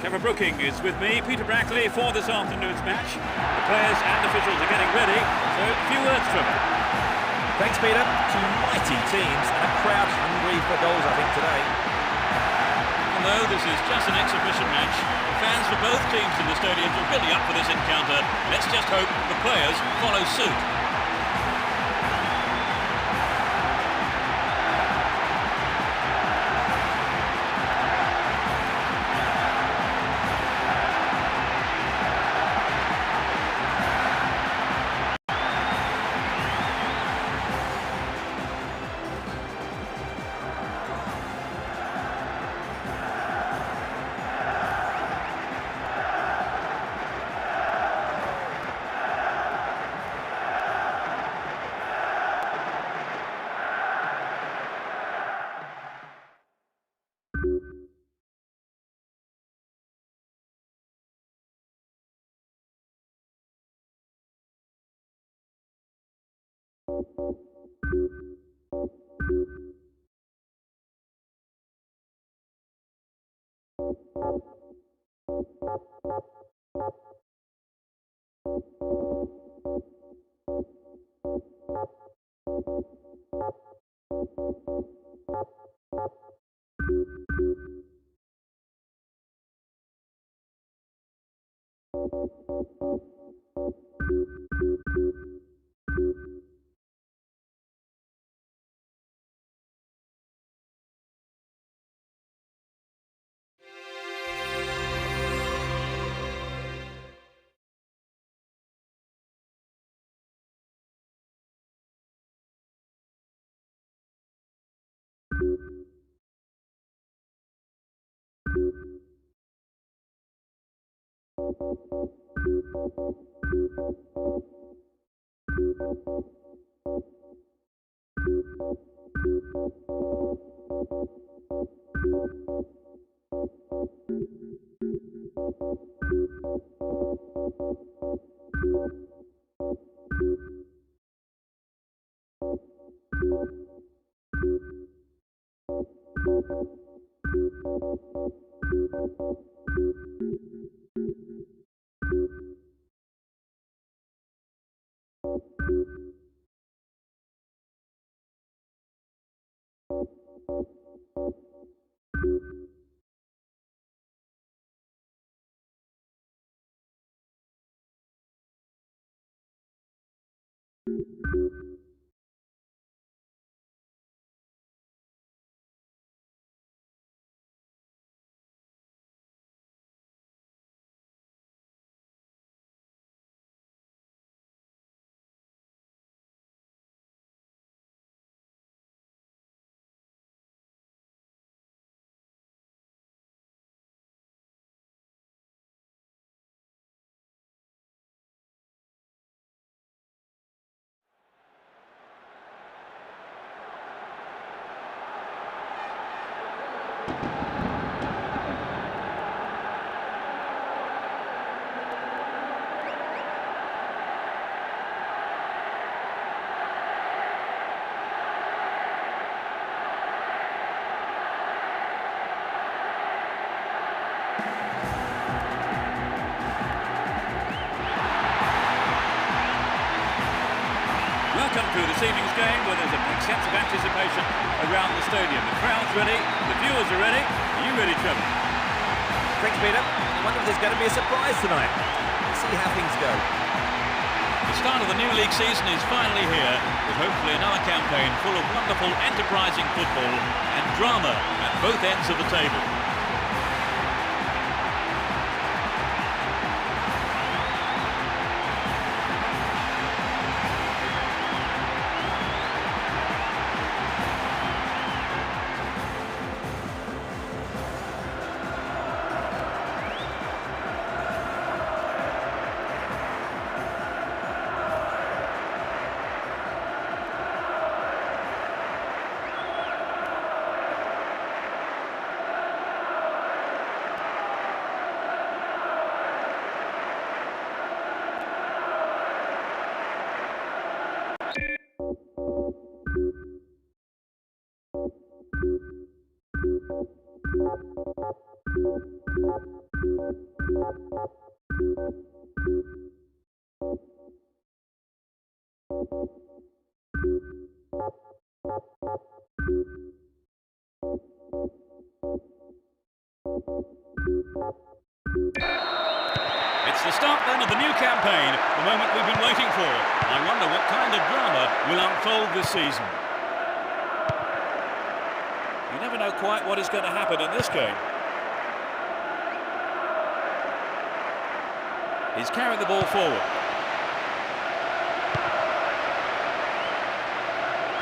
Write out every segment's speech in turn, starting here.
Trevor Brooking is with me, Peter Brackley, for this afternoon's match. The players and officials are getting ready, so a few words, Trevor. Thanks, Peter. Two mighty teams and a crowd hungry for goals, I think, today. Although this is just an exhibition match, fans for both teams in the stadium are really up for this encounter. Let's just hope the players follow suit. Welcome to this evening's game where there's a big sense of anticipation around the stadium. The crowd's ready, the viewers are ready. Are you ready, Trevor? Thanks, Peter. I wonder if there's going to be a surprise tonight. Let's see how things go. The start of the new league season is finally here, with hopefully another campaign full of wonderful, enterprising football and drama at both ends of the table. It's the start then of the new campaign, the moment we've been waiting for. I wonder what kind of drama will unfold this season. You never know quite what is going to happen in this game. He's carried the ball forward.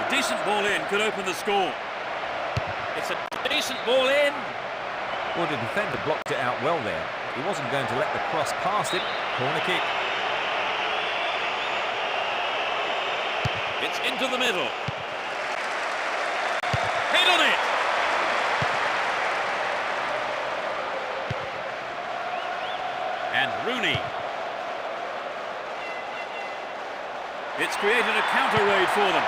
A decent ball in could open the score. It's a decent ball in. Well, the defender blocked it out well there. He wasn't going to let the cross past it. Corner kick. It's into the middle. Hit on it. And Rooney. It's created a counter raid for them.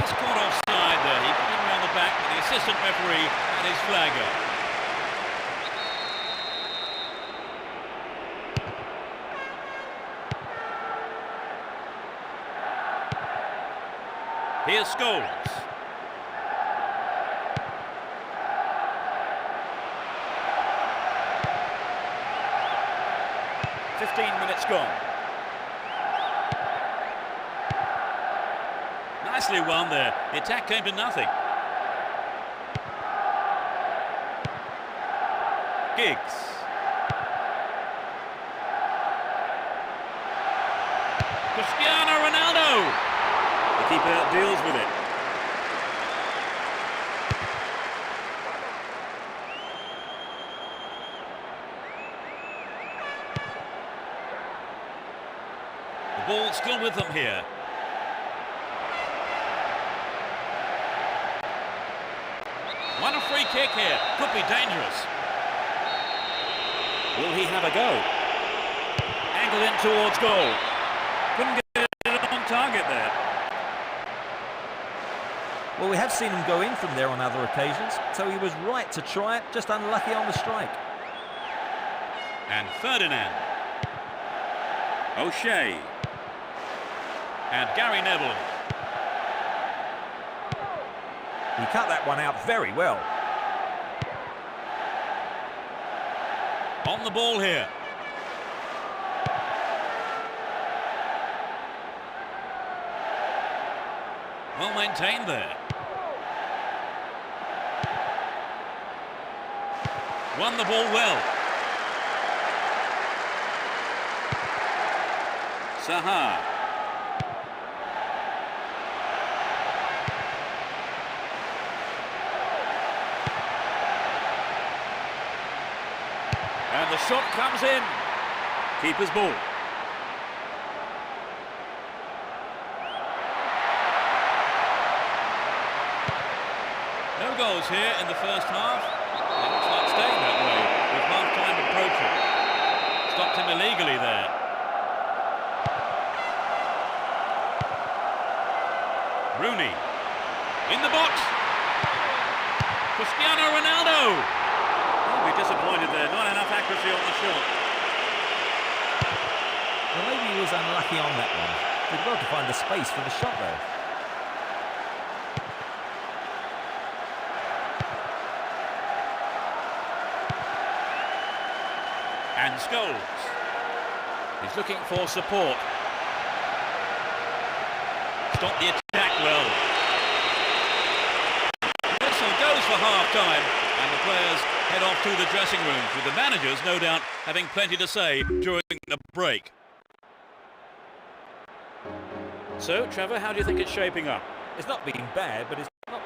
Just caught offside there. He came around the back, but the assistant referee had his flag up. Here's Scholes. Minutes gone. Nicely won there. The attack came to nothing. Giggs. Cristiano Ronaldo. The keeper deals with it. The ball still with them here. Won a free kick here. Could be dangerous. Will he have a go? Angled in towards goal. Couldn't get it on target there. Well, we have seen him go in from there on other occasions, so he was right to try it, just unlucky on the strike. And Ferdinand. O'Shea. And Gary Neville. He cut that one out very well. On the ball here. Well maintained there. Won the ball well. Saha. And the shot comes in. Keeper's ball. No goals here in the first half. It looks like staying that way with half-time approaching. Stopped him illegally there. Rooney. In the box. Cristiano Ronaldo. Oh, we're disappointed there. Not enough accuracy on the shot. Well, maybe he was unlucky on that one. Did well to find the space for the shot, though. And Scholes. He's looking for support. Stop the attack well. Whistle goes for half-time, and the players head off to the dressing rooms, with the managers, no doubt, having plenty to say during the break. So, Trevor, how do you think it's shaping up? It's not been bad, but it's not...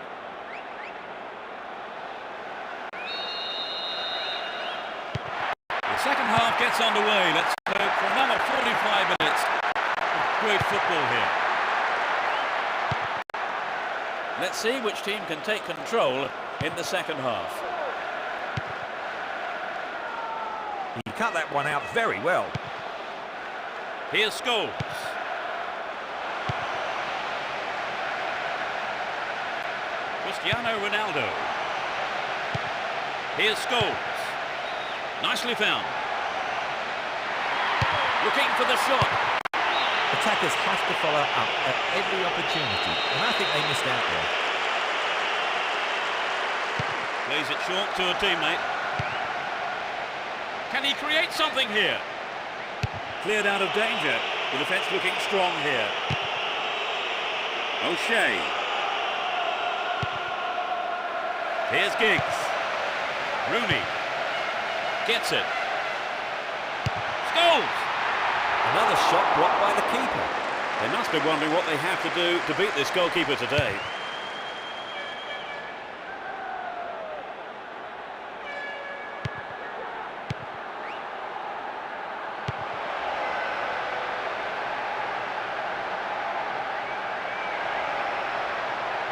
The second half gets underway. Let's hope for another 45 minutes of great football here. Let's see which team can take control in the second half. He cut that one out very well. Here's Scholes. Cristiano Ronaldo. Here's Scholes. Nicely found. Looking for the shot. Attackers have to follow up at every opportunity, and I think they missed out there. Plays it short to a teammate. Can he create something here? Cleared out of danger. The defence looking strong here. O'Shea. Here's Giggs. Rooney. Gets it. Scores! Another shot blocked by the keeper. They must be wondering what they have to do to beat this goalkeeper today.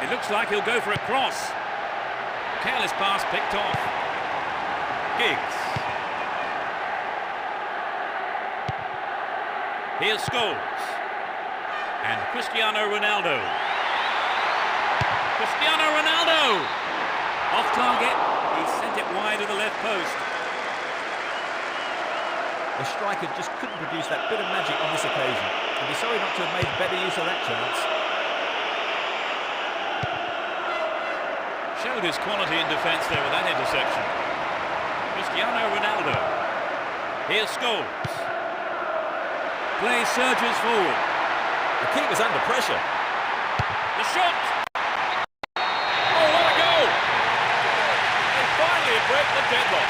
It looks like he'll go for a cross. Careless pass picked off. Giggs. Here's Scholes. And Cristiano Ronaldo. Cristiano Ronaldo! Off target. He sent it wide of the left post. The striker just couldn't produce that bit of magic on this occasion. He'd be sorry not to have made better use of that chance. Showed his quality in defence there with that interception. Cristiano Ronaldo. Here's Scholes. Play surges forward. The keeper's under pressure. The shot! Oh, what a goal! They finally break the deadlock.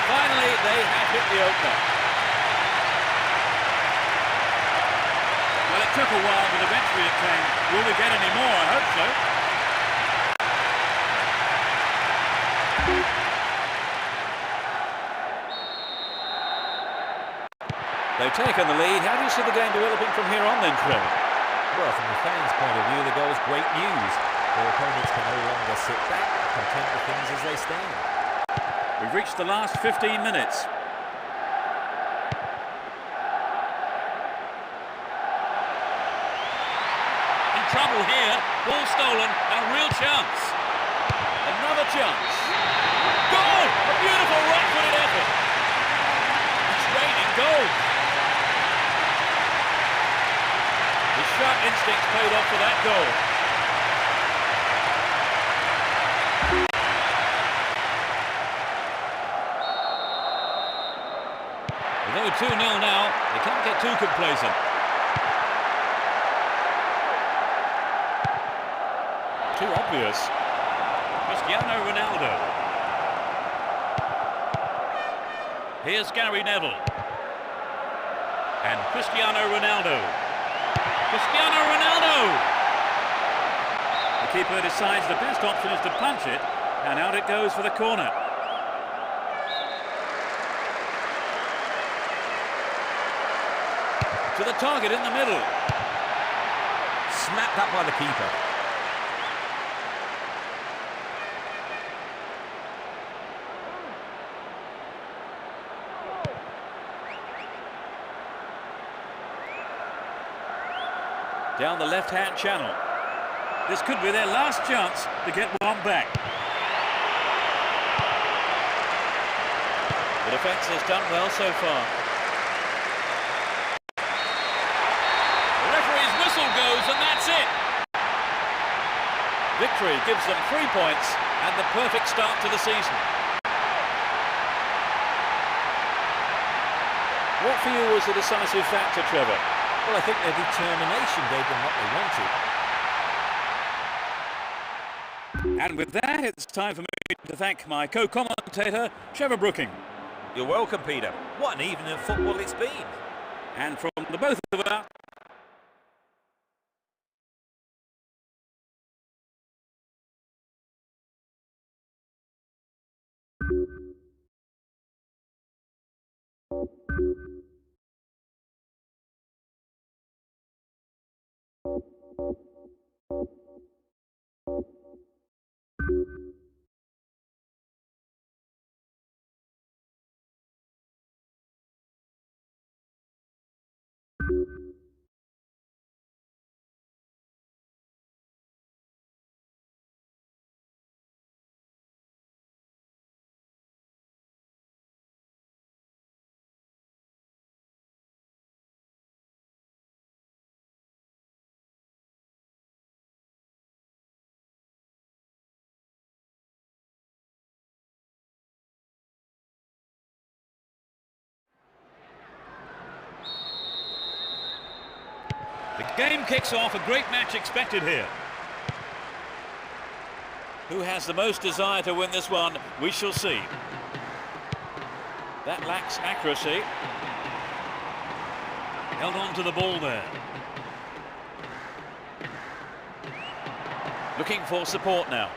Finally, they have hit the opener. Well, it took a while, but eventually it came. Will we get any more? I hope so. They've taken the lead. How do you see the game developing from here on then, Trevor? Well, from the fans' point of view, the goal's great news. Their opponents can no longer sit back, content with things as they stand. We've reached the last 15 minutes. In trouble here. Ball stolen and a real chance. Another chance. Goal! A beautiful right-footed effort. It's raining goals. The sharp instincts paid off for that goal. Although 2-0 now, they can't get too complacent. Too obvious. Cristiano Ronaldo. Here's Gary Neville. And Cristiano Ronaldo. Cristiano Ronaldo! The keeper decides the best option is to punch it, and out it goes for the corner. To the target in the middle. Snapped up by the keeper. Down the left-hand channel. This could be their last chance to get one back. The defence has done well so far. The referee's whistle goes, and that's it. Victory gives them 3 points and the perfect start to the season. What for you was the decisive factor, Trevor? Well, I think their determination gave them what they wanted. And with that, it's time for me to thank my co-commentator, Trevor Brooking. You're welcome, Peter. What an evening of football it's been. And from the both of us, Game kicks off, a great match expected here. Who has the most desire to win this one? We shall see. That lacks accuracy. Held on to the ball there. Looking for support now.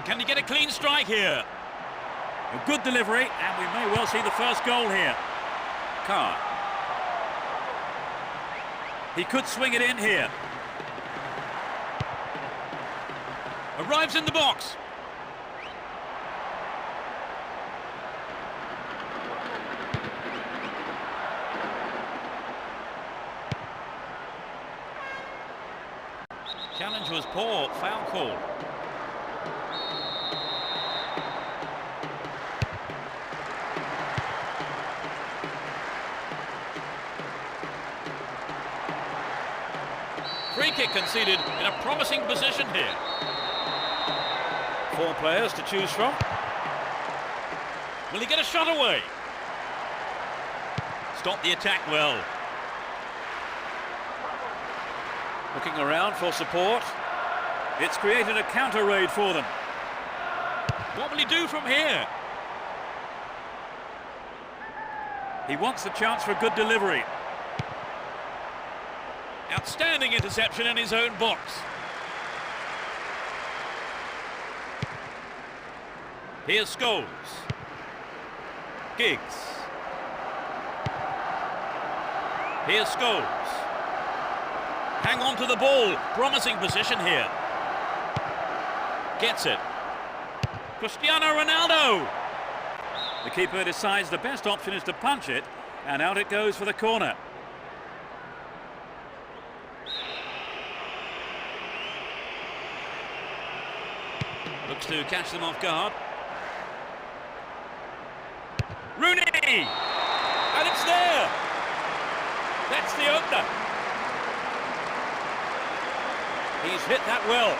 Can he get a clean strike here? A good delivery, and we may well see the first goal here. Carr. He could swing it in here. Arrives in the box. Challenge was poor, foul call. Free kick conceded in a promising position here. 4 players to choose from. Will he get a shot away? Stop the attack well. Looking around for support. It's created a counter raid for them. What will he do from here? He wants the chance for a good delivery. Outstanding interception in his own box. Here's Scholes. Giggs. Here's Scholes. Hang on to the ball. Promising position here. Gets it. Cristiano Ronaldo. The keeper decides the best option is to punch it, and out it goes for the corner. Looks to catch them off guard. Rooney! And it's there! That's the opener. He's hit that well.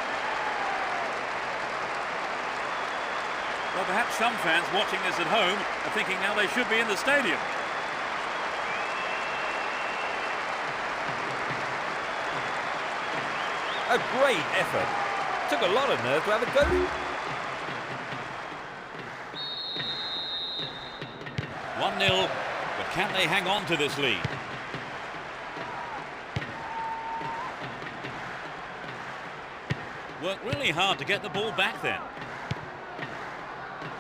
Well, perhaps some fans watching this at home are thinking now they should be in the stadium. A great effort. Took a lot of nerve to have a go. 1-0, but can they hang on to this lead? Worked really hard to get the ball back then.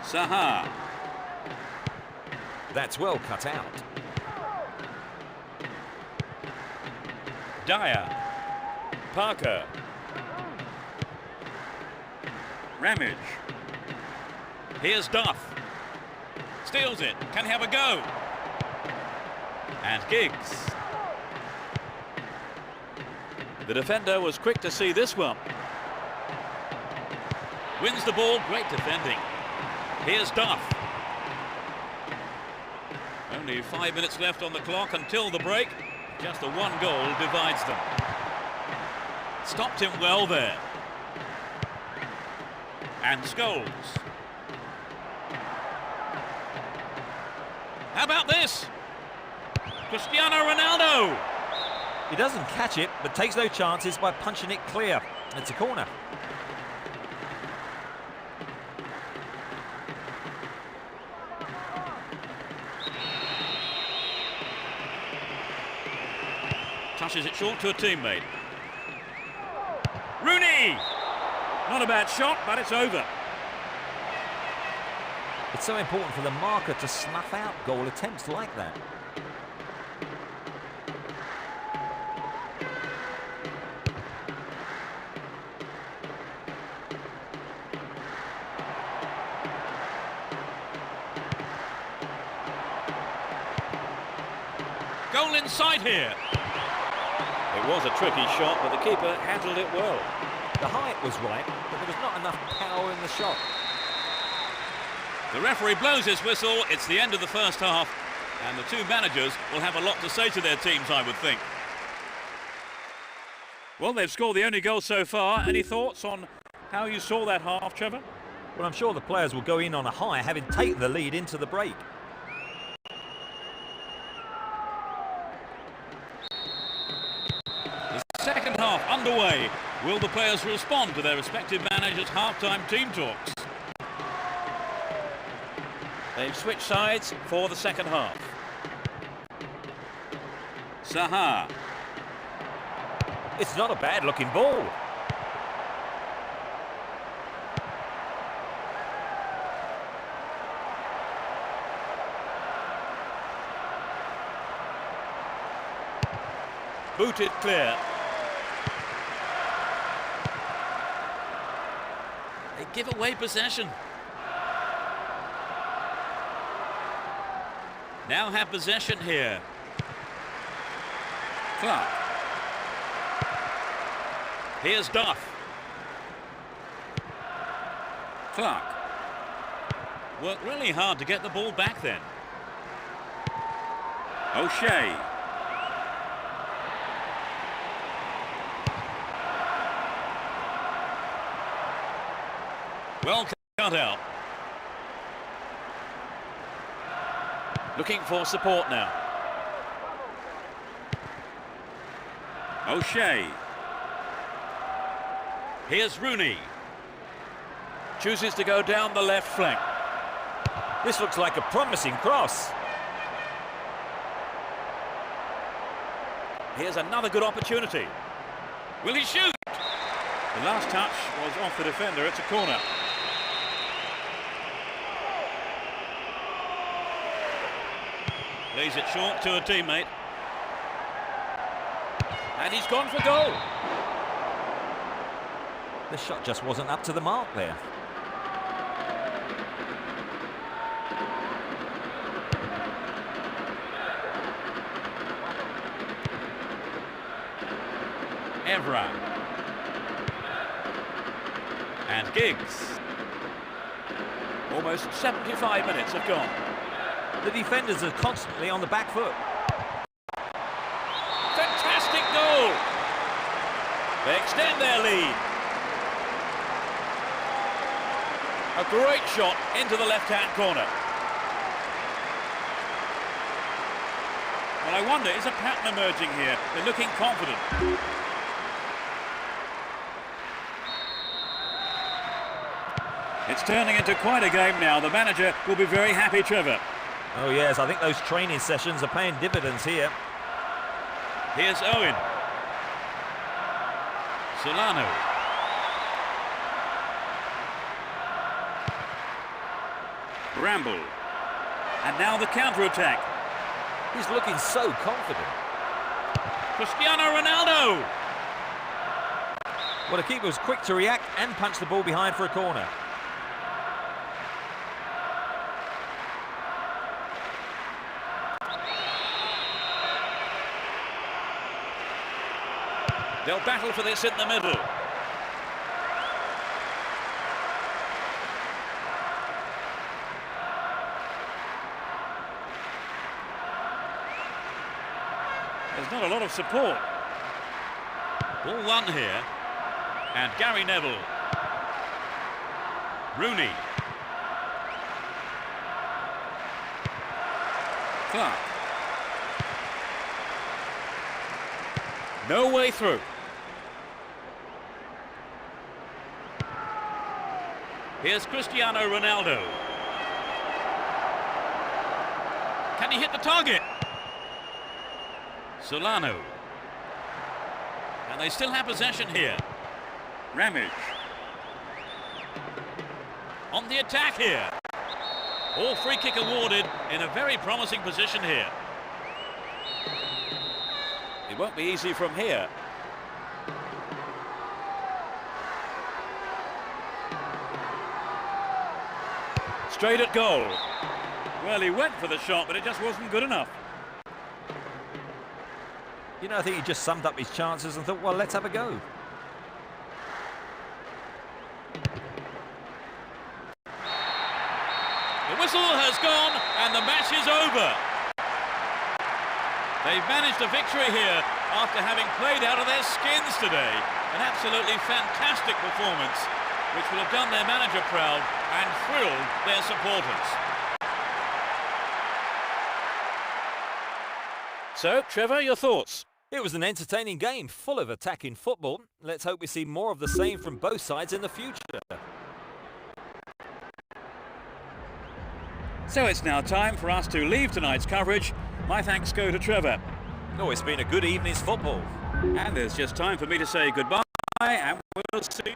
Saha. That's well cut out. Dyer. Parker. Ramage. Here's Duff. Steals it. Can he have a go? And Giggs. The defender was quick to see this one. Wins the ball. Great defending. Here's Duff. Only 5 minutes left on the clock until the break. Just a 1 goal divides them. Stopped him well there. And Scholes. How about this? Cristiano Ronaldo. He doesn't catch it, but takes no chances by punching it clear. It's a corner. Touches it short to a teammate. Rooney! Not a bad shot, but it's over. It's so important for the marker to snuff out goal attempts like that. Goal inside here. It was a tricky shot, but the keeper handled it well. The height was right, but there was not enough power in the shot. The referee blows his whistle. It's the end of the first half, and the two managers will have a lot to say to their teams, I would think. Well, they've scored the only goal so far. Any thoughts on how you saw that half, Trevor? Well, I'm sure the players will go in on a high, having taken the lead into the break. The Will the players respond to their respective managers' half-time team talks? They've switched sides for the second half. Saha. It's not a bad-looking ball. Booted clear. They give away possession. Now have possession here. Clark. Here's Duff. Clark. Worked really hard to get the ball back then. O'Shea. Well cut out. Looking for support now. O'Shea. Here's Rooney. Chooses to go down the left flank. This looks like a promising cross. Here's another good opportunity. Will he shoot? The last touch was off the defender. It's a corner. Lays it short to a teammate. And he's gone for goal. The shot just wasn't up to the mark there. Evra. And Giggs. Almost 75 minutes have gone. The defenders are constantly on the back foot. Fantastic goal! They extend their lead. A great shot into the left-hand corner. Well, I wonder, is a pattern emerging here? They're looking confident. It's turning into quite a game now. The manager will be very happy, Trevor. Oh yes, I think those training sessions are paying dividends here. Here's Owen. Solano. Bramble. And now the counter-attack. He's looking so confident. Cristiano Ronaldo. Well, the keeper was quick to react and punch the ball behind for a corner. They'll battle for this in the middle. There's not a lot of support. Ball one here. And Gary Neville. Rooney. Clark. No way through. Here's Cristiano Ronaldo. Can he hit the target? Solano. And they still have possession here. Ramage. On the attack here. All free kick awarded in a very promising position here. It won't be easy from here. Straight at goal. Well, he went for the shot, but it just wasn't good enough. You know, I think he just summed up his chances and thought, well, let's have a go. The whistle has gone and the match is over. They've managed a victory here after having played out of their skins today. An absolutely fantastic performance, which will have done their manager proud and thrilled their supporters. So, Trevor, your thoughts? It was an entertaining game, full of attacking football. Let's hope we see more of the same from both sides in the future. So it's now time for us to leave tonight's coverage. My thanks go to Trevor. Oh, it's been a good evening's football. And there's just time for me to say goodbye, and we'll see.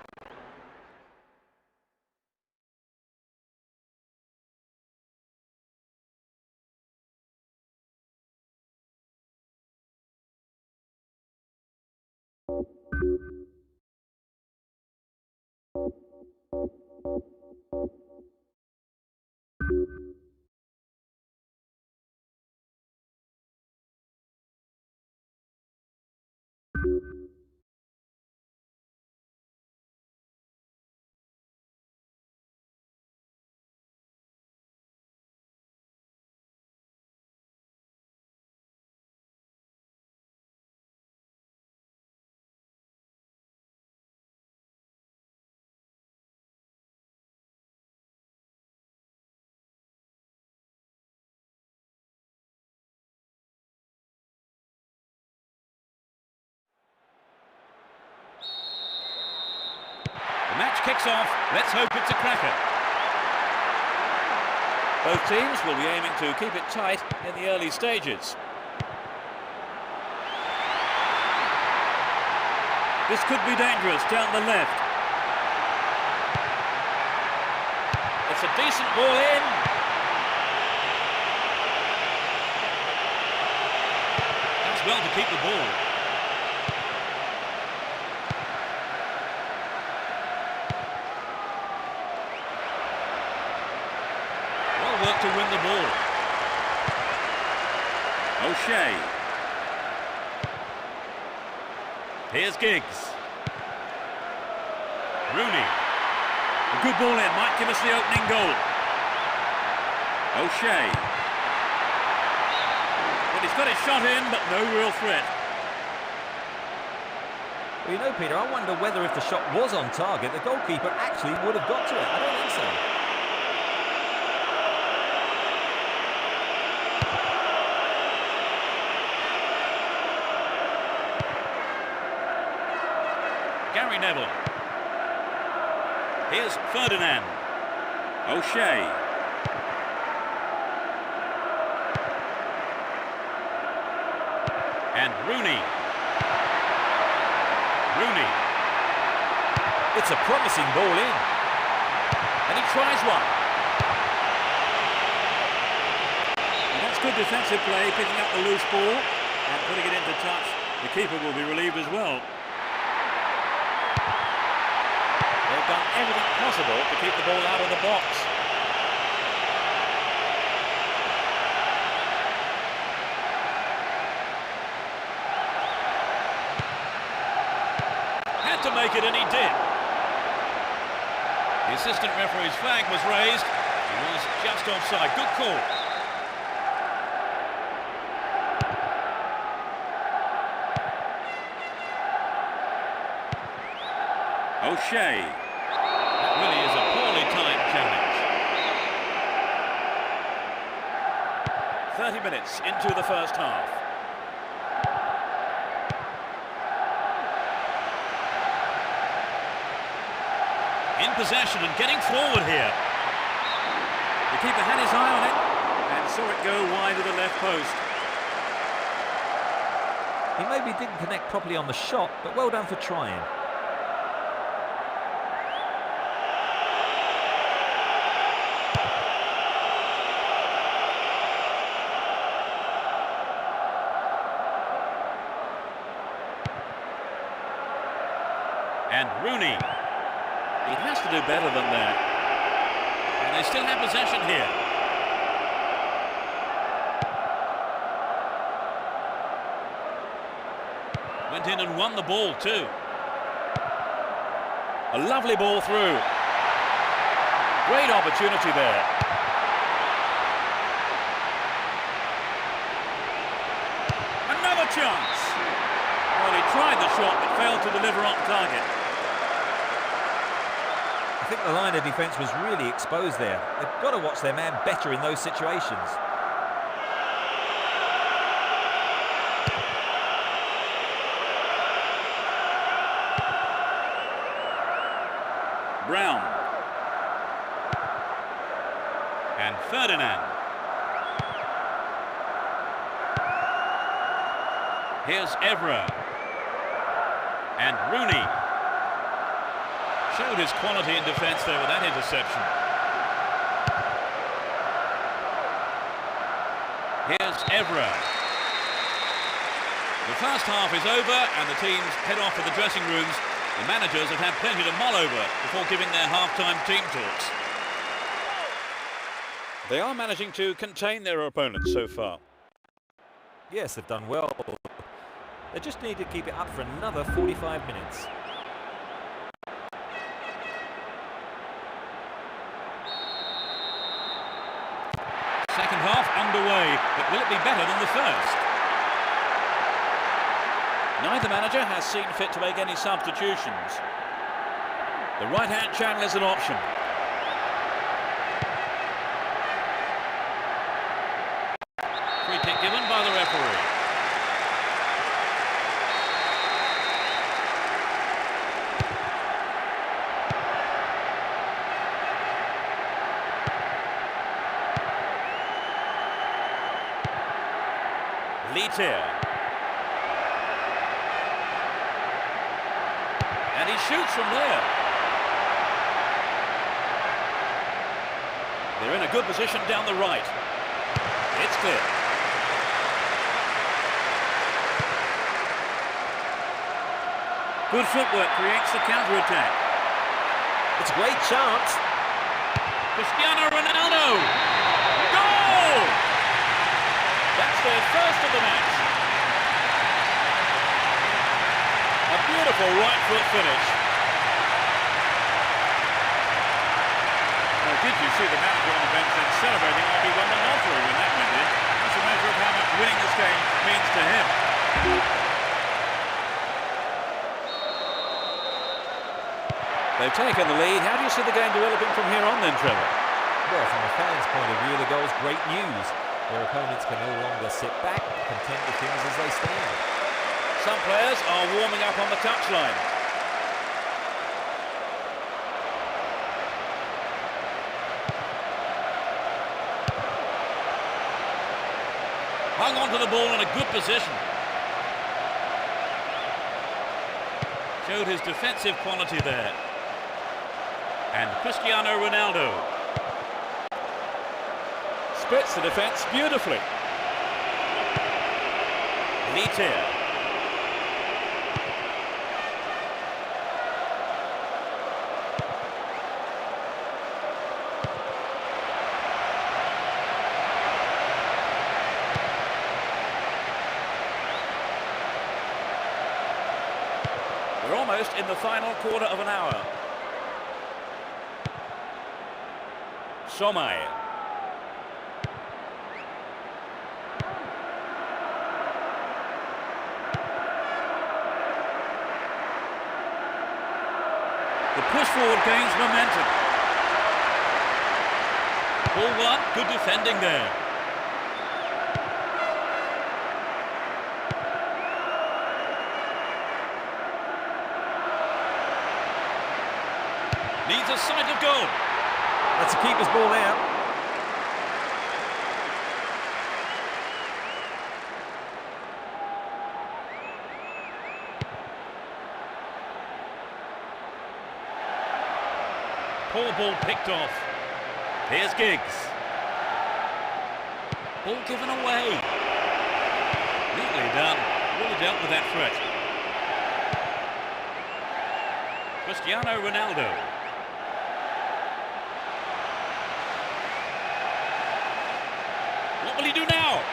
The match kicks off. Let's hope it's a cracker. Both teams will be aiming to keep it tight in the early stages. This could be dangerous down the left. It's a decent ball in. That's well to keep the ball. Work to win the ball. O'Shea. Here's Giggs. Rooney. A good ball in, might give us the opening goal. O'Shea. Well, he's got his shot in, but no real threat. Well, you know, Peter, I wonder whether if the shot was on target, the goalkeeper actually would have got to it. I don't think so. Gary Neville. Here's Ferdinand. O'Shea. And Rooney. Rooney. It's a promising ball in. And he tries one. And that's good defensive play, picking up the loose ball and putting it into touch. The keeper will be relieved as well. They've done everything possible to keep the ball out of the box. Had to make it, and he did. The assistant referee's flag was raised. He was just offside. Good call. O'Shea. That really is a poorly timed challenge. 30 minutes into the first half. In possession and getting forward here. The keeper had his eye on it and saw it go wide of the left post. He maybe didn't connect properly on the shot, but well done for trying. And Rooney. He has to do better than that. And they still have possession here. Went in and won the ball too. A lovely ball through. Great opportunity there. Another chance. Well, he tried the shot but failed to deliver on target. I think the line of defence was really exposed there. They've got to watch their man better in those situations. Brown. And Ferdinand. Here's Evra. And Rooney. Showed his quality in defence there with that interception. Here's Evra. The first half is over and the teams head off to the dressing rooms. The managers have had plenty to mull over before giving their half-time team talks. They are managing to contain their opponents so far. Yes, they've done well. They just need to keep it up for another 45 minutes. Second half underway, but will it be better than the first? Neither manager has seen fit to make any substitutions. The right-hand channel is an option. Free kick given by the referee. Leiter. And he shoots from there. They're in a good position down the right. It's clear. Good footwork creates the counter-attack. It's a great chance. Cristiano Ronaldo! Goal! That's their first of the match. A beautiful right foot finish. Well, did you see the manager on the bench then celebrating like he won the lottery when that went in? That's a measure of how much winning this game means to him. They've taken the lead. How do you see the game developing from here on then, Trevor? Well, from a fan's point of view, the goal's great news. Their opponents can no longer sit back, content with things as they stand. Some players are warming up on the touchline. Hung on to the ball in a good position. Showed his defensive quality there. And Cristiano Ronaldo splits the defence beautifully. Leiter. We're almost in the final quarter of an hour. Somai. The push forward gains momentum. Ball one, good defending there. Needs a sight of goal. That's a keeper's ball now. Poor ball picked off. Here's Giggs. Ball given away. Neatly done. Really dealt with that threat. Cristiano Ronaldo. What will he do now?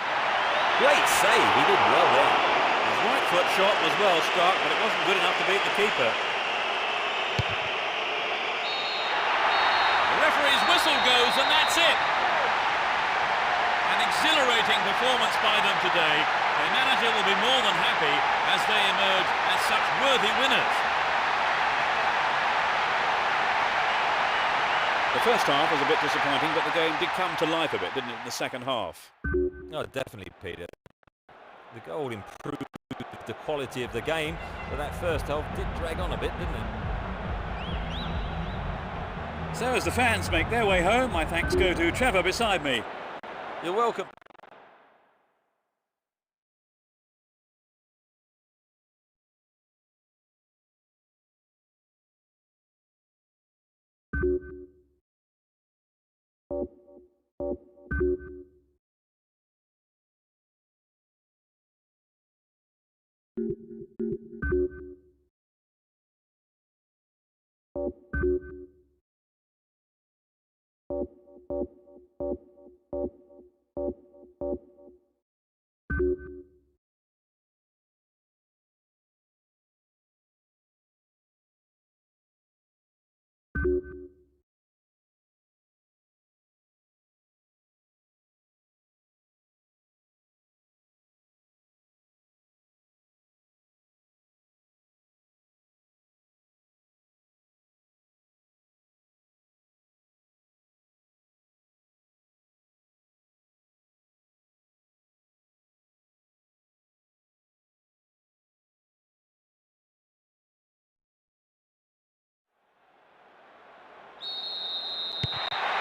Great save, he did well there. His right foot shot was well struck, but it wasn't good enough to beat the keeper. The referee's whistle goes, and that's it. An exhilarating performance by them today. Their manager will be more than happy as they emerge as such worthy winners. The first half was a bit disappointing, but the game did come to life a bit, didn't it, in the second half? Oh, definitely, Peter. The goal improved the quality of the game, but that first half did drag on a bit, didn't it? So as the fans make their way home, my thanks go to Trevor beside me. You're welcome.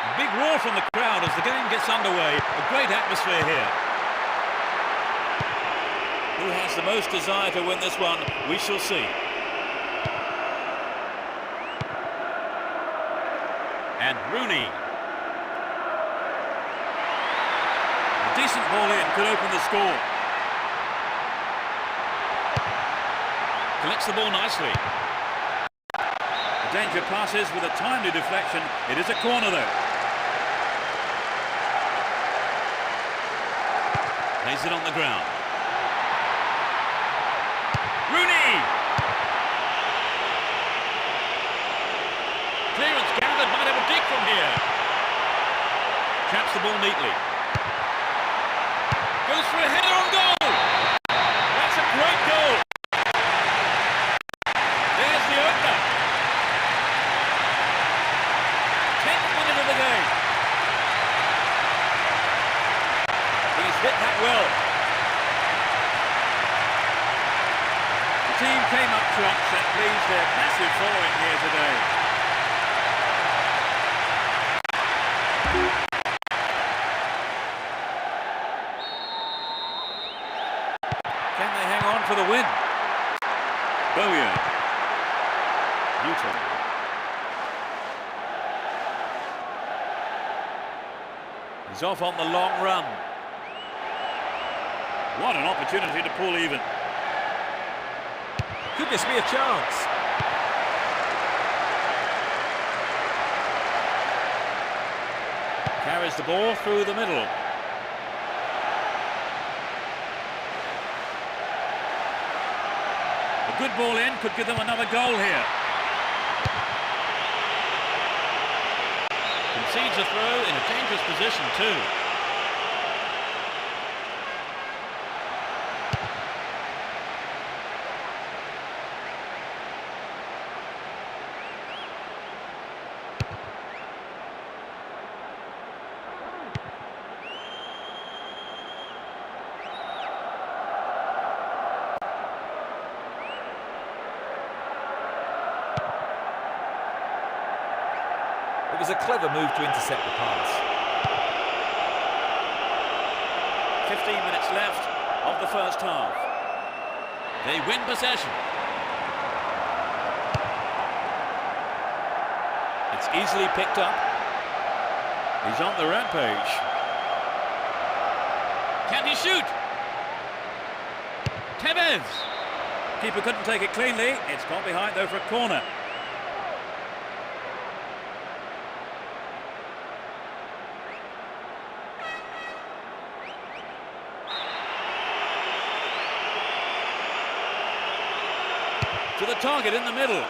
A big roar from the crowd as the game gets underway. A great atmosphere here. Who has the most desire to win this one? We shall see. And Rooney. A decent ball in could open the score. Collects the ball nicely. The danger passes with a timely deflection. It is a corner though. Lays it on the ground. Rooney! Clearance gathered, might have a dig from here. Traps the ball neatly. Goes for a header on goal! That's a great goal! There's the opener. 10th minute of the game. He's hit that well. The team came up trumps and pleased their massive following here today. Can they hang on for the win? Bowyer. Newton. He's off on the long run. What an opportunity to pull even. Could this be a chance? Carries the ball through the middle. A good ball in could give them another goal here. Concedes a throw in a dangerous position too. It was a clever move to intercept the pass. 15 minutes left of the first half. They win possession. It's easily picked up. He's on the rampage. Can he shoot? Tevez! Keeper couldn't take it cleanly. It's gone behind though for a corner. To the target in the middle.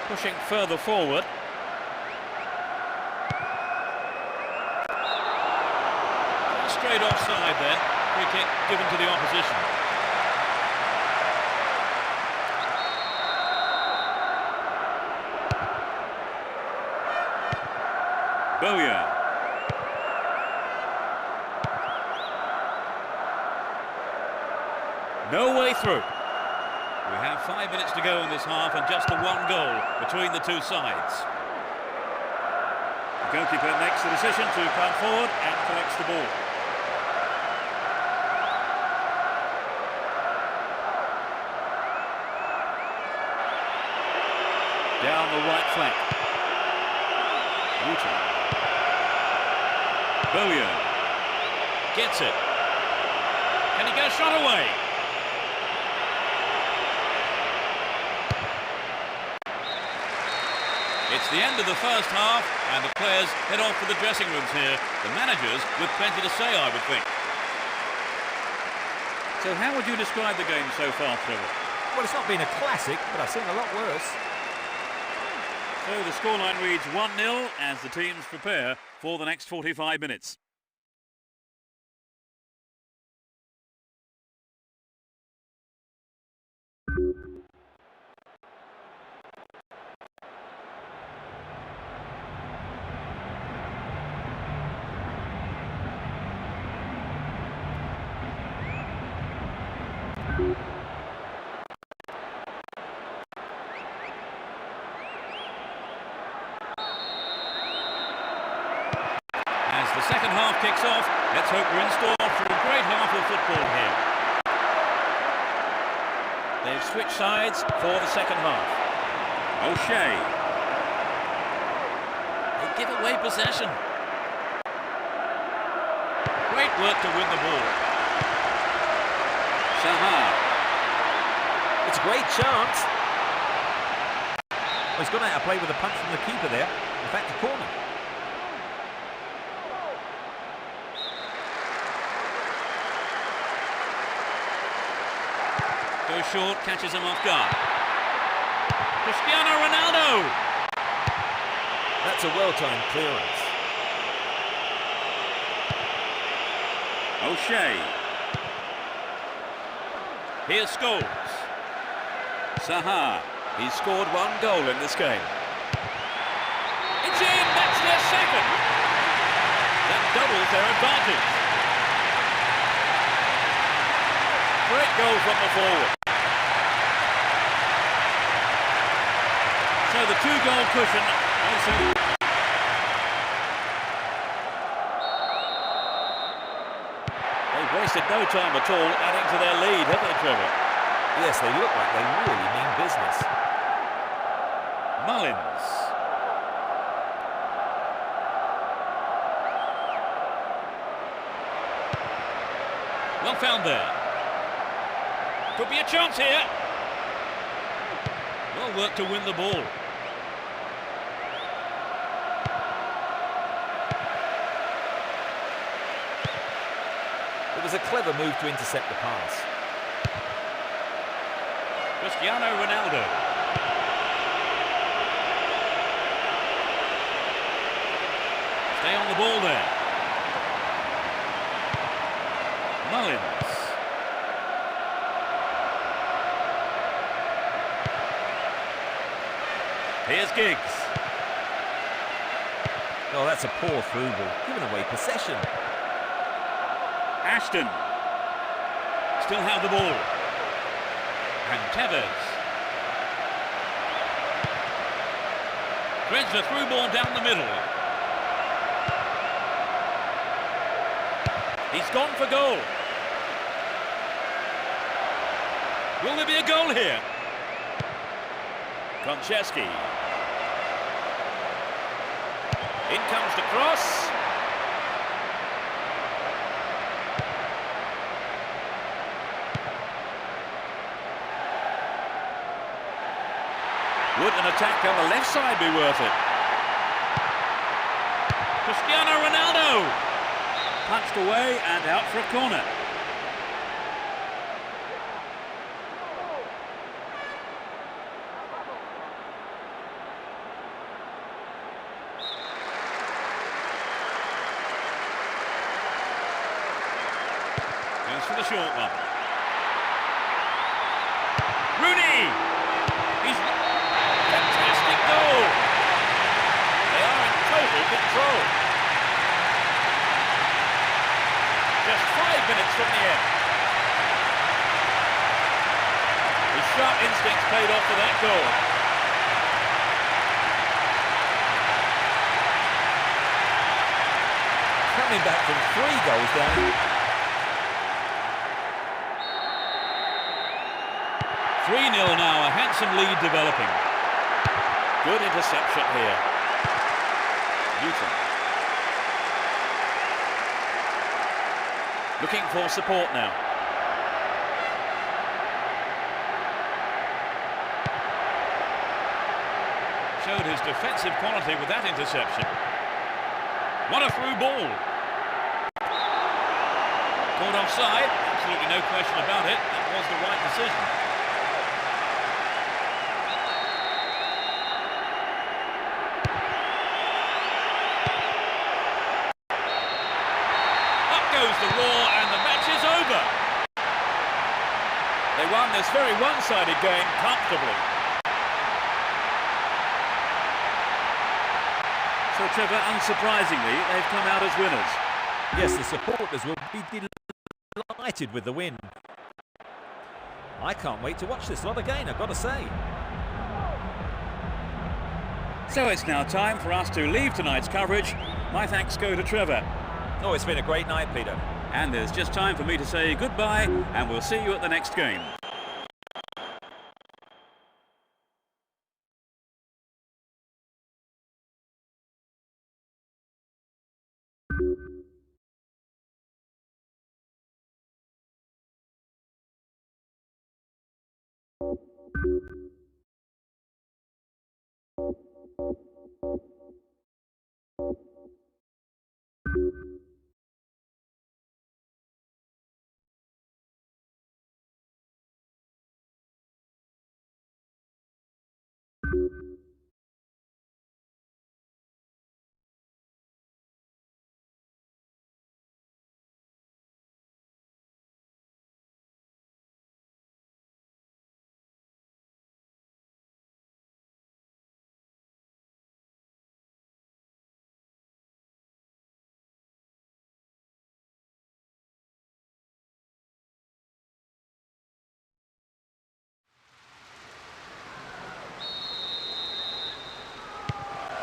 Pushing further forward. Straight offside there. Free kick given to the opposition. Bowyer. through. We have 5 minutes to go in this half and just the one goal between the two sides. The goalkeeper makes the decision to come forward and collects the ball. Down the right flank. Newton. Bowyer. Gets it. Can he get a shot away? It's the end of the first half and the players head off to the dressing rooms here. The managers with plenty to say, I would think. So how would you describe the game so far, Trevor? Well, it's not been a classic, but I've seen a lot worse. So the scoreline reads 1-0 as the teams prepare for the next 45 minutes. As the second half kicks off, let's hope we're in store for a great half of football here. They've switched sides for the second half. O'Shea. They give away possession. Great work to win the ball. Sahar. It's a great chance. Well, he's gone out of play with a punch from the keeper there. In fact, a corner. Goes short, catches him off guard. Cristiano Ronaldo! That's a well-timed clearance. O'Shea. Here's Scholes. Sahar. He's scored one goal in this game. It's in! That's their second! That doubles their advantage. Great goal from the forward. So the two-goal cushion also... They've wasted no time at all adding to their lead, have they, Trevor? Yes, they look like they really mean business. Mullins. Well found there. Could be a chance here. Well worked to win the ball. It was a clever move to intercept the pass. Cristiano Ronaldo. Stay on the ball there. Mullins. Here's Giggs. Oh, that's a poor through ball. Giving away possession. Ashton. Still have the ball. And Tevez. Threads the through ball down the middle. He's gone for goal. Will there be a goal here? Konchesky. In comes the cross. Would an attack on the left side be worth it? Cristiano Ronaldo! Punched away and out for a corner. Goes for the short one. Rooney! He's... Fantastic goal! They are in total control. Just 5 minutes from the end. sharp instincts paid off for that goal. Coming back from 3 goals down. 3-0 now, a handsome lead developing. Good interception here. Newton. Looking for support now. Showed his defensive quality with that interception. What a through ball. Caught offside, absolutely no question about it. That was the right decision. Up goes the roar and the match is over. They won this very one-sided game comfortably. So, Trevor, unsurprisingly, they've come out as winners. Yes, the supporters will be delighted with the win. I can't wait to watch this lot again, I've got to say. So it's now time for us to leave tonight's coverage. My thanks go to Trevor. Oh, it's been a great night, Peter. And there's just time for me to say goodbye, and we'll see you at the next game.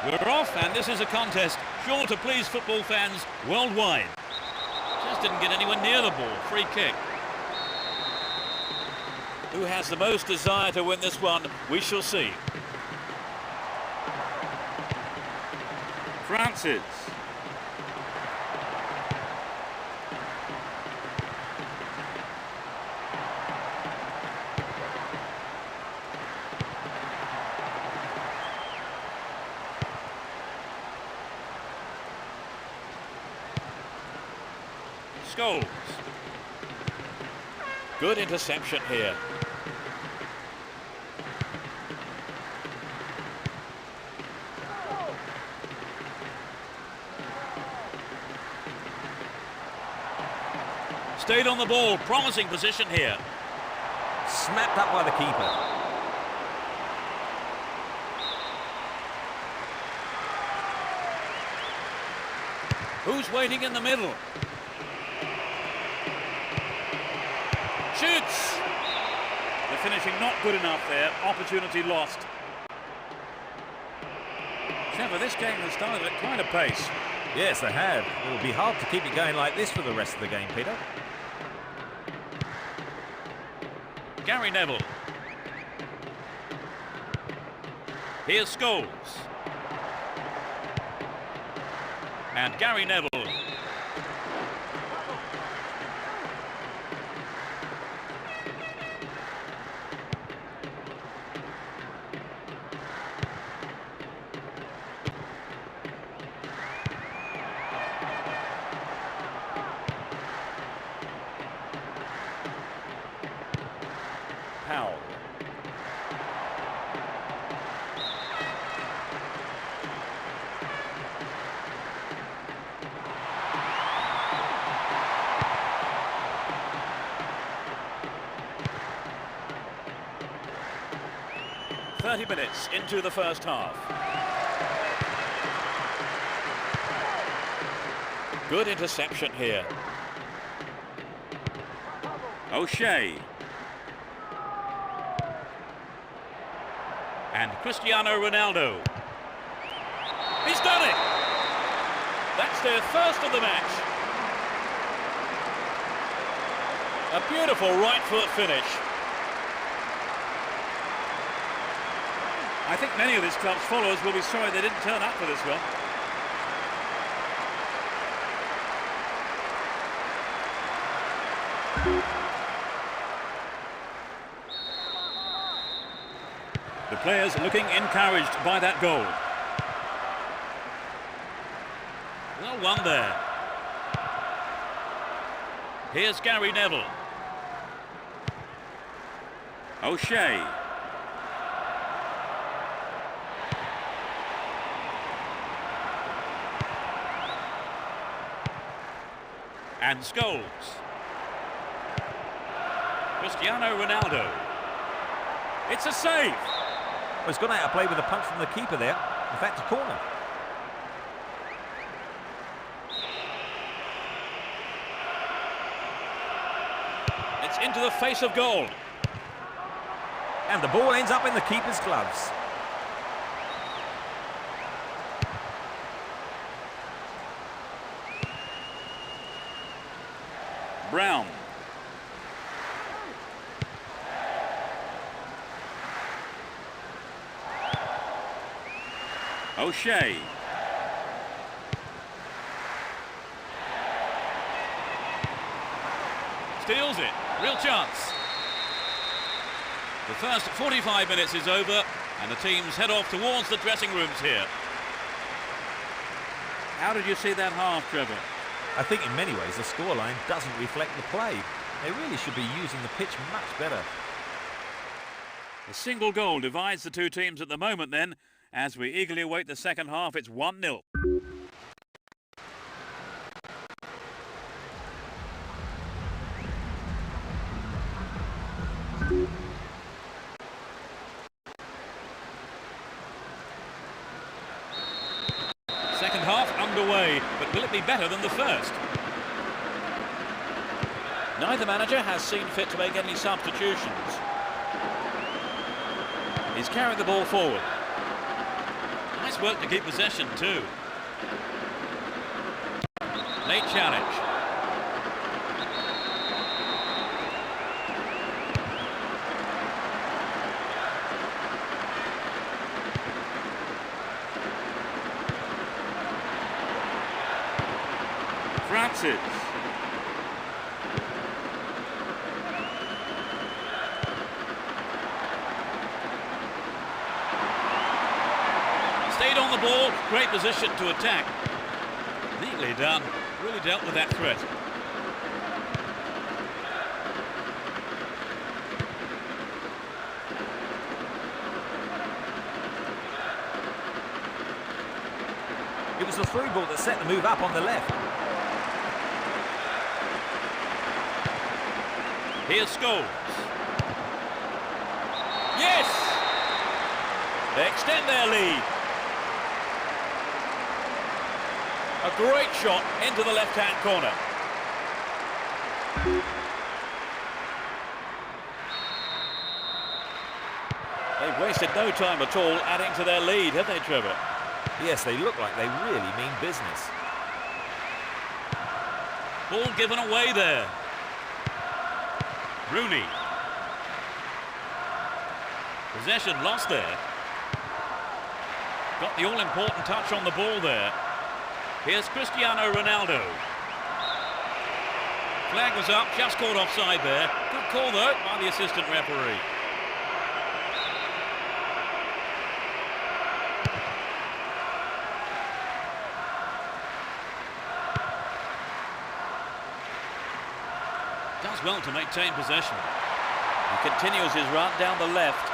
We're off, and this is a contest sure to please football fans worldwide. Just didn't get anywhere near the ball. Free kick. Who has the most desire to win this one? We shall see. Francis. Scholes. Good interception here. Stayed on the ball, promising position here. Snapped up by the keeper. Who's waiting in the middle? Shoots! The finishing not good enough there. Opportunity lost. Trevor, this game has started at quite a pace. Yes, they have. It will be hard to keep it going like this for the rest of the game, Peter. Gary Neville. Here's Scholes. And Gary Neville. Powell. "30 minutes into the first half. Good interception here. O'Shea. And Cristiano Ronaldo. He's done it! That's their first of the match. A beautiful right foot finish. I think many of this club's followers will be sorry they didn't turn up for this one. The players looking encouraged by that goal. Well won there. Here's Gary Neville. O'Shea. And Scholes. Cristiano Ronaldo. It's a save. Well, he's gone out of play with a punch from the keeper there. In fact, a corner. It's into the face of goal. And the ball ends up in the keeper's gloves. Brown. O'Shea. Steals it. Real chance. The first 45 minutes is over and the teams head off towards the dressing rooms here. How did you see that half, Trevor? I think in many ways the scoreline doesn't reflect the play. They really should be using the pitch much better. A single goal divides the two teams at the moment then. As we eagerly await the second half, it's 1-0. Second half underway, but will it be better than the first? Neither manager has seen fit to make any substitutions. He's carried the ball forward. Nice work to keep possession too. Late challenge. Francis. Stayed on the ball, great position to attack. Neatly done, really dealt with that threat. It was the through ball that set the move up on the left. Here's Scholes. Yes! They extend their lead. A great shot into the left-hand corner. They've wasted no time at all adding to their lead, have they, Trevor? Yes, they look like they really mean business. Ball given away there. Rooney. Possession lost there. Got the all-important touch on the ball there. Here's Cristiano Ronaldo. Flag was up, just caught offside there. Good call, though, by the assistant referee. Does well to maintain possession. He continues his run down the left.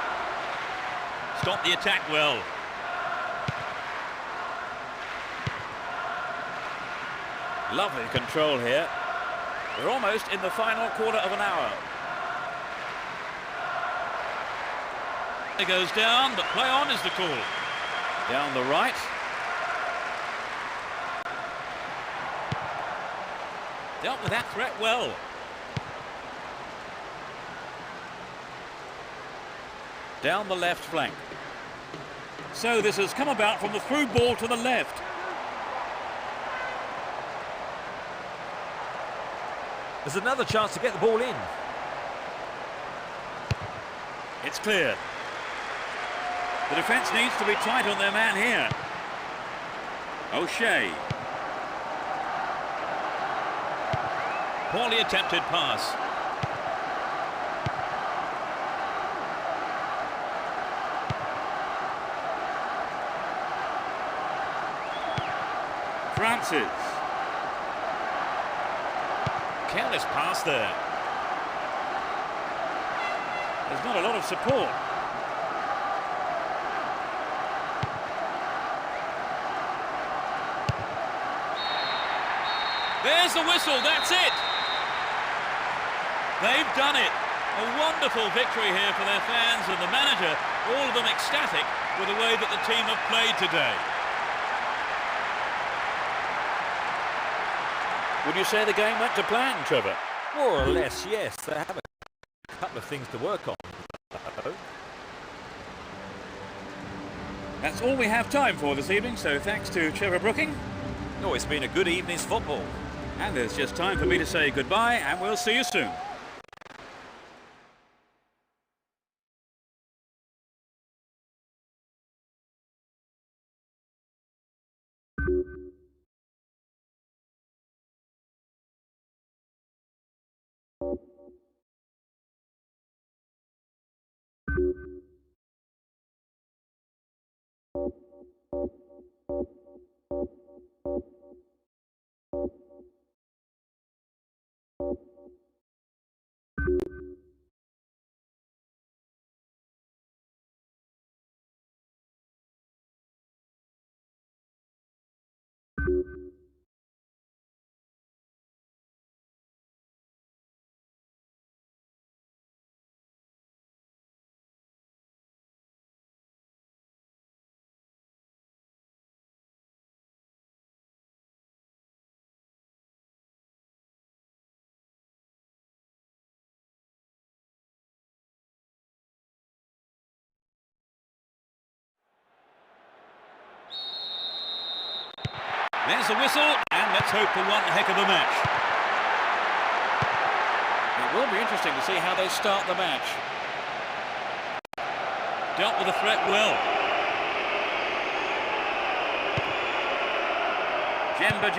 Stopped the attack well. Lovely control here. We're almost in the final quarter of an hour. It goes down, but play on is the call. Down the right. Dealt with that threat well. Down the left flank. So this has come about from the through ball to the left. There's another chance to get the ball in. It's cleared. The defence needs to be tight on their man here. O'Shea. Poorly attempted pass. Francis. Careless pass there. There's not a lot of support. There's the whistle, that's it! They've done it. A wonderful victory here for their fans and the manager, all of them ecstatic with the way that the team have played today. Would you say the game went to plan, Trevor? More or less, yes. They have a couple of things to work on. That's all we have time for this evening, so thanks to Trevor Brooking. Oh, it's been a good evening's football. And there's just time for me to say goodbye, and we'll see you soon. There's the whistle, and let's hope for one heck of a match. It will be interesting to see how they start the match. Dealt with the threat well. Jemba.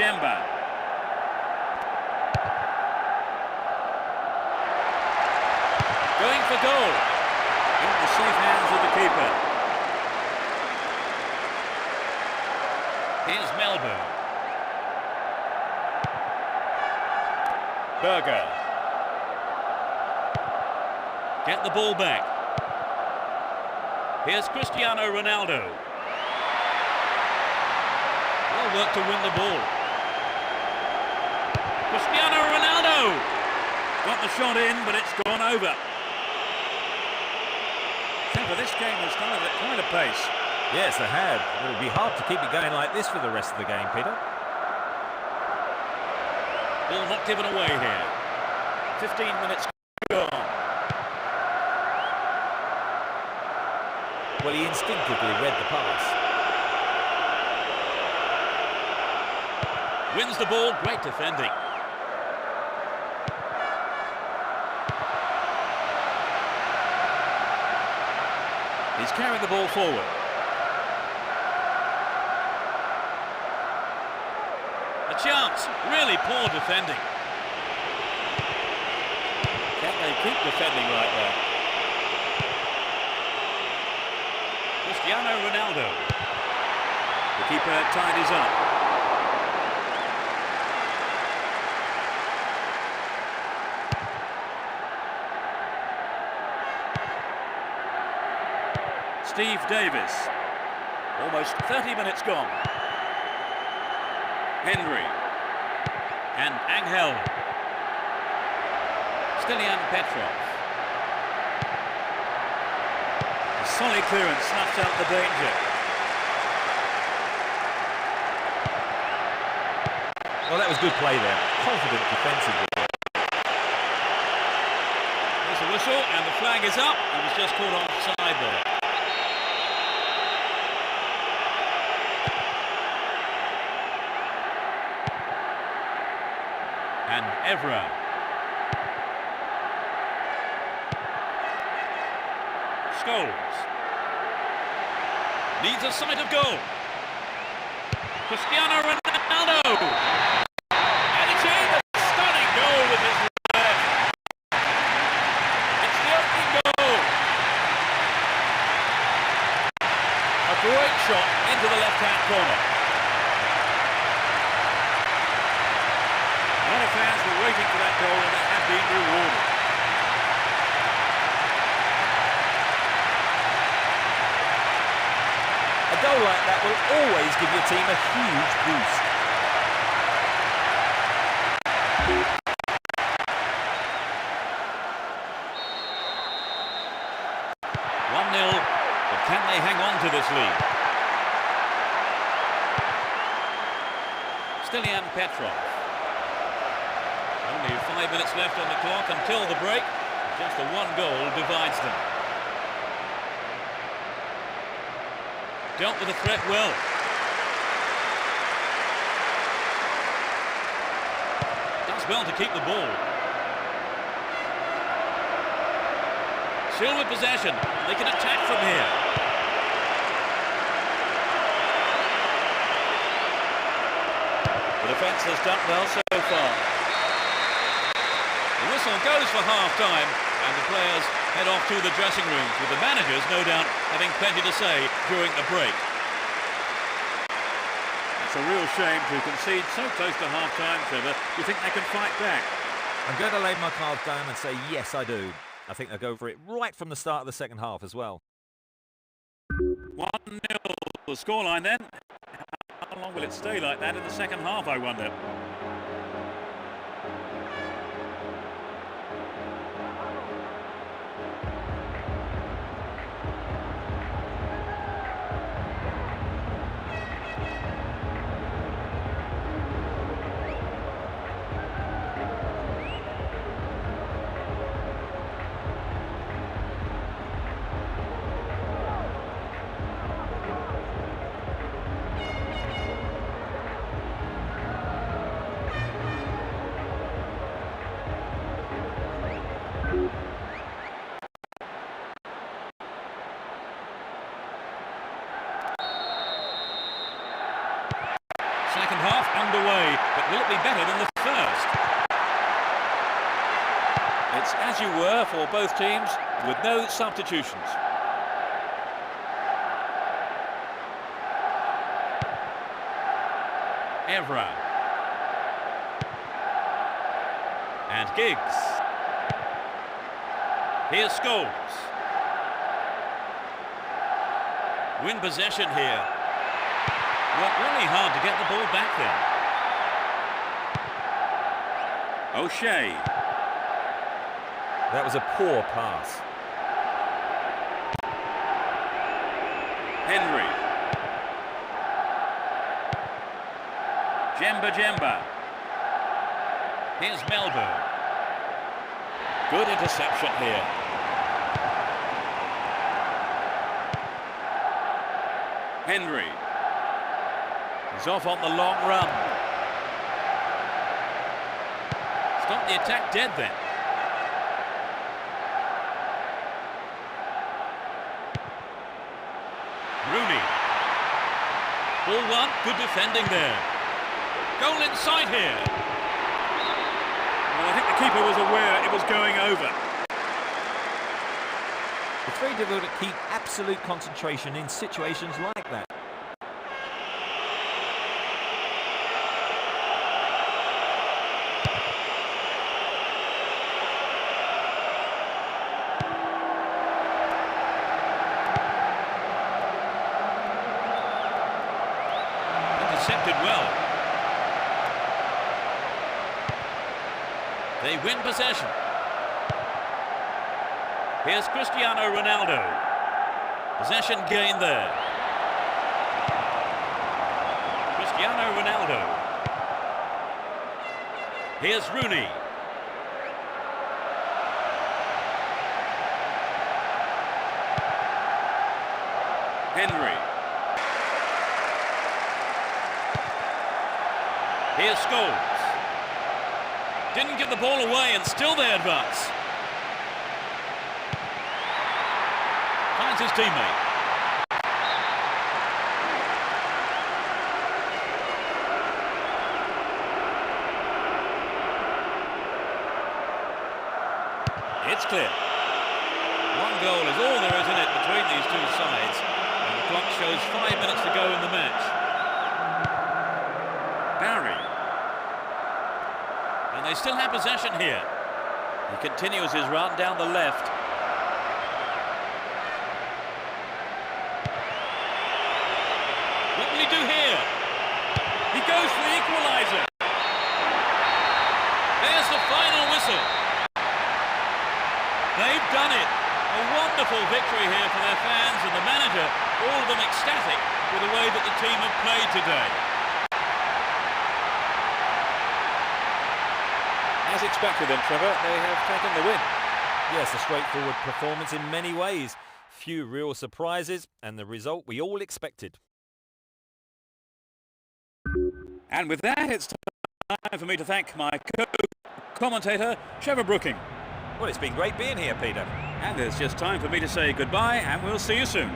Going for goal. In the safe hands of the keeper. Here's Melbourne. Berger. Get the ball back. Here's Cristiano Ronaldo. Well worked to win the ball. Cristiano Ronaldo. Got the shot in, but it's gone over. Tempo, this game has started at quite a pace. Yes, they have. It'll be hard to keep it going like this for the rest of the game, Peter. Ball not given away here. 15 minutes gone. Well, he instinctively read the pass. Wins the ball, great defending. He's carrying the ball forward. A chance, really poor defending. Can they keep defending like that? Cristiano Ronaldo. The keeper tidies up. Steve Davis. Almost 30 minutes gone. Henry. And Angel. Stilian Petrov. A solid clearance snuffs out the danger. Well, that was good play there. Confident defensively. There's a whistle and the flag is up. He was just caught offside there. Evra. Scholes. Needs a sight of goal. Cristiano Ronaldo. And it's in, a stunning goal with his left. It's the opening goal. A great shot into the left-hand corner. A lot of fans were waiting for that goal and it had been rewarded. A goal like that will always give your team a huge boost. 1-0, but can they hang on to this lead? Stilian Petrov. Only 5 minutes left on the clock until the break. Just a one goal divides them. Dealt with the threat well. Does well to keep the ball. Still with possession. They can attack from here. The defence has done well so far. The whistle goes for half-time and the players head off to the dressing rooms with the managers, no doubt, having plenty to say during the break. It's a real shame to concede so close to half-time, Trevor. Do you think they can fight back? I'm going to lay my cards down and say yes, I do. I think they'll go for it right from the start of the second half as well. 1-0 the scoreline then. How long will it stay like that in the second half, I wonder? Second half underway, but will it be better than the first? It's as you were for both teams, with no substitutions. Evra. And Giggs. Here's Scholes. Win possession here. Worked really hard to get the ball back there. O'Shea. That was a poor pass. Henry. Jemba. Here's Melbourne. Good interception here. Henry. He's off on the long run. Stop the attack dead then. Rooney. Ball one, good defending there. Goal inside here. Well, I think the keeper was aware it was going over. It's very difficult to keep absolute concentration in situations like that. Intercepted well. They win possession. Here's Cristiano Ronaldo. Possession gain there. Cristiano Ronaldo. Here's Rooney. Henry. Here's Scholes. Didn't give the ball away and still they advance. Finds his teammate. It's clear. One goal is all there is in it between these two sides. And the clock shows 5 minutes to go in the match. Barry. And they still have possession here. He continues his run down the left. What will he do here? He goes for the equaliser. There's the final whistle. They've done it. A wonderful victory here for their fans and the manager, all of them ecstatic with the way that the team have played today. As expected then, Trevor, they have taken the win. Yes, a straightforward performance in many ways. Few real surprises and the result we all expected. And with that, it's time for me to thank my co-commentator, Trevor Brooking. Well, it's been great being here, Peter. And it's just time for me to say goodbye, and we'll see you soon.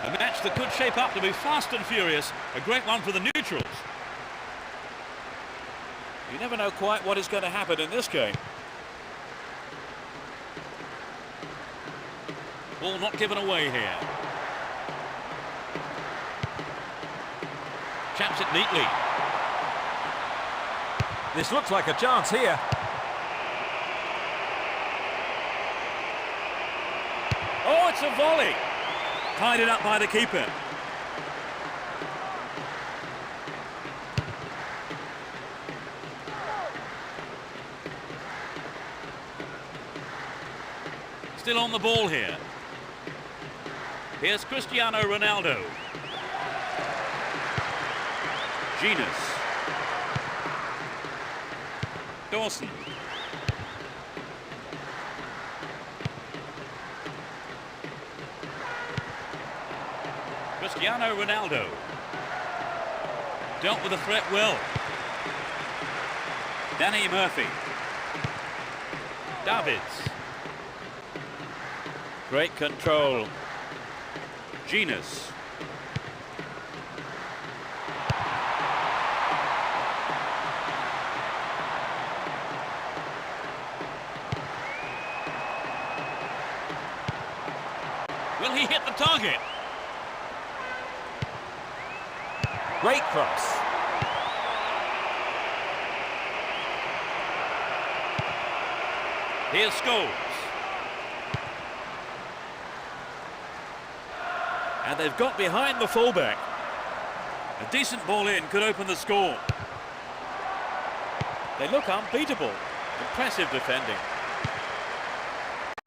A match that could shape up to be fast and furious. A great one for the neutrals. You never know quite what is going to happen in this game. Ball not given away here. Chaps it neatly. This looks like a chance here. Oh, it's a volley. Tied it up by the keeper. Still on the ball here. Here's Cristiano Ronaldo. Genus. Dawson. Cristiano Ronaldo. Dealt with the threat well. Danny Murphy. Davids. Great control. Genus. Will he hit the target? Great cross. Here's Scholes. And they've got behind the fullback. A decent ball in could open the score. They look unbeatable. Impressive defending.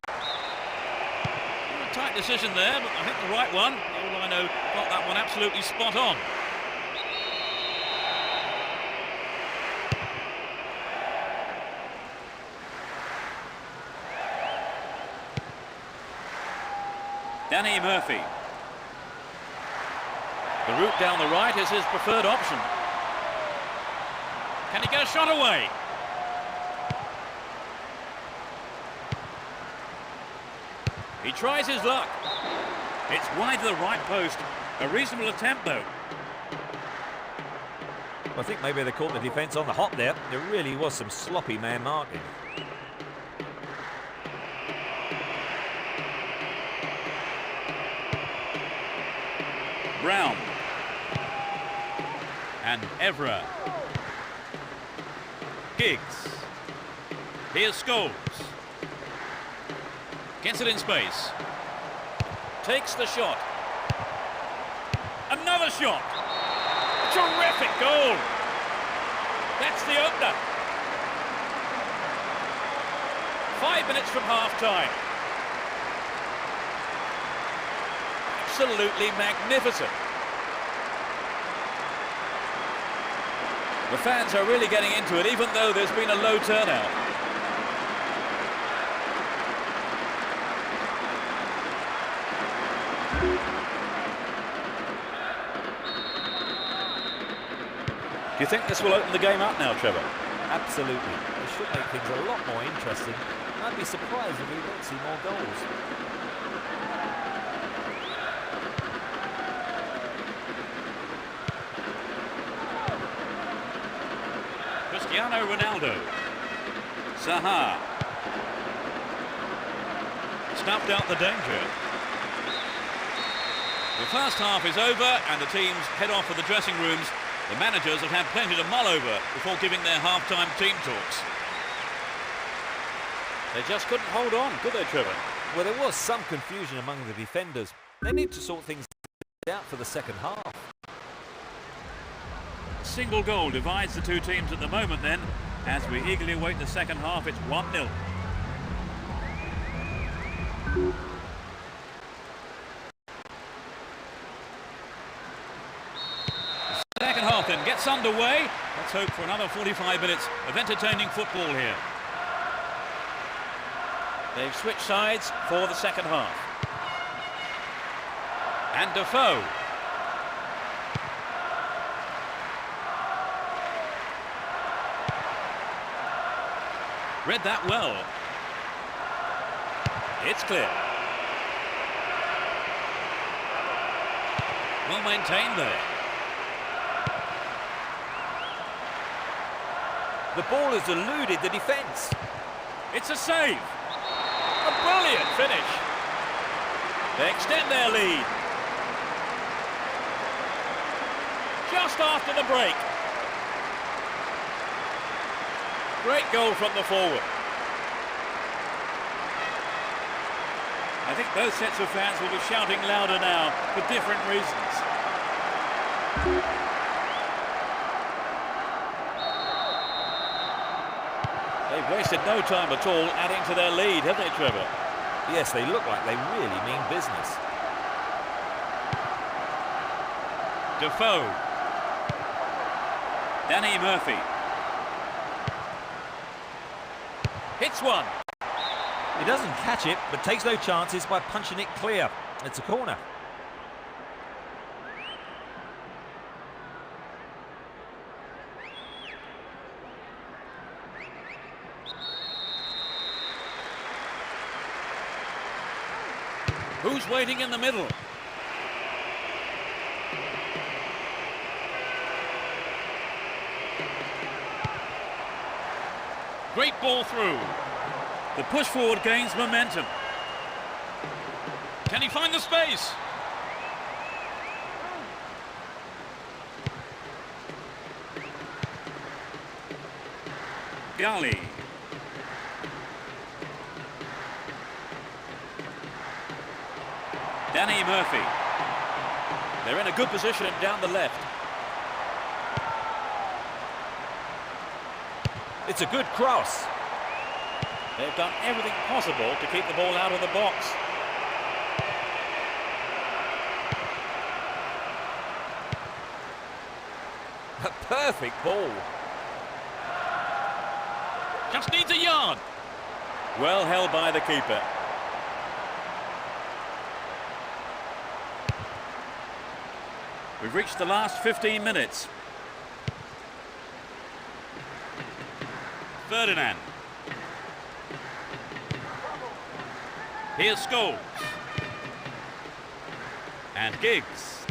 A tight decision there, but I think the right one. The old Lino got that one absolutely spot on. Danny Murphy. The route down the right is his preferred option. Can he get a shot away? He tries his luck. It's wide to the right post. A reasonable attempt, though. I think maybe they caught the defence on the hop there. There really was some sloppy man marking. Brown. And Evra. Giggs. Here's Scholes. Gets it in space. Takes the shot. Another shot. Terrific goal. That's the opener. 5 minutes from half-time. Absolutely magnificent. The fans are really getting into it, even though there's been a low turnout. Do you think this will open the game up now, Trevor? Absolutely. It should make things a lot more interesting. I'd be surprised if we don't see more goals. Cristiano Ronaldo. Zaha. Snuffed out the danger. The first half is over and the teams head off for the dressing rooms. The managers have had plenty to mull over before giving their half-time team talks. They just couldn't hold on, could they, Trevor? Well, there was some confusion among the defenders. They need to sort things out for the second half. A single goal divides the two teams at the moment then. As we eagerly await the second half, it's 1-0. Second half then gets underway. Let's hope for another 45 minutes of entertaining football here. They've switched sides for the second half. And Defoe. Read that well. It's clear. Well maintained there. The ball has eluded the defence. It's a save. A brilliant finish. They extend their lead. Just after the break. Great goal from the forward. I think both sets of fans will be shouting louder now for different reasons. They've wasted no time at all adding to their lead, have they, Trevor? Yes, they look like they really mean business. Defoe. Danny Murphy. Hits one. He doesn't catch it, but takes no chances by punching it clear. It's a corner. Who's waiting in the middle? Great ball through. The push forward gains momentum. Can he find the space? Gali. Danny Murphy. They're in a good position down the left. It's a good cross. They've done everything possible to keep the ball out of the box. A perfect ball. Just needs a yard. Well held by the keeper. We've reached the last 15 minutes. Ferdinand. Here's Scholes. And Giggs.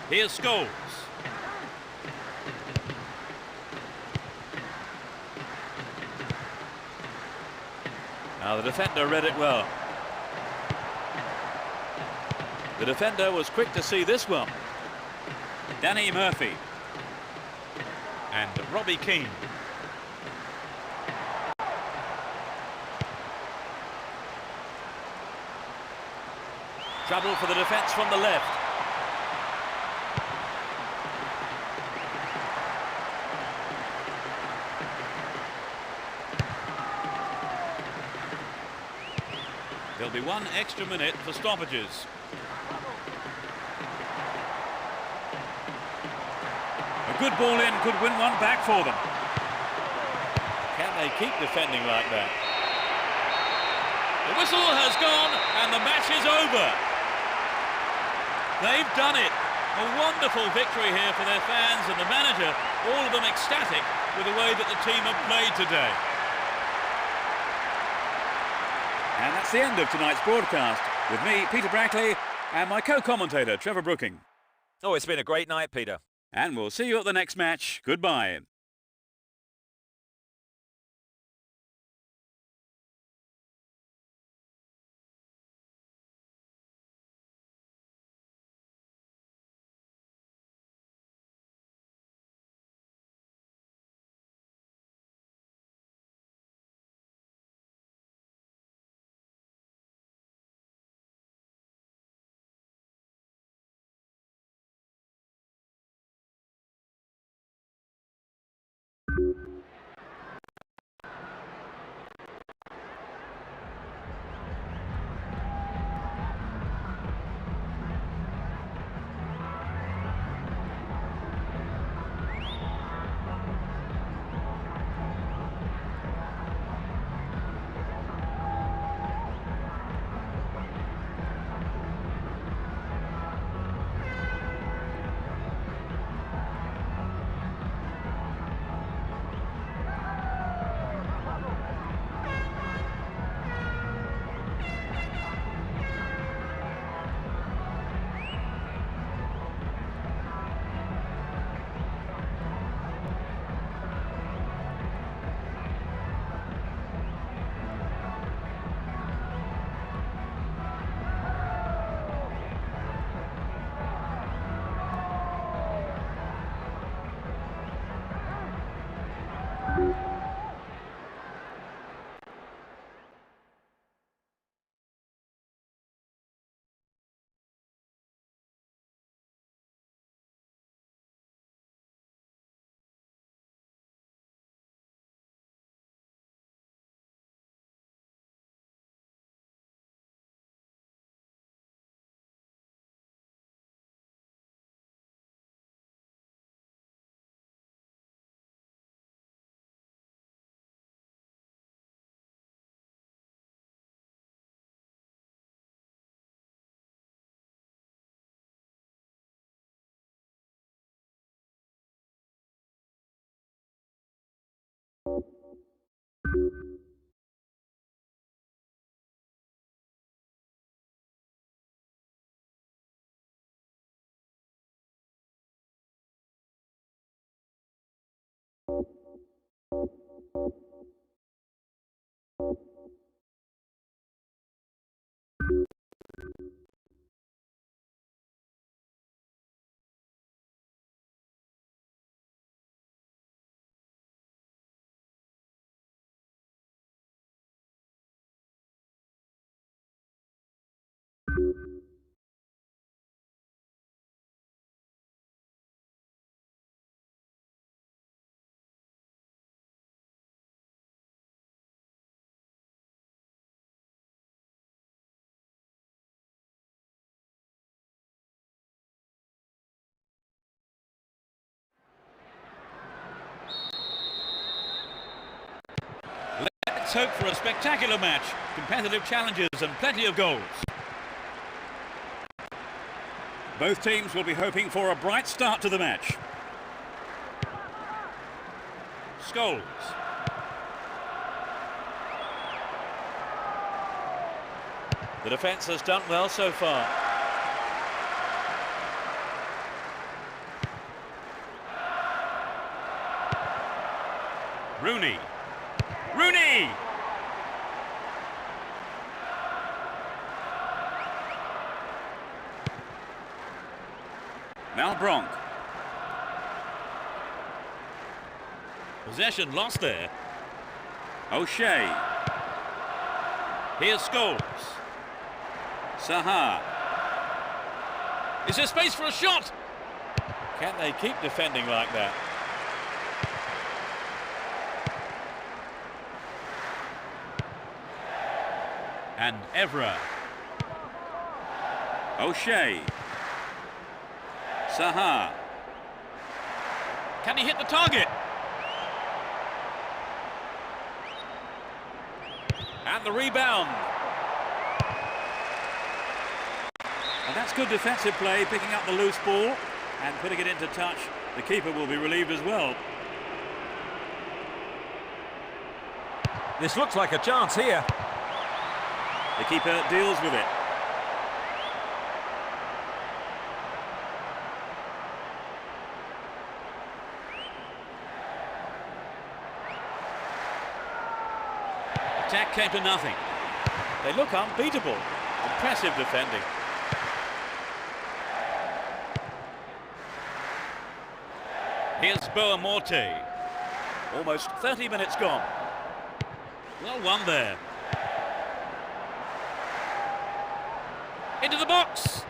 Here's Scholes. Now the defender read it well. The defender was quick to see this one. Danny Murphy. And Robbie Keane. Trouble for the defence from the left. There'll be one extra minute for stoppages. A good ball in could win one back for them. Can they keep defending like that? The whistle has gone and the match is over. They've done it. A wonderful victory here for their fans and the manager, all of them ecstatic with the way that the team have played today. And that's the end of tonight's broadcast, with me, Peter Brackley, and my co-commentator, Trevor Brooking. Oh, it's been a great night, Peter. And we'll see you at the next match. Goodbye. Let's hope for a spectacular match, competitive challenges and plenty of goals. Both teams will be hoping for a bright start to the match. Scholes. The defence has done well so far. Rooney. Rooney! Now Bronk. Possession lost there. O'Shea. Here's Scholes. Saha. Is there space for a shot? Can they keep defending like that? And Evra. O'Shea. Saha. Can he hit the target? And the rebound. And that's good defensive play, picking up the loose ball and putting it into touch. The keeper will be relieved as well. This looks like a chance here. The keeper deals with it. Attack came to nothing. They look unbeatable. Impressive defending. Here's Boamorte. Almost 30 minutes gone. Well won there. Into the box.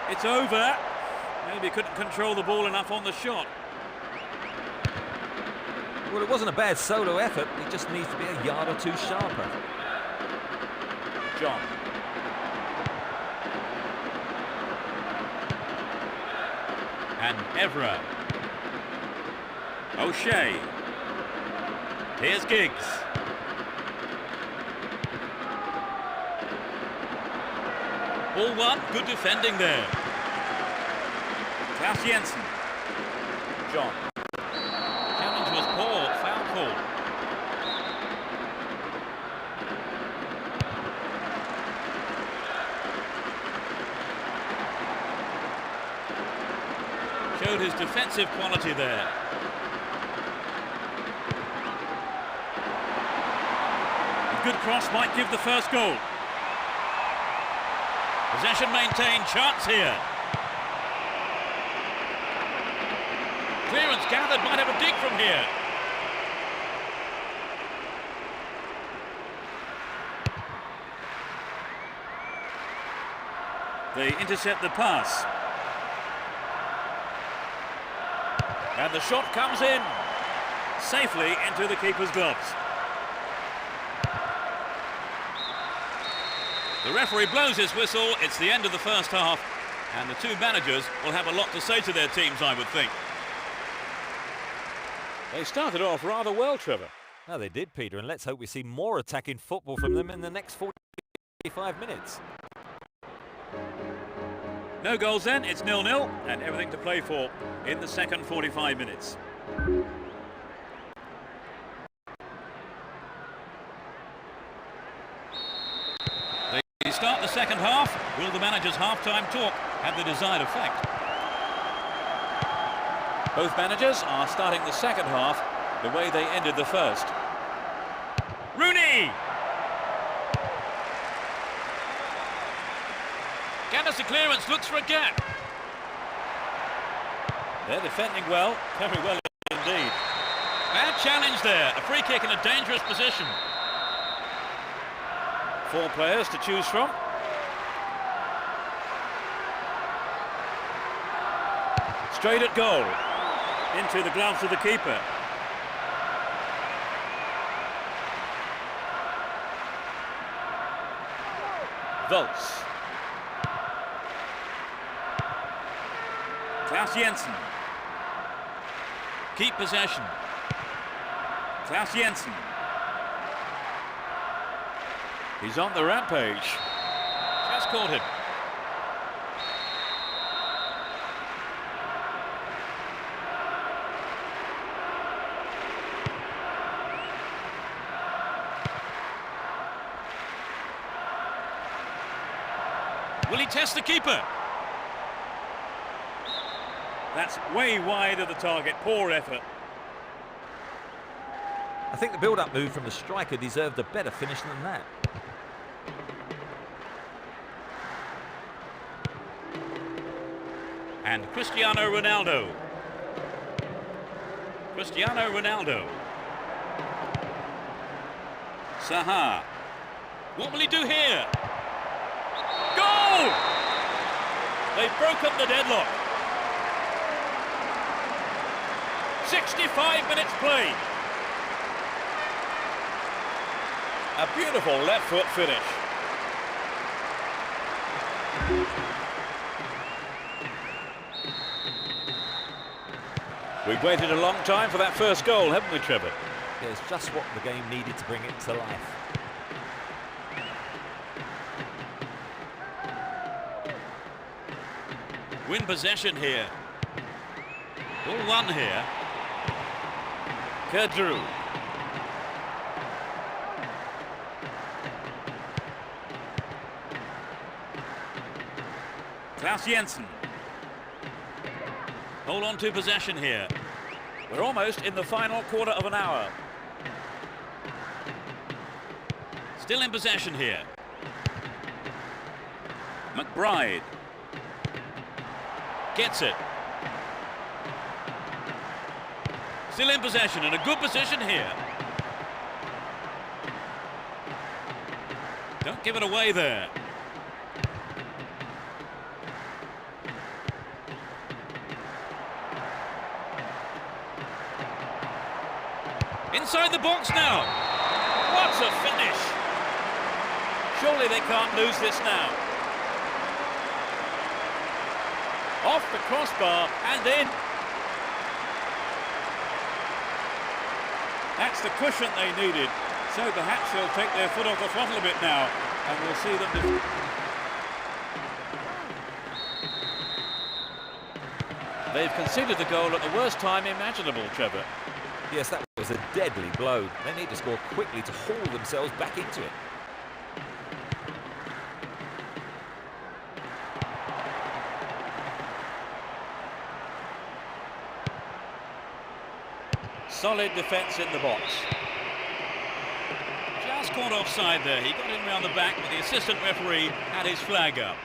It's over. Maybe couldn't control the ball enough on the shot. Well, it wasn't a bad solo effort. He just needs to be a yard or two sharper. John. And Evra. O'Shea. Here's Giggs. Ball one, good defending there. Klaus Jensen. John. Challenge was poor, foul call. Showed his defensive quality there. A good cross might give the first goal. Possession maintained, chance here. Clearance gathered, might have a dig from here. They intercept the pass. And the shot comes in safely into the keeper's gloves. The referee blows his whistle. It's the end of the first half, and the two managers will have a lot to say to their teams, I would think. They started off rather well, Trevor. No, they did, Peter, and let's hope we see more attacking football from them in the next 45 minutes. No goals then, it's 0-0, and everything to play for in the second 45 minutes. They start the second half. Will the manager's half-time talk have the desired effect? Both managers are starting the second half the way they ended the first. Rooney! Gathers the clearance, looks for a gap. They're defending well, very well indeed. Bad challenge there, a free kick in a dangerous position. 4 players to choose from. Straight at goal. Into the gloves of the keeper. Volts. Klaus Jensen. Keep possession. Klaus Jensen. He's on the rampage. Just caught him. Will he test the keeper? That's way wide of the target. Poor effort. I think the build-up move from the striker deserved a better finish than that. And Cristiano Ronaldo. Cristiano Ronaldo. Saha. What will he do here? Goal! They've broken the deadlock. 65 minutes played. A beautiful left foot finish. We've waited a long time for that first goal, haven't we, Trevor? It's just what the game needed to bring it to life. Win possession here. Ball one here. Kadru. Klaus Jensen. Hold on to possession here. We're almost in the final quarter of an hour. Still in possession here. McBride. Gets it. Still in possession, in a good position here. Don't give it away there. Inside the box now. What a finish. Surely they can't lose this now. Off the crossbar and in. That's the cushion they needed. So perhaps they'll take their foot off the throttle a bit now, and we'll see them. They've conceded the goal at the worst time imaginable, Trevor. Yes, that was a deadly blow. They need to score quickly to haul themselves back into it. Solid defence in the box. Just caught offside there. He got in round the back, but the assistant referee had his flag up.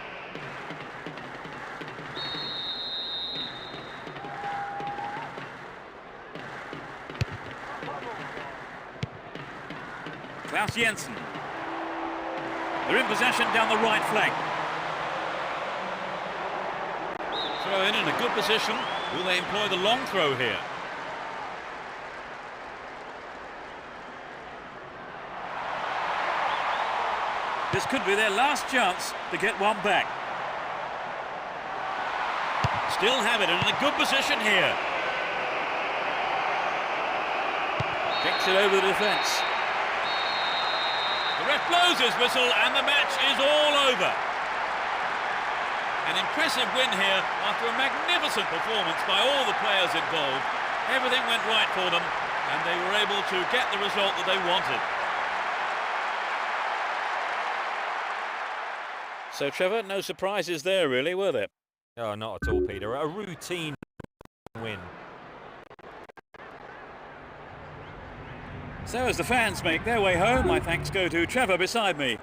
Klaus Jensen. They're in possession down the right flank. Throw in a good position. Will they employ the long throw here? This could be their last chance to get one back. Still have it and in a good position here. Kicks it over the defence. The ref blows his whistle and the match is all over. An impressive win here after a magnificent performance by all the players involved. Everything went right for them and they were able to get the result that they wanted. So, Trevor, no surprises there, really, were there? Oh, not at all, Peter. A routine win. So as the fans make their way home, my thanks go to Trevor beside me.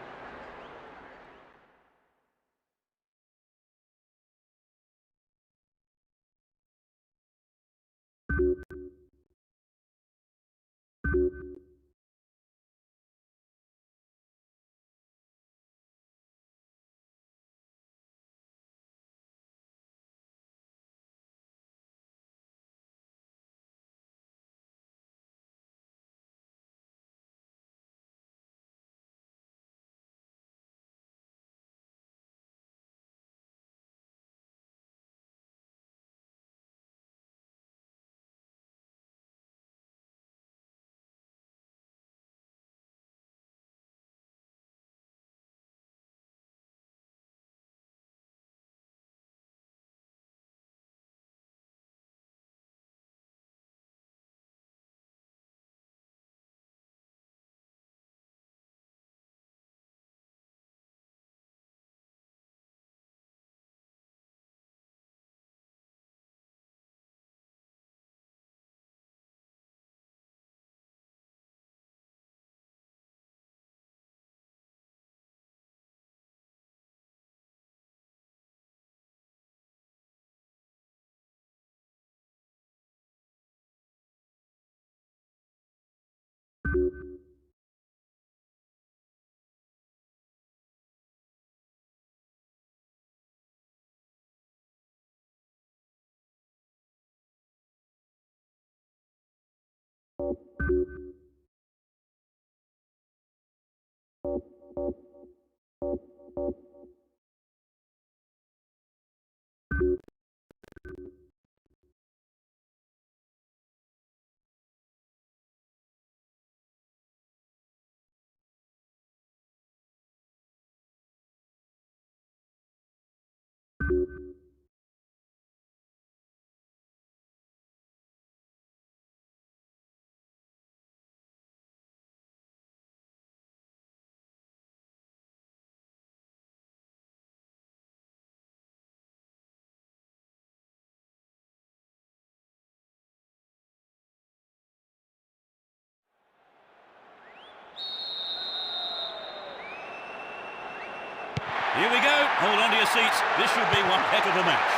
Here we go. Hold on to your seats. This should be one heck of a match.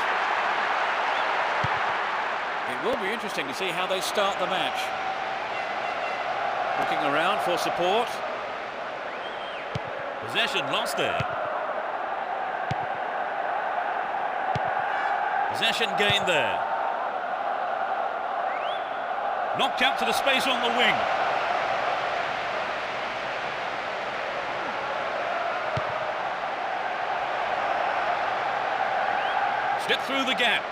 It will be interesting to see how they start the match. Looking around for support. Possession lost there. Possession gained there. Knocked out to the space on the wing. Slip through the gap.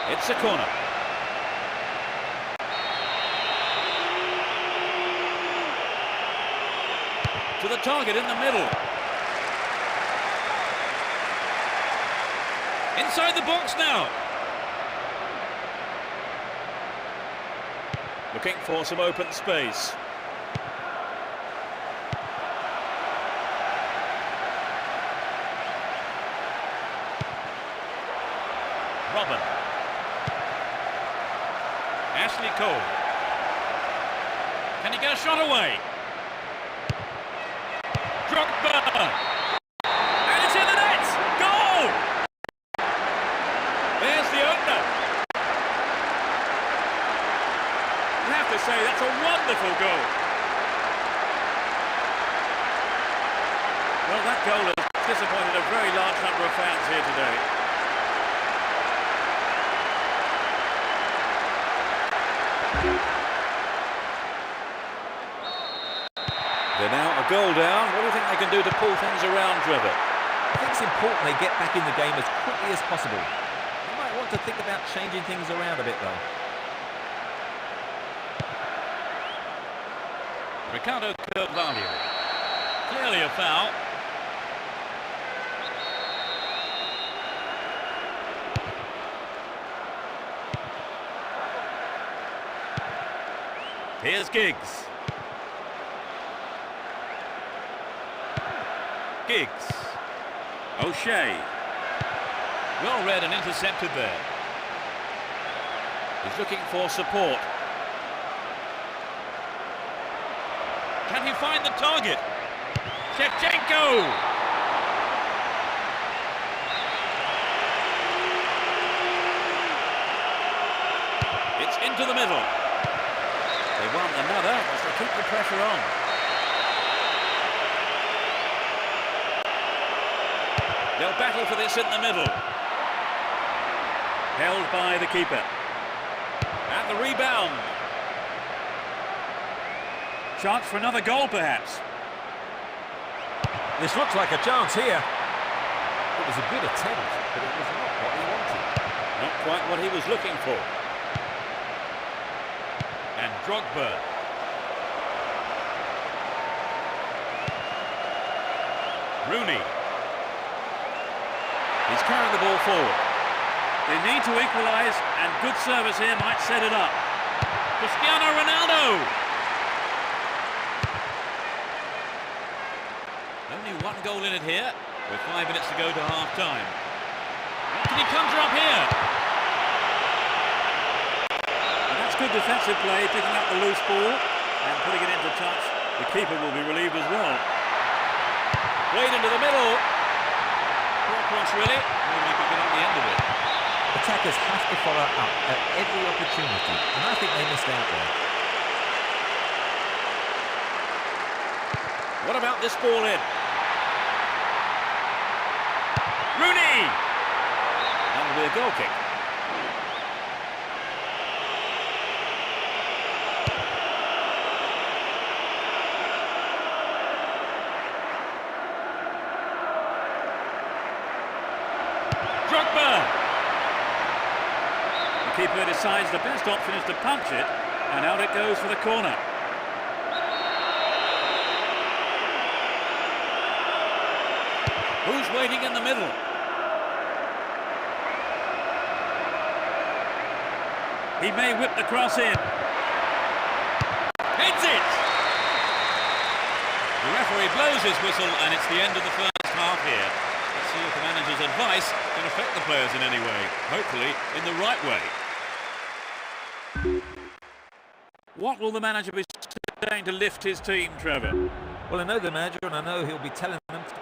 It's a corner. To the target in the middle. Inside the box now. Looking for some open space. Robin. Ashley Cole. Can he get a shot away? Drogba. And it's in the net. Goal! There's the opener. You have to say that's a wonderful goal. Well, that goal has disappointed a very large number of fans here today. They're now a goal down. What do you think they can do to pull things around, Trevor? I think it's important they get back in the game as quickly as possible. They might want to think about changing things around a bit, though. Ricardo Carvalho. Clearly a foul. Here's Giggs. Giggs. O'Shea. Well read and intercepted there. He's looking for support. Can he find the target? Shevchenko! It's into the middle. They want another as they keep the pressure on. They'll battle for this in the middle. Held by the keeper. And the rebound. Chance for another goal, perhaps. This looks like a chance here. It was a good attempt, but it was not what he wanted. Not quite what he was looking for. And Drogba. Rooney. He's carrying the ball forward. They need to equalise, and good service here might set it up. Cristiano Ronaldo! Only one goal in it here, with 5 minutes to go to half-time. Can he conjure up here? And that's good defensive play, picking up the loose ball and putting it into touch. The keeper will be relieved as well. Played into the middle. Poor cross, really. Maybe he could get up the end of it. Attackers have to follow up at every opportunity, and I think they missed out there. What about this ball in? Rooney! That will be a goal kick. Drogba! The keeper decides the best option is to punch it, and out it goes for the corner. Who's waiting in the middle? He may whip the cross in. Heads it! The referee blows his whistle and it's the end of the first half here. Let's see if the manager's advice can affect the players in any way. Hopefully in the right way. What will the manager be saying to lift his team, Trevor? Well, I know the manager and I know he'll be telling them to...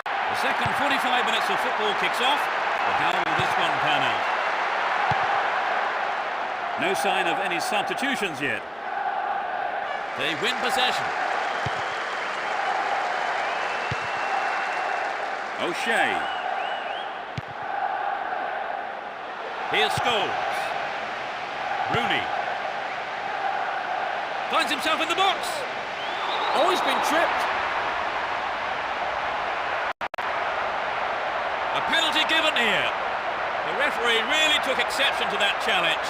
The second 45 minutes of football kicks off, but how will this one pan out? No sign of any substitutions yet. They win possession. O'Shea. Here's Scholes. Rooney. Finds himself in the box. Oh, he's been tripped. A penalty given here. The referee really took exception to that challenge,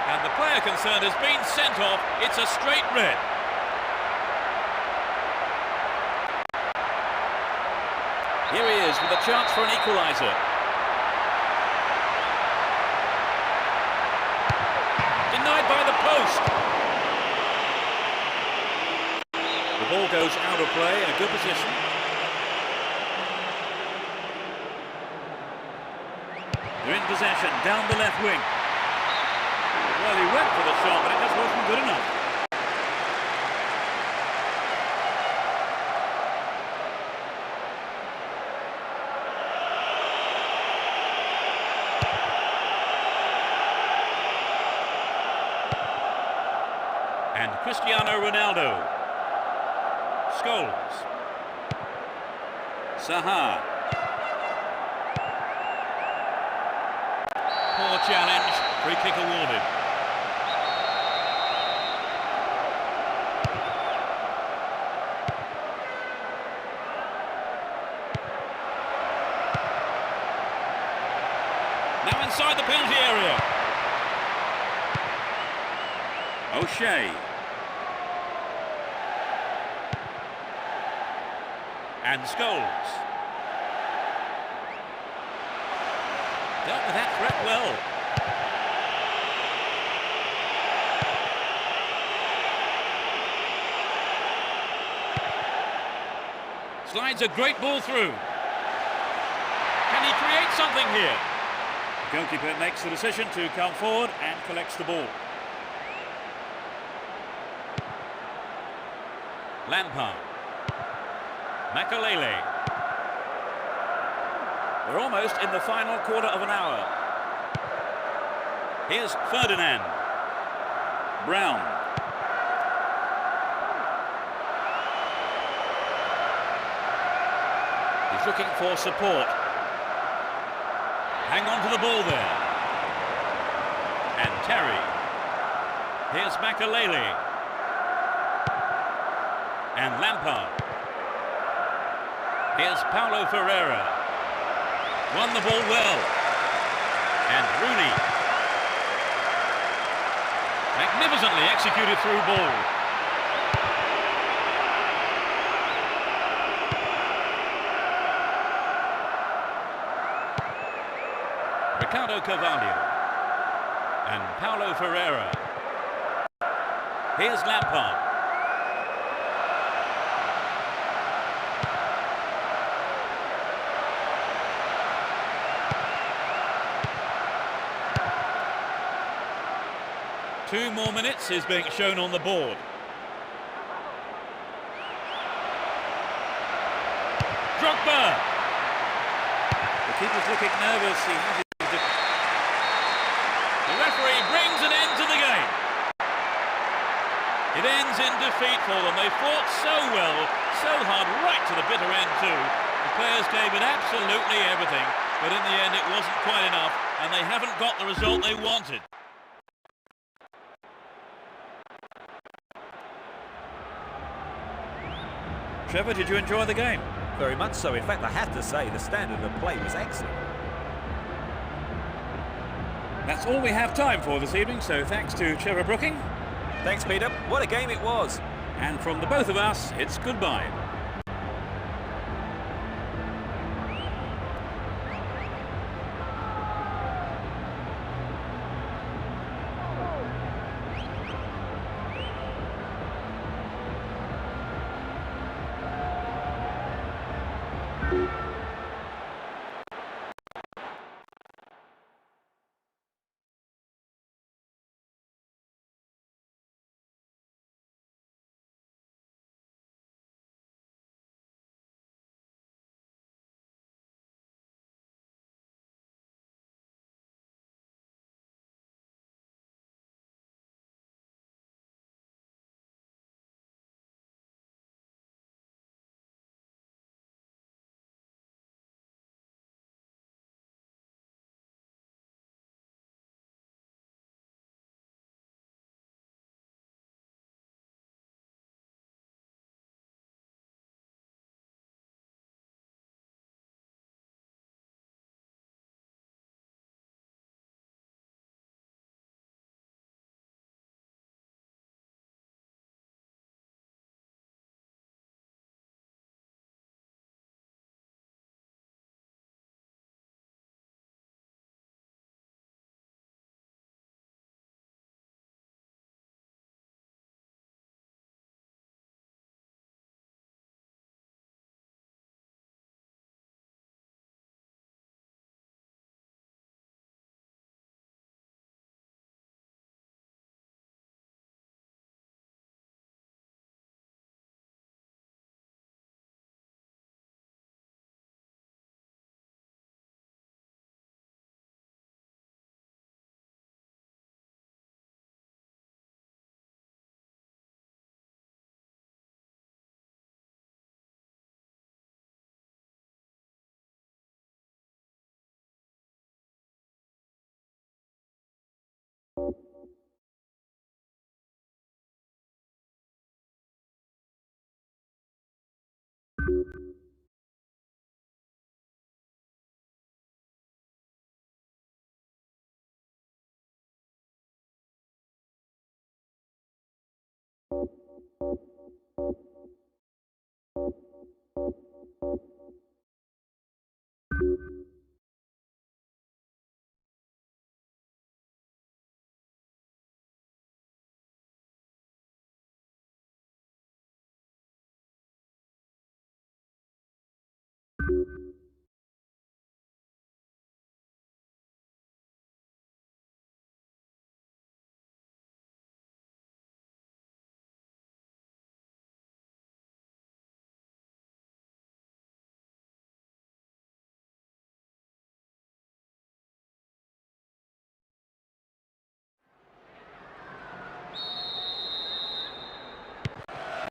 and the player concerned has been sent off. It's a straight red. Here he is with a chance for an equaliser. Denied by the post. The ball goes out of play in a good position. They're in possession, down the left wing. Well, he went for the shot, but it just wasn't good enough. And Cristiano Ronaldo. Scholes. Saha. Poor challenge, free kick awarded. Now inside the penalty area. O'Shea. And Scholes. Dealt with that threat well. Slides a great ball through. Can he create something here? Goalkeeper makes the decision to come forward and collects the ball. Lampard. Makalele. We're almost in the final quarter of an hour. Here's Ferdinand. Brown. He's looking for support. Hang on to the ball there. And Terry. Here's Makalele. And Lampard. Here's Paulo Ferreira. Won the ball well. And Rooney. Magnificently executed through ball. Ricardo Carvalho. And Paulo Ferreira. Here's Lampard. Two more minutes is being shown on the board. Drogba! The keeper's looking nervous. The referee brings an end to the game. It ends in defeat for them. They fought so well, so hard, right to the bitter end too. The players gave it absolutely everything, but in the end it wasn't quite enough, and they haven't got the result they wanted. Trevor, did you enjoy the game? Very much so. In fact, I have to say the standard of play was excellent. That's all we have time for this evening, so thanks to Trevor Brooking. Thanks, Peter. What a game it was. And from the both of us, it's goodbye.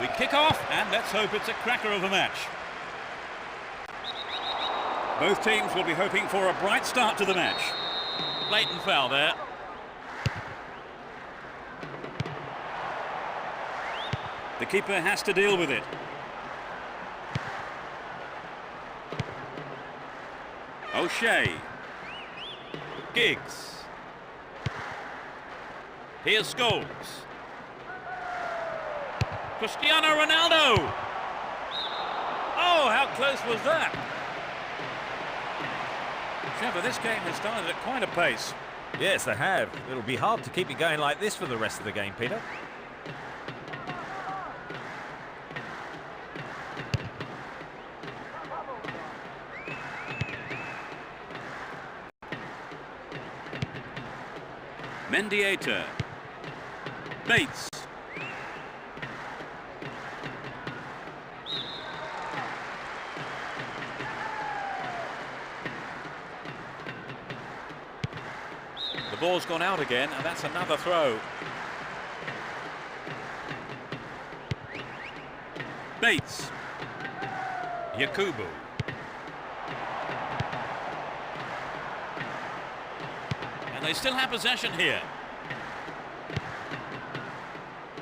We kick off, and let's hope it's a cracker of a match. Both teams will be hoping for a bright start to the match. Blatant foul there. The keeper has to deal with it. O'Shea. Giggs. Here's Scholes. Cristiano Ronaldo. Oh, how close was that? Trevor, this game has started at quite a pace. Yes, they have. It'll be hard to keep it going like this for the rest of the game, Peter. Mendieta. Bates. The ball's gone out again, and that's another throw. Bates. Yakubu. And they still have possession here.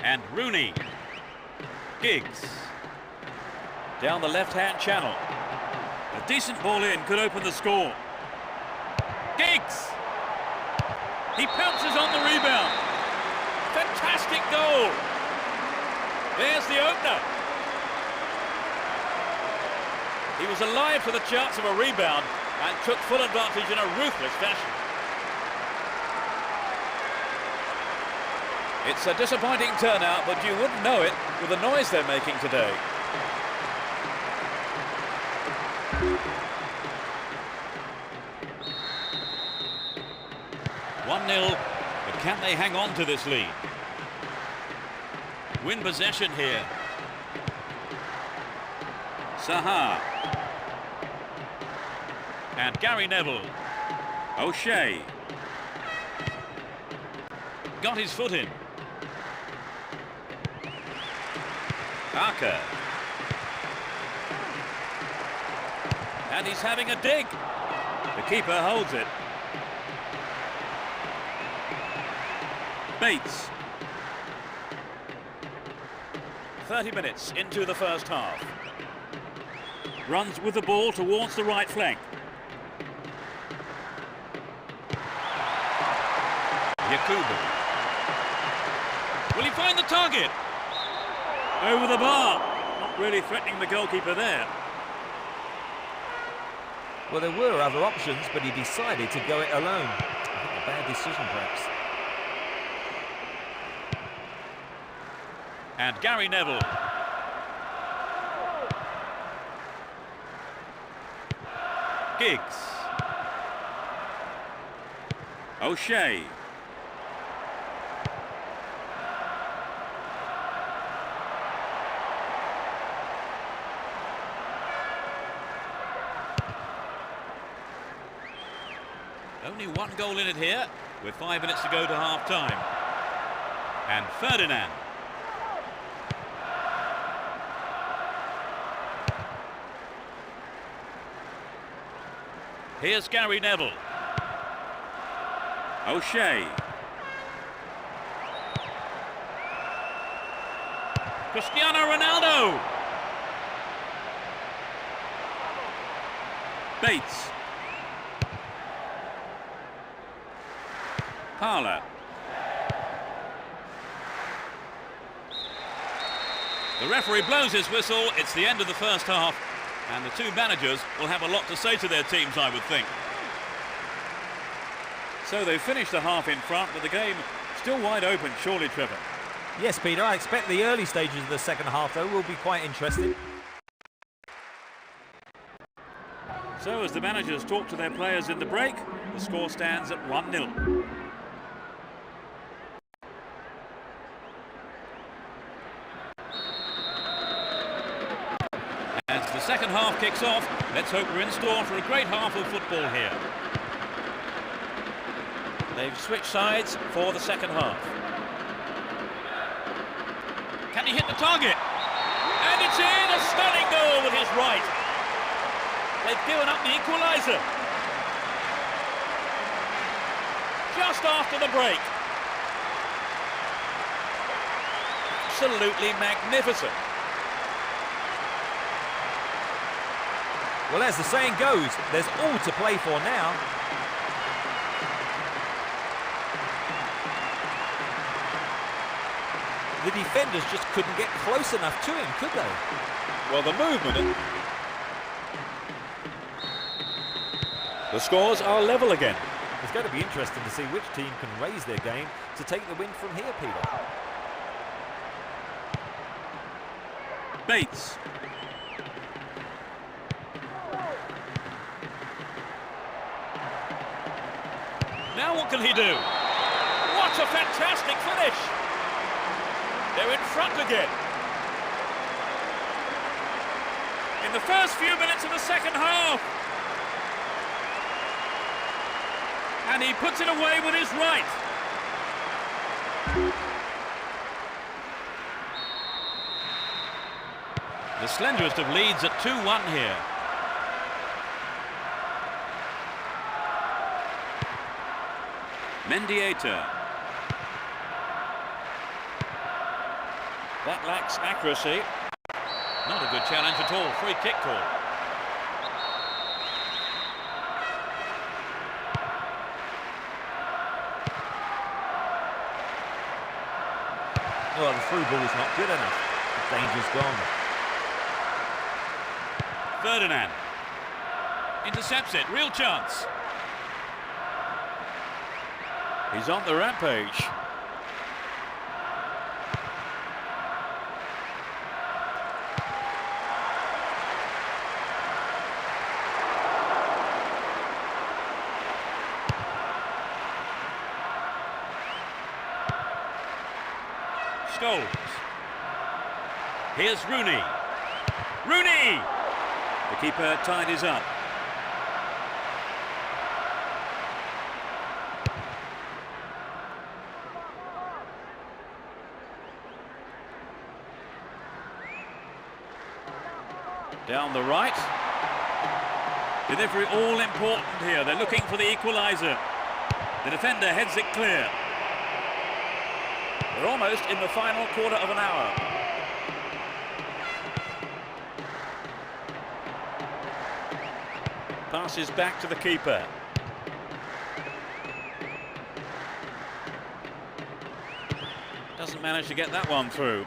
And Rooney. Giggs. Down the left-hand channel. A decent ball in could open the score. Giggs. He pounces on the rebound. Fantastic goal. There's the opener. He was alive to the chance of a rebound and took full advantage in a ruthless fashion. It's a disappointing turnout, but you wouldn't know it with the noise they're making today. (1-0), but can they hang on to this lead? Win possession here. Saha. And Gary Neville. O'Shea. Got his foot in. Parker. And he's having a dig. The keeper holds it. Bates. 30 minutes into the first half. Runs with the ball towards the right flank. Yakubu. Will he find the target? Over the bar. Not really threatening the goalkeeper there. Well, there were other options, but he decided to go it alone. I think a bad decision, perhaps. And Gary Neville. Giggs. O'Shea. Only one goal in it here, with 5 minutes to go to half-time. And Ferdinand. Here's Gary Neville. O'Shea. Cristiano Ronaldo. Bates. Parler. The referee blows his whistle. It's the end of the first half, and the two managers will have a lot to say to their teams, I would think. So they finished the half in front, but the game still wide open, surely, Trevor. Yes, Peter, I expect the early stages of the second half, though, will be quite interesting. So as the managers talk to their players in the break, the score stands at 1-0. As the second half kicks off, let's hope we're in store for a great half of football here. They've switched sides for the second half. Can he hit the target? It's in, a stunning goal with his right. They've given up the equaliser. Just after the break. Absolutely magnificent. Well, as the saying goes, there's all to play for now. The defenders just couldn't get close enough to him, could they? Well, the movement... The scores are level again. It's going to be interesting to see which team can raise their game to take the win from here, Peter. Bates. Now what can he do? What a fantastic finish! They're in front again. In the first few minutes of the second half. And he puts it away with his right. The slenderest of leads at 2-1 here. Mendieta. That lacks accuracy. Not a good challenge at all. Free kick call. Well, the through ball is not good enough. The danger's gone. Ferdinand. Intercepts it. Real chance. He's on the rampage. Scholes. Here's Rooney. Rooney! The keeper tidies up. Down the right. Delivery all important here. They're looking for the equaliser. The defender heads it clear. We're almost in the final quarter of an hour. Passes back to the keeper. Doesn't manage to get that one through.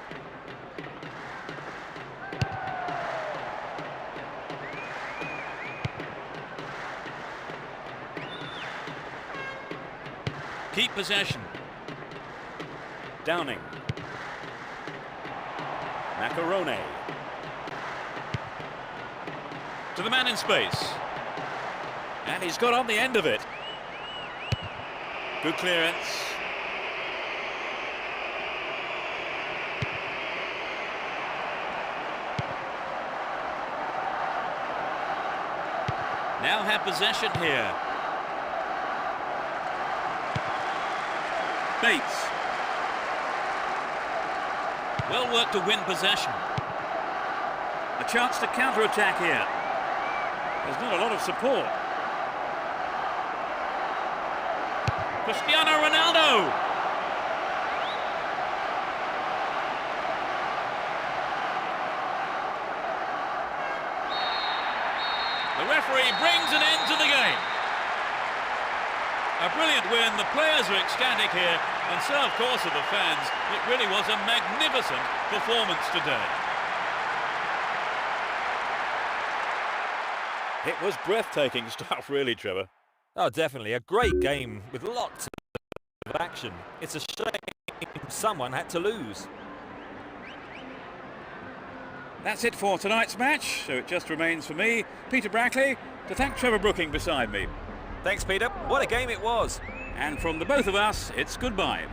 Keep possession. Downing. Macaroni. To the man in space. And he's got on the end of it. Good clearance. Now have possession here. Bates. Well worked to win possession. A chance to counter-attack here. There's not a lot of support. Cristiano Ronaldo. The referee brings an end to the game. A brilliant win. The players are ecstatic here, and so, of course, are the fans. It really was a magnificent performance today. It was breathtaking stuff, really, Trevor. Oh, definitely. A great game with lots of action. It's a shame someone had to lose. That's it for tonight's match, so it just remains for me, Peter Brackley, to thank Trevor Brooking beside me. Thanks, Peter. What a game it was. And from the both of us, it's goodbye.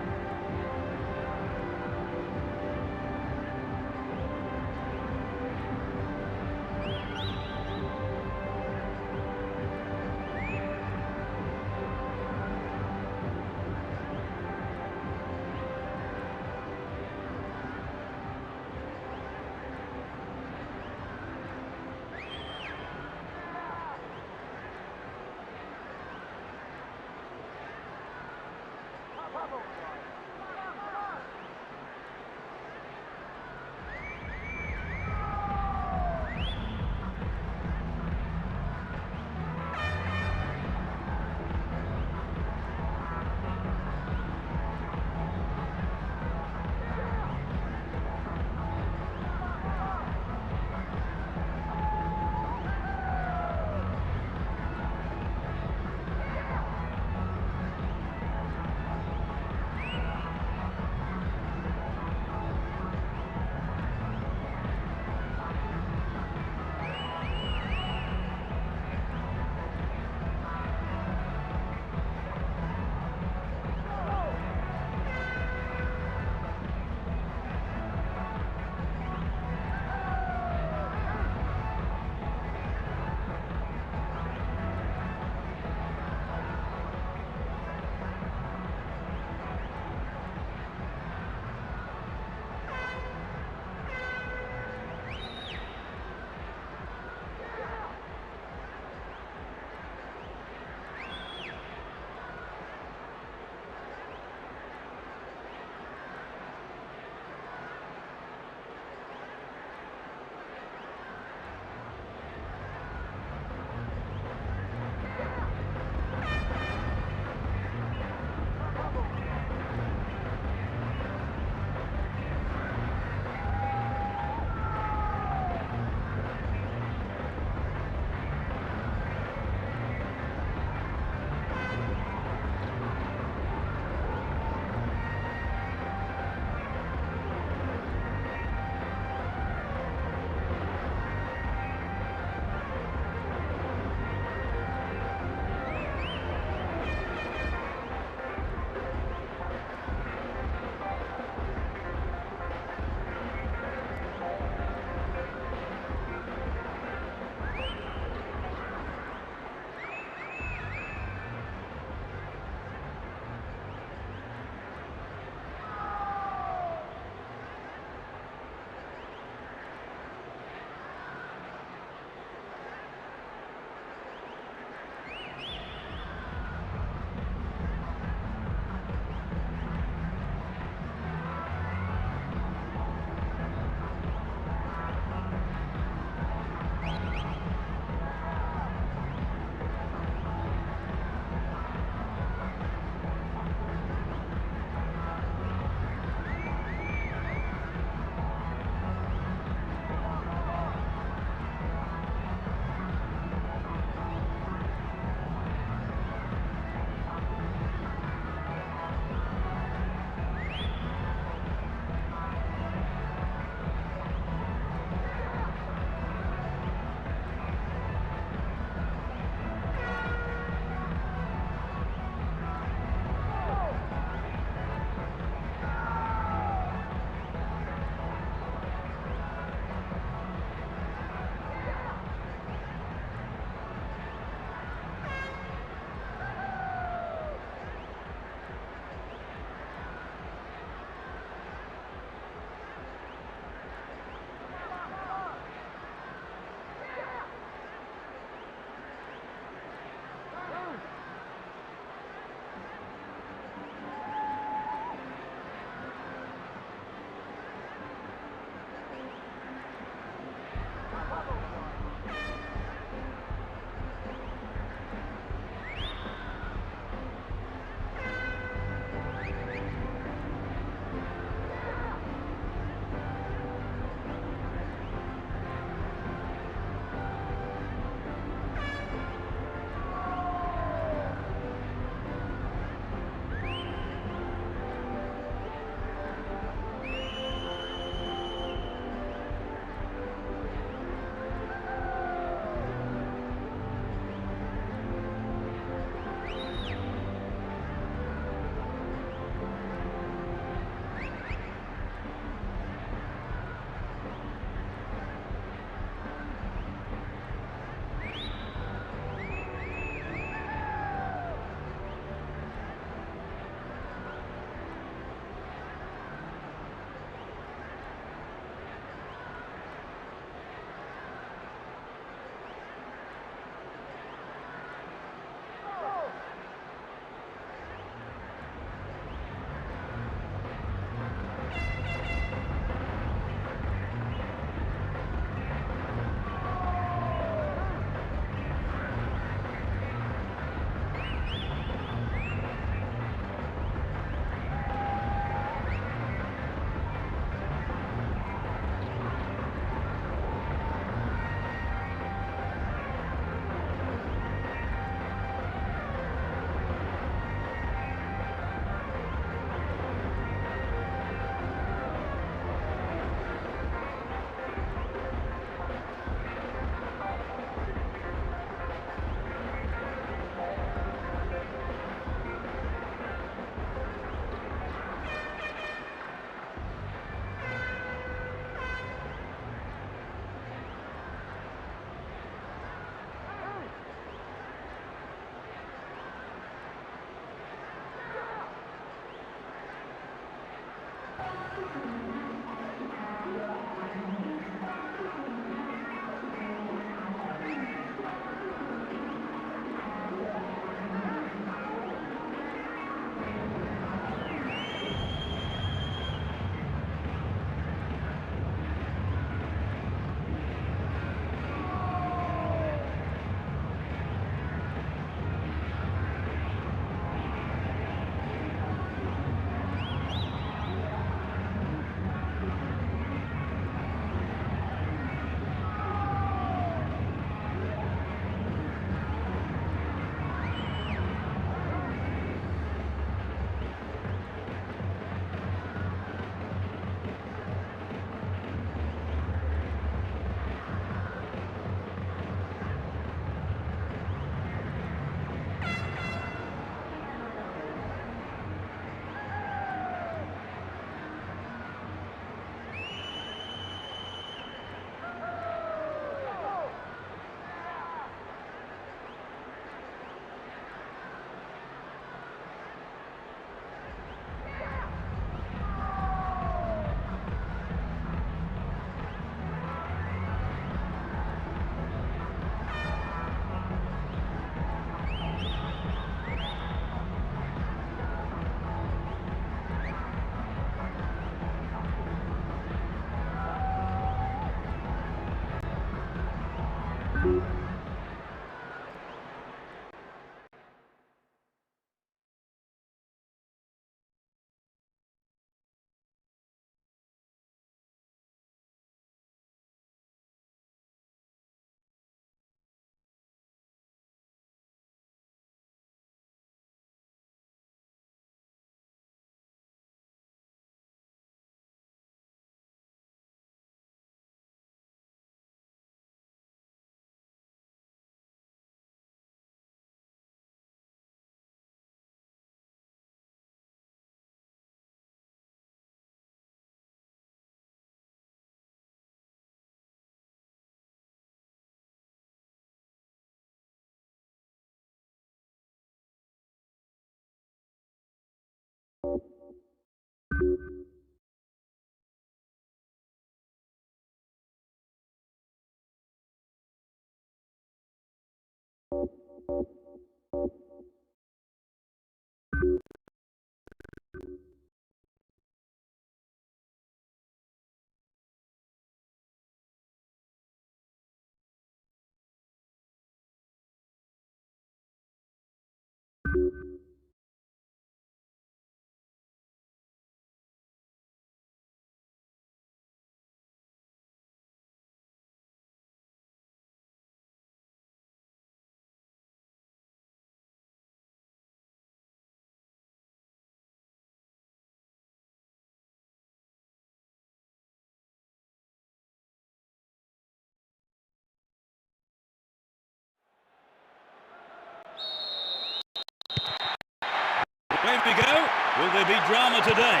Away we go. Will there be drama today?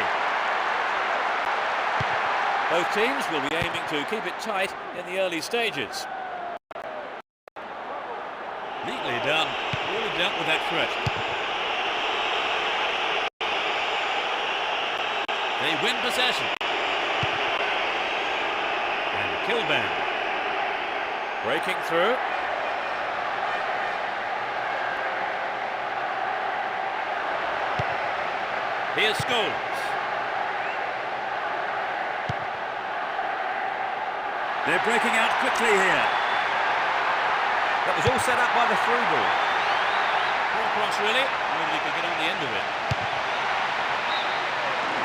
Both teams will be aiming to keep it tight in the early stages. Neatly done. Really dealt with that threat. They win possession. And Kilban breaking through. Here's Scholes. They're breaking out quickly here. That was all set up by the through ball. Poor cross, really. Nobody could get on the end of it.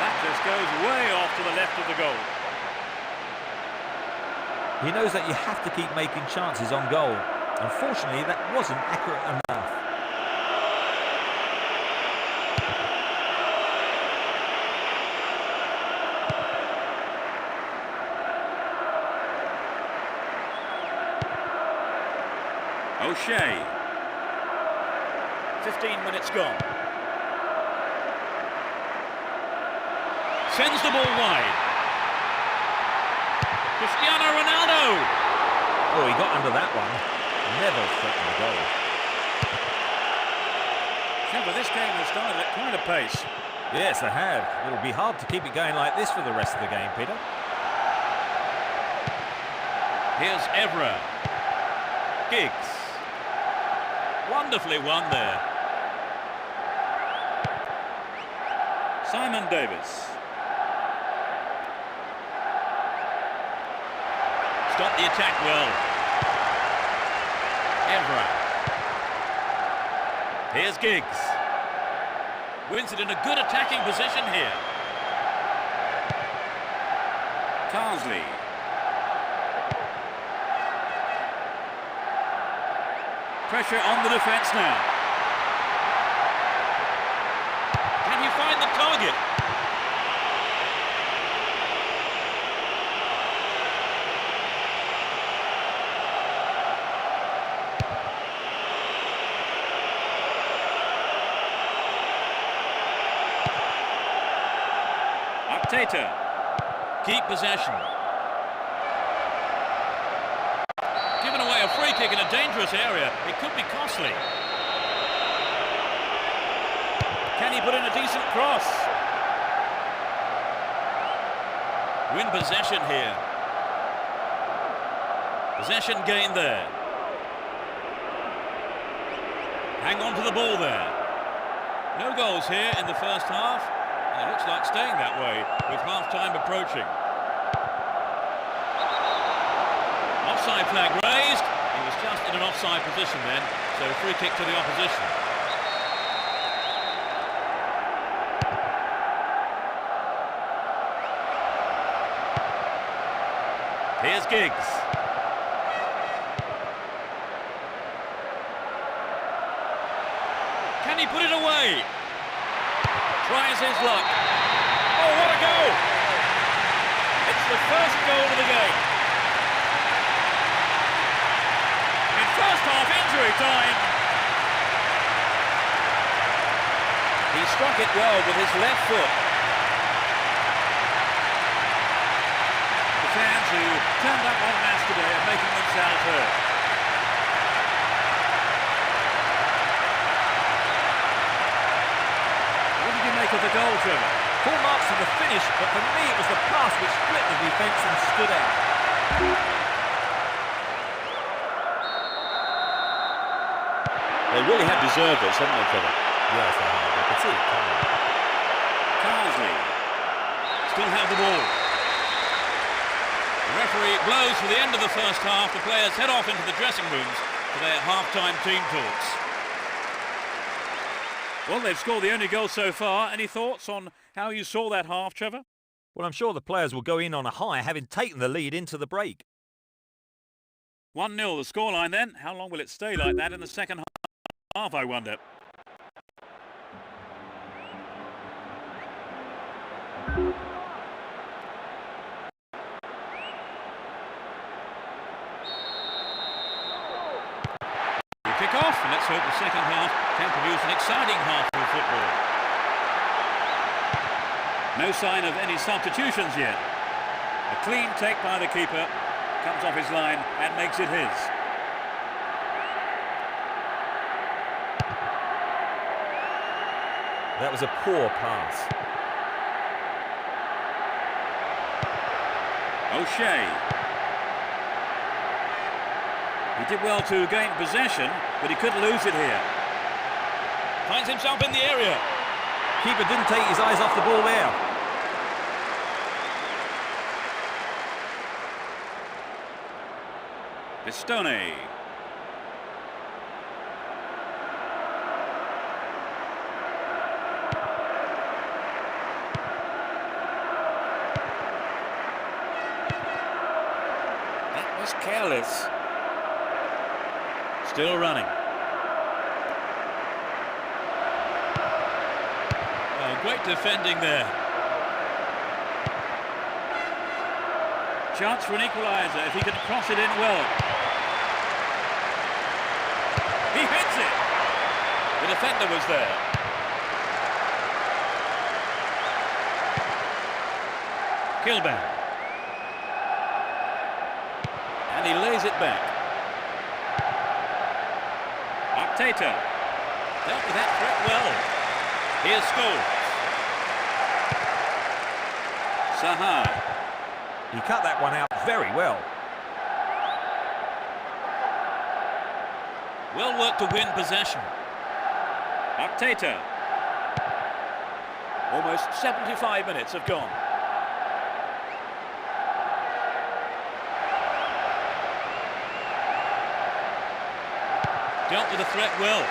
That just goes way off to the left of the goal. He knows that you have to keep making chances on goal. Unfortunately, that wasn't accurate enough. O'Shea. 15 minutes gone. Sends the ball wide. Cristiano Ronaldo. Oh, he got under that one. Never threatened the goal. Remember, this game has started at quite a pace. Yes, they have. It'll be hard to keep it going like this for the rest of the game, Peter. Here's Evra. Giggs. Wonderfully won there. Simon Davis. Stopped the attack well. Evra. Here's Giggs. Wins it in a good attacking position here. Carsley. Pressure on the defence now. Can you find the target? Arteta. Keep possession. Given away a free kick in a dangerous area. It could be costly. Can he put in a decent cross? Win possession here. Possession gained there. Hang on to the ball there. No goals here in the first half. And it looks like staying that way with half-time approaching. Offside flag raised. He was just in an offside position then, so free kick to the opposition. Here's Giggs. Can he put it away? Tries his luck. Oh, what a goal! It's the first goal of the game. In first half injury time. He struck it well with his left foot. The fans who turned up en masse today are making themselves heard. Make of the goal, Trevor. Full marks for the finish, but for me it was the pass which split the defence and stood out. They really have deserved this, haven't they, Trevor? Yes, they have. I could see it coming. Carsley still have the ball. The referee blows for the end of the first half. The players head off into the dressing rooms for their half-time team talks. Well, they've scored the only goal so far. Any thoughts on how you saw that half, Trevor? Well, I'm sure the players will go in on a high, having taken the lead into the break. 1-0 the scoreline then. How long will it stay like that in the second half, I wonder? Kick off, and let's hope the second half can produce an exciting half of football. No sign of any substitutions yet. A clean take by the keeper, comes off his line and makes it his. That was a poor pass. O'Shea. He did well to gain possession, but he could lose it here. Finds himself in the area. Keeper didn't take his eyes off the ball there. Pistone. That was careless. Still running. Oh, great defending there. Chance for an equaliser if he can cross it in well. He hits it. The defender was there. Kilban. And he lays it back. Arteta dealt with that threat well. Here's Scholes. Saha. He cut that one out very well. Well worked to win possession. Arteta. Almost 75 minutes have gone. Dealt with the threat well.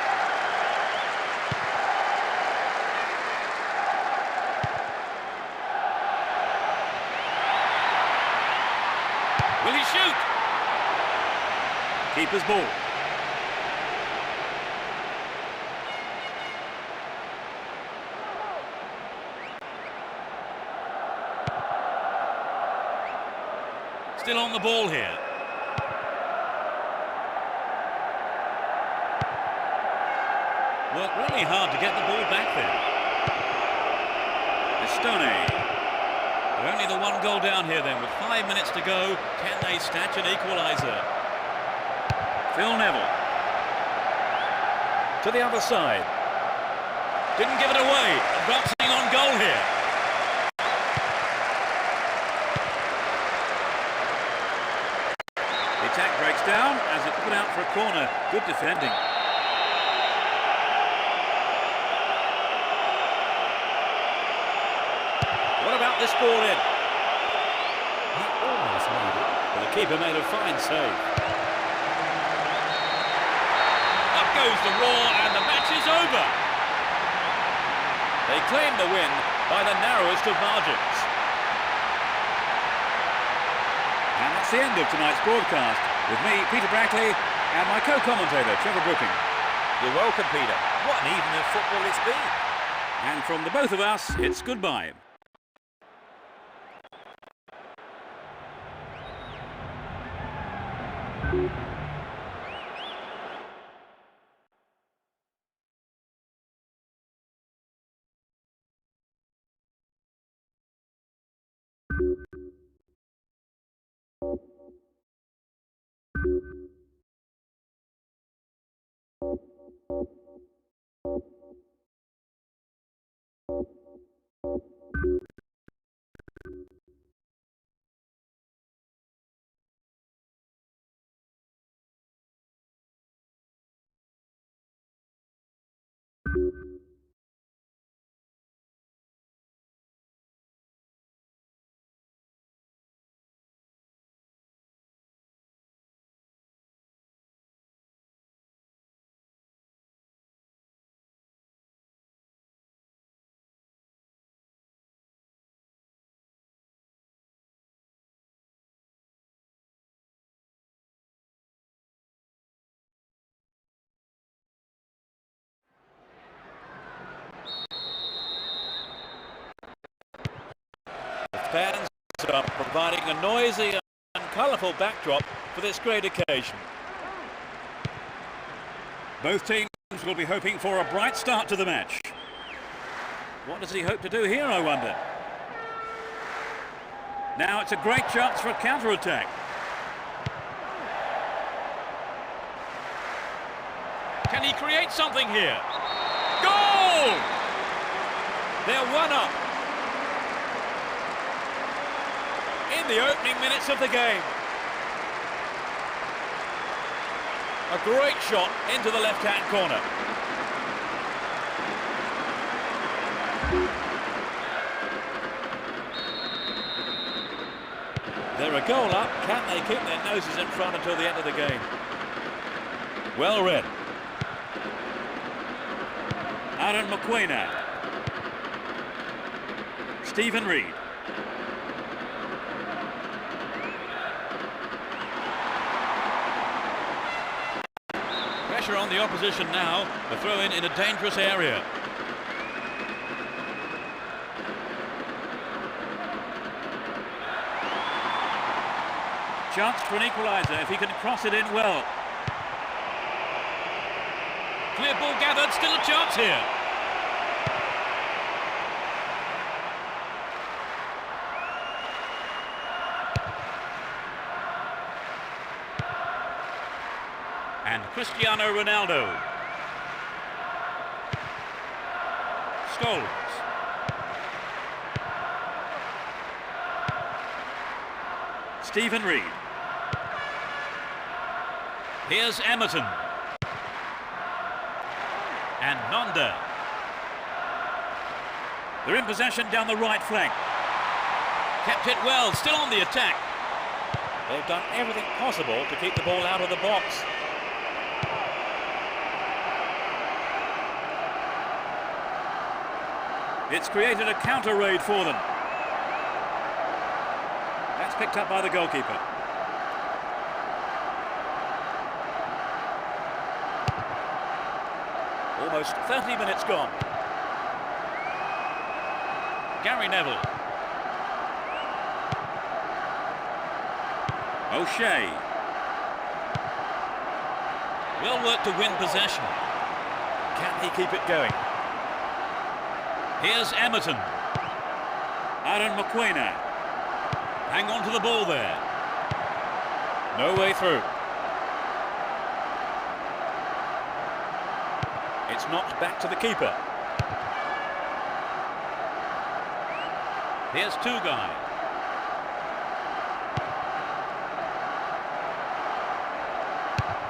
Will he shoot? Keeper's ball. Still on the ball here. Worked really hard to get the ball back there. Estone. They're only the one goal down here then, with 5 minutes to go. Can they snatch an equaliser? Phil Neville. To the other side. Didn't give it away. Advancing on goal here. The attack breaks down as it's put out for a corner. Good defending. What about this ball in? He almost made it. Well, the keeper made a fine save. Up goes the roar and the match is over. They claim the win by the narrowest of margins. And that's the end of tonight's broadcast. With me, Peter Brackley, and my co-commentator, Trevor Brooking. You're welcome, Peter. What an evening of football it's been. And from the both of us, it's goodbye. Fans are providing a noisy and colourful backdrop for this great occasion. Both teams will be hoping for a bright start to the match. What does he hope to do here, I wonder? Now it's a great chance for a counter-attack. Can he create something here? Goal! They're one up. In the opening minutes of the game. A great shot into the left-hand corner. They're a goal up. Can they keep their noses in front until the end of the game? Well read. Aaron McQuaina. Stephen Reed. Pressure on the opposition now. The throw in a dangerous area. Chance for an equaliser if he can cross it in well. Clear ball gathered, still a chance here. And Cristiano Ronaldo. Scholes. Stephen Reed. Here's Emerton. And Nonda. They're in possession down the right flank. Kept it well, still on the attack. They've done everything possible to keep the ball out of the box. It's created a counter raid for them. That's picked up by the goalkeeper. Almost 30 minutes gone. Gary Neville. O'Shea. Well worked to win possession. Can he keep it going? Here's Emerton. Aaron McQuaina. Hang on to the ball there. No way through. It's knocked back to the keeper. Here's Tugai.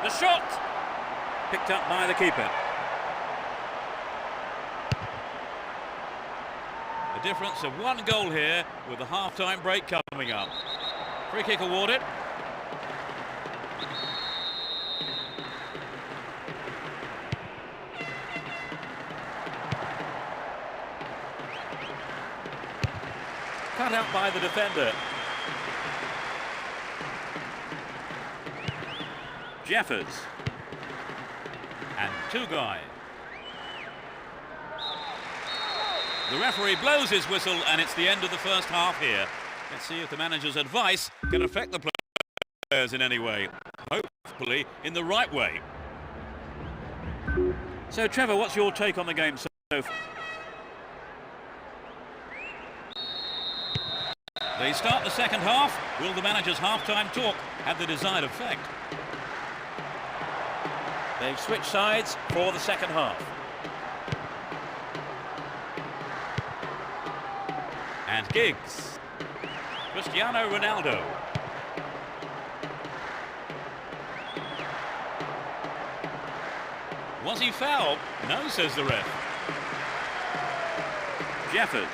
The shot! Picked up by the keeper. The difference of one goal here with the half-time break coming up. Free kick awarded. Cut out by the defender. Jeffers. And Tugai. The referee blows his whistle and it's the end of the first half here. Let's see if the manager's advice can affect the players in any way. Hopefully in the right way. So Trevor, what's your take on the game so far? They start the second half. Will the manager's half-time talk have the desired effect? They've switched sides for the second half. And Giggs. Cristiano Ronaldo. Was he fouled? No, says the ref. Jeffers.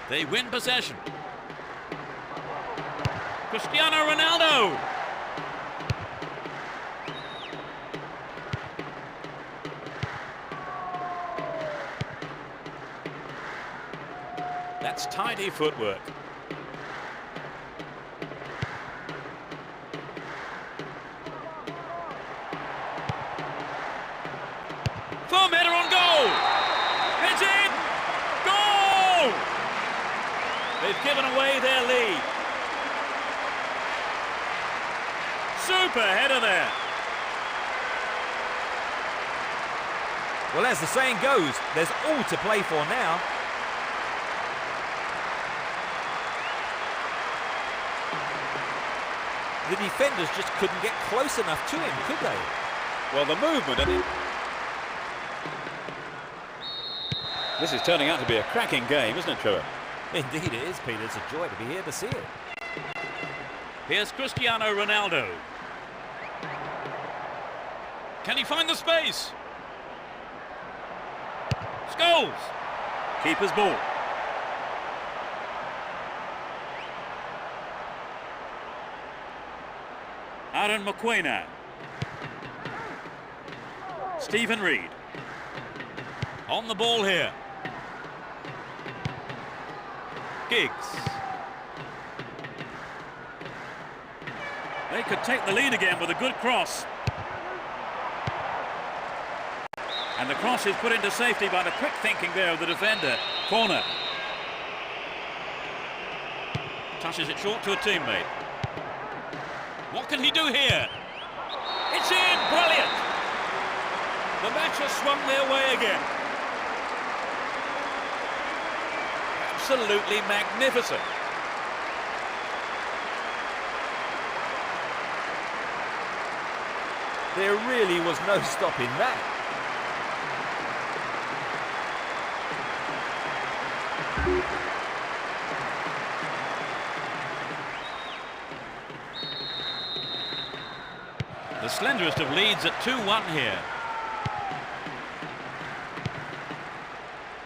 They win possession. Cristiano Ronaldo. That's tidy footwork. Firm header on goal. It's in. Goal! They've given away their lead. Super header there. Well, as the saying goes, there's all to play for now. The defenders just couldn't get close enough to him, could they? Well, the movement and this is turning out to be a cracking game, isn't it, Trevor? Indeed it is, Peter. It's a joy to be here to see it. Here's Cristiano Ronaldo. Can he find the space? Scholes. Keeper's ball. Aaron McQuaina. Stephen Reed. On the ball here. Giggs. They could take the lead again with a good cross. And the cross is put into safety by the quick thinking there of the defender. Corner. Touches it short to a teammate. What can he do here? It's in! Brilliant! The match has swung their way again. Absolutely magnificent. There really was no stopping that. The slenderest of leads at 2-1 here.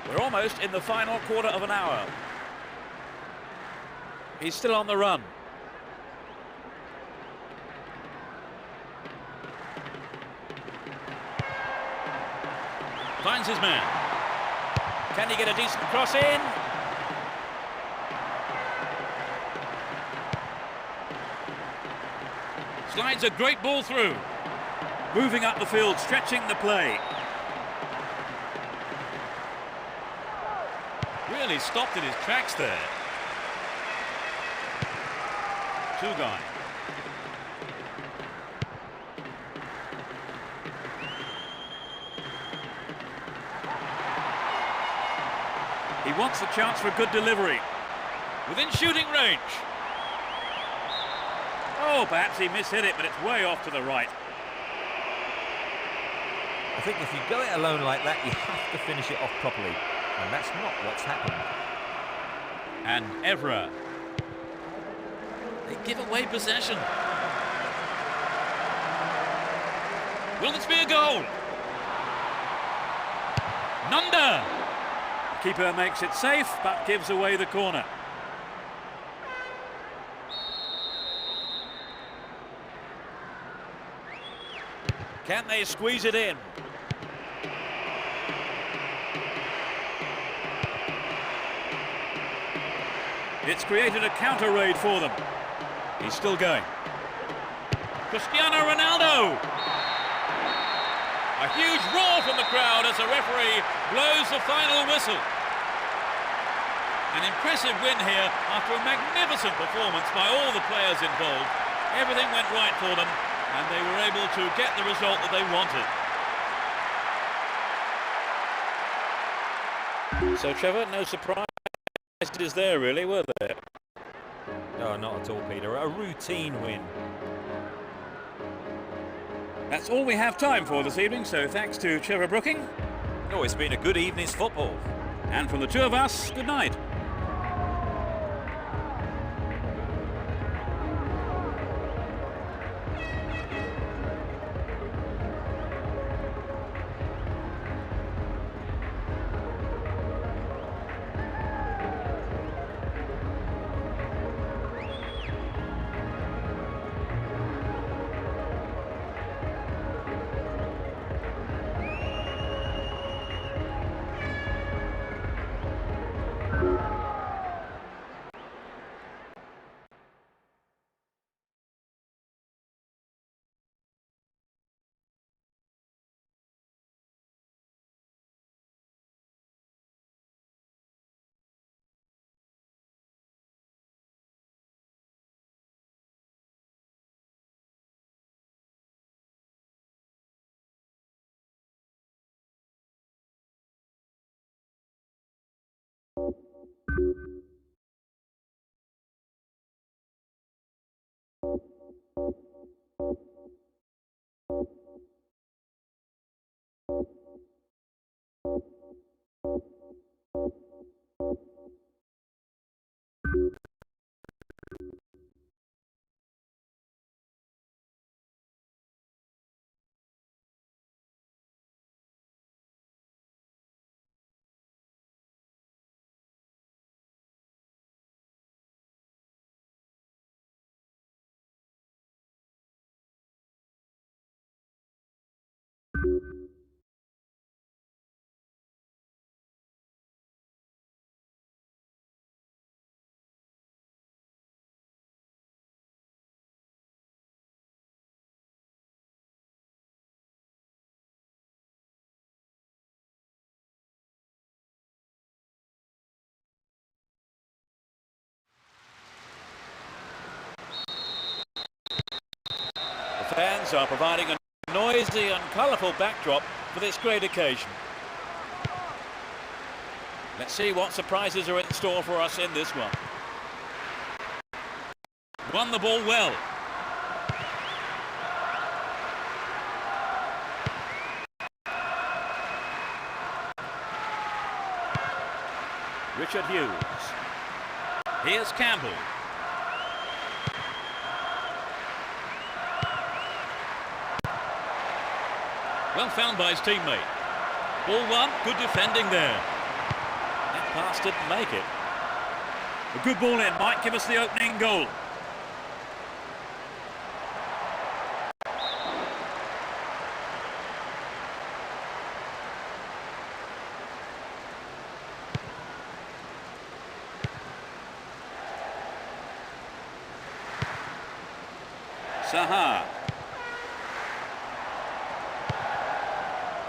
We're almost in the final quarter of an hour. He's still on the run. Finds his man. Can he get a decent cross in? Slides a great ball through. Moving up the field, stretching the play. Really stopped in his tracks there. Two-guy. He wants the chance for a good delivery. Within shooting range. Oh, perhaps he mishit it, but it's way off to the right. I think if you go it alone like that, you have to finish it off properly. And that's not what's happened. And Evra. They give away possession. Will this be a goal? Nunda. The keeper makes it safe, but gives away the corner. Can they squeeze it in? It's created a counter raid for them. He's still going. Cristiano Ronaldo! A huge roar from the crowd as the referee blows the final whistle. An impressive win here after a magnificent performance by all the players involved. Everything went right for them and they were able to get the result that they wanted. So, Trevor, no surprise is there really, were there? No, not at all, Peter. A routine win. That's all we have time for this evening, so thanks to Trevor Brooking. Oh, it's been a good evening's football. And from the two of us, good night. The fans are providing a noisy and colourful backdrop for this great occasion. Let's see what surprises are in store for us in this one. Won the ball well. Richard Hughes. Here's Campbell. Well found by his teammate. Ball one, good defending there. That pass didn't make it. A good ball in might give us the opening goal. Saha.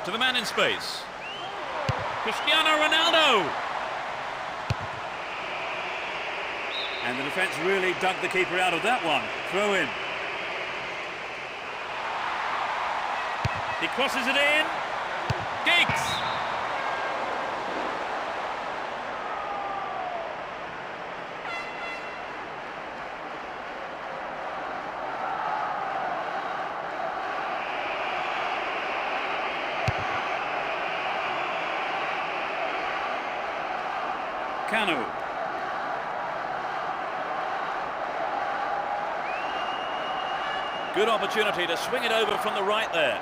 To the man in space. Cristiano Ronaldo. And the defence really dug the keeper out of that one. Throw in. He crosses it in. Giggs. Kanu. Good opportunity to swing it over from the right there.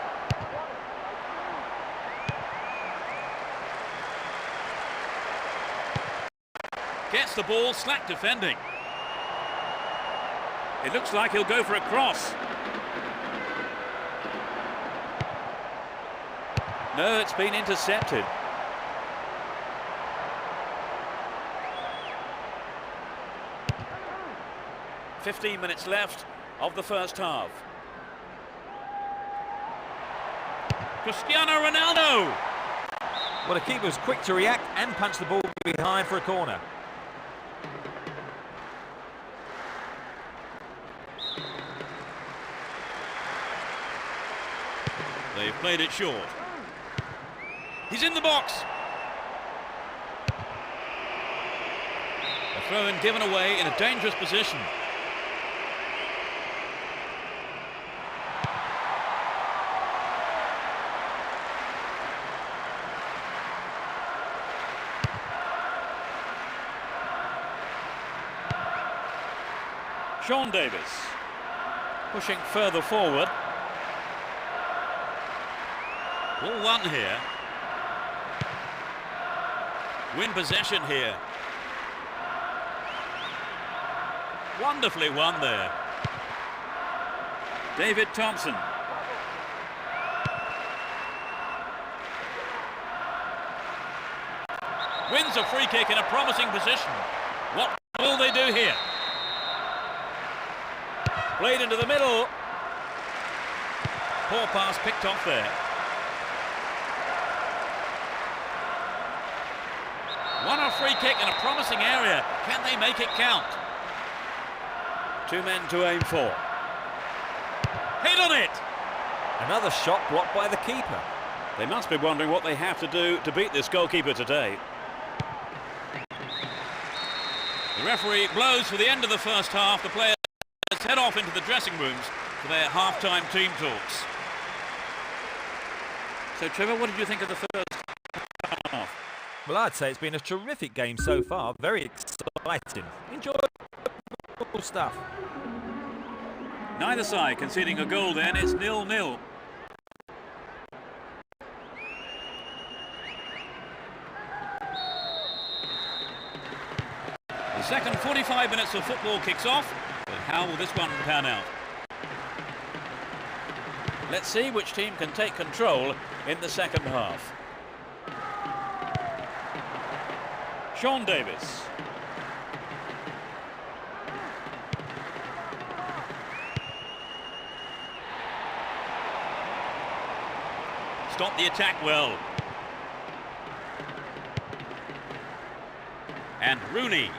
Gets the ball, slack defending. It looks like he'll go for a cross. No, it's been intercepted. "15 minutes left of the first half. Cristiano Ronaldo! Well, the keeper was quick to react and punch the ball behind for a corner. They've played it short. He's in the box. A throw-in given away in a dangerous position. Sean Davis pushing further forward. Ball one here. Win possession here. Wonderfully won there. David Thompson. Wins a free kick in a promising position. What will they do here? Played into the middle. Poor pass picked off there. Won a free kick in a promising area. Can they make it count? Two men to aim for. Hit on it! Another shot blocked by the keeper. They must be wondering what they have to do to beat this goalkeeper today. The referee blows for the end of the first half. The players head off into the dressing rooms for their half-time team talks. So, Trevor, what did you think of the first half? Well, I'd say it's been a terrific game so far. Very exciting. Enjoyable stuff. Neither side conceding a goal then. It's 0-0. The second 45 minutes of football kicks off. But how will this one pan out? Let's see which team can take control in the second half. Sean Davis. Stopped the attack well. And Rooney.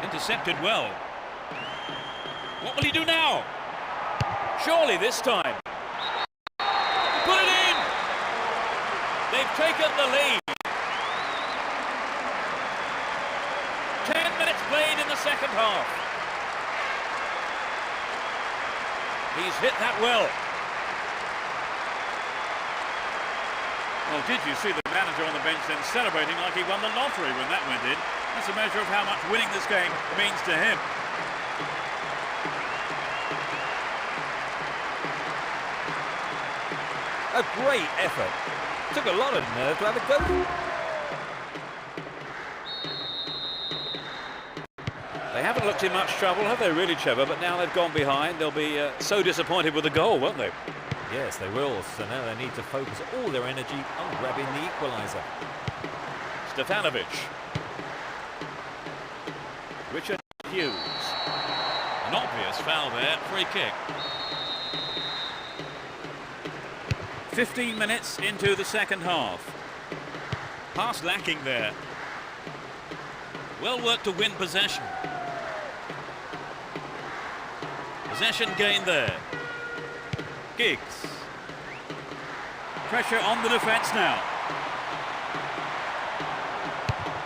Intercepted well. What will he do now? Surely this time. Put it in! They've taken the lead. 10 minutes played in the second half. He's hit that well. Well, did you see the manager on the bench then celebrating like he won the lottery when that went in? That's a measure of how much winning this game means to him. a great effort. Took a lot of nerve to have a go. They haven't looked in much trouble, have they really, Trevor? But now they've gone behind. They'll be so disappointed with the goal, won't they? Yes, they will. So now they need to focus all their energy on grabbing the equaliser. Stefanovic. Richard Hughes. An obvious foul there, free kick. 15 minutes into the second half. Pass lacking there. Well worked to win possession. Possession gained there. Giggs. Pressure on the defence now.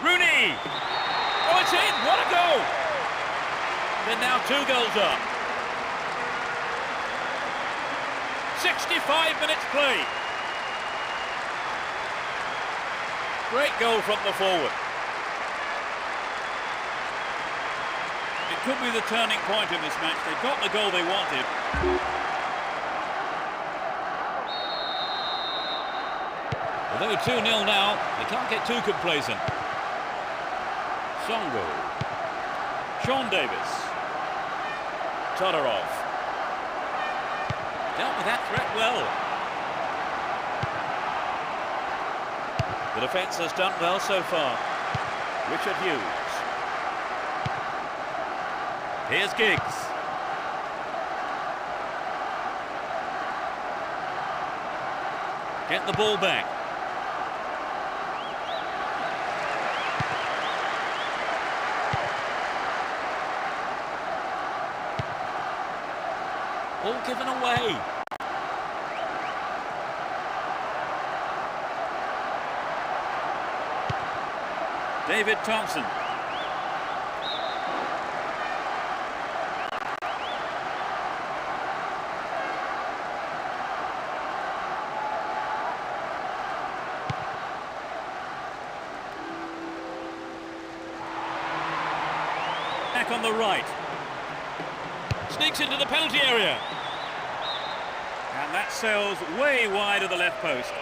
Rooney! Oh, it's in! What a goal! They're now 2 goals up. 65 minutes play. Great goal from the forward. It could be the turning point in this match. They got the goal they wanted. Although 2-0 now, they can't get too complacent. Songo. Sean Davis. Todorov. Dealt with that threat well. The defence has done well so far. Richard Hughes. Here's Giggs. Get the ball back. Ball given away. David Thompson. Back on the right. Sneaks into the penalty area. And that sails way wide of the left post.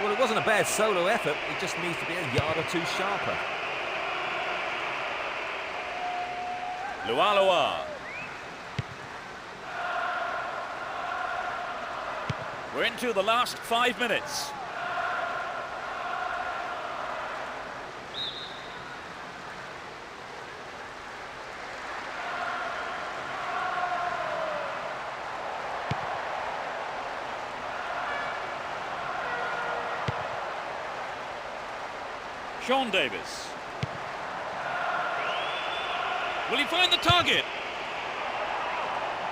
Well, it wasn't a bad solo effort. It just needs to be a yard or two sharper. Lualua. We're into the last 5 minutes. Sean Davis. Will he find the target?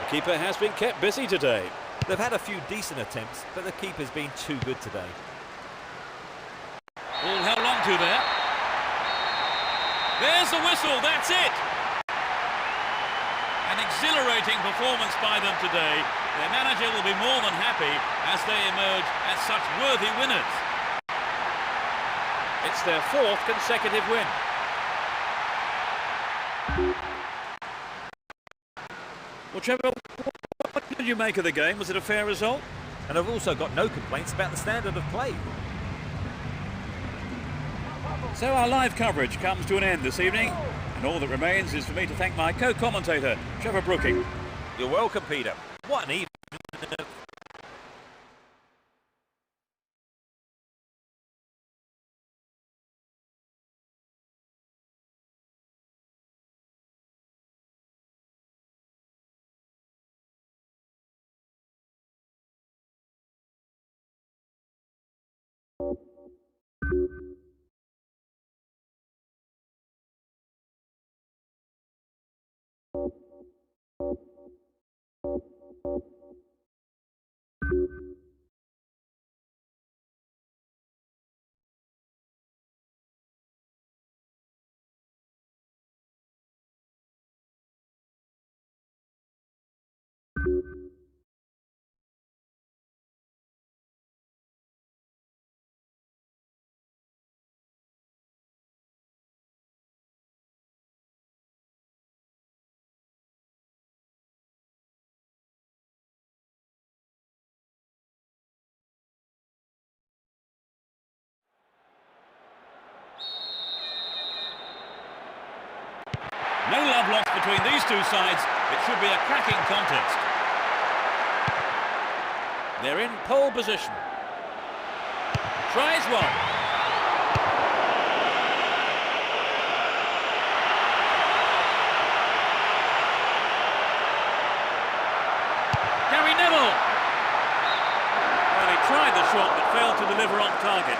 The keeper has been kept busy today. They've had a few decent attempts, but the keeper's been too good today. All held on to there. There's the whistle, that's it! An exhilarating performance by them today. Their manager will be more than happy as they emerge as such worthy winners. It's their 4th consecutive win. Well, Trevor, what did you make of the game? Was it a fair result? And I've also got no complaints about the standard of play. So our live coverage comes to an end this evening, and all that remains is for me to thank my co-commentator, Trevor Brooking. You're welcome, Peter. What an evening. match between these two sides, it should be a cracking contest. They're in pole position. Tries one. Gary Neville. Well, he tried the shot but failed to deliver on target.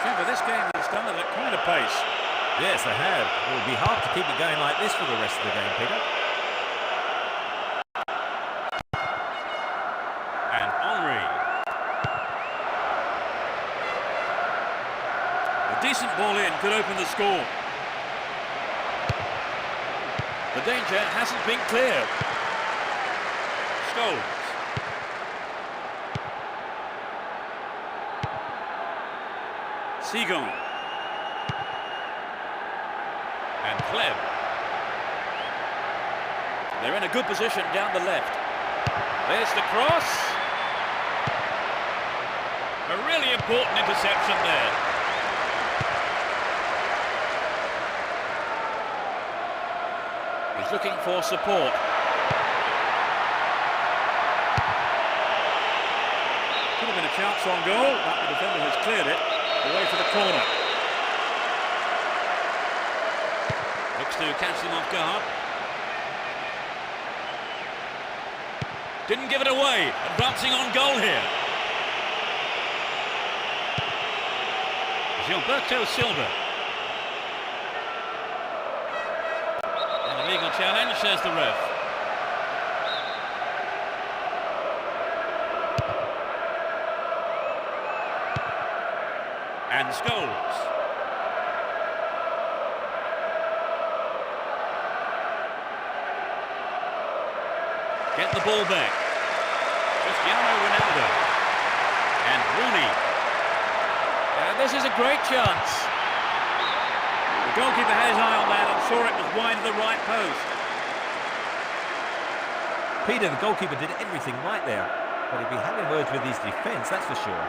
Trevor, this game has started at quite a pace. Yes, they have. It will be hard to keep it going like this for the rest of the game, Peter. And Henry. A decent ball in could open the score. The danger hasn't been cleared. Scholes. Seagon. And Clem. They're in a good position down the left. There's the cross. A really important interception there. He's looking for support. Could have been a chance on goal, but the defender has cleared it away for the corner. Looks to catch them off guard. Didn't give it away. Advancing on goal here. Gilberto Silva. And a legal challenge, says the ref. And Scholes. Get the ball back. Cristiano Ronaldo. And Rooney. This is a great chance. The goalkeeper had his eye on that and saw it was wide of the right post. Peter, the goalkeeper did everything right there. But he'd be having words with his defence, that's for sure.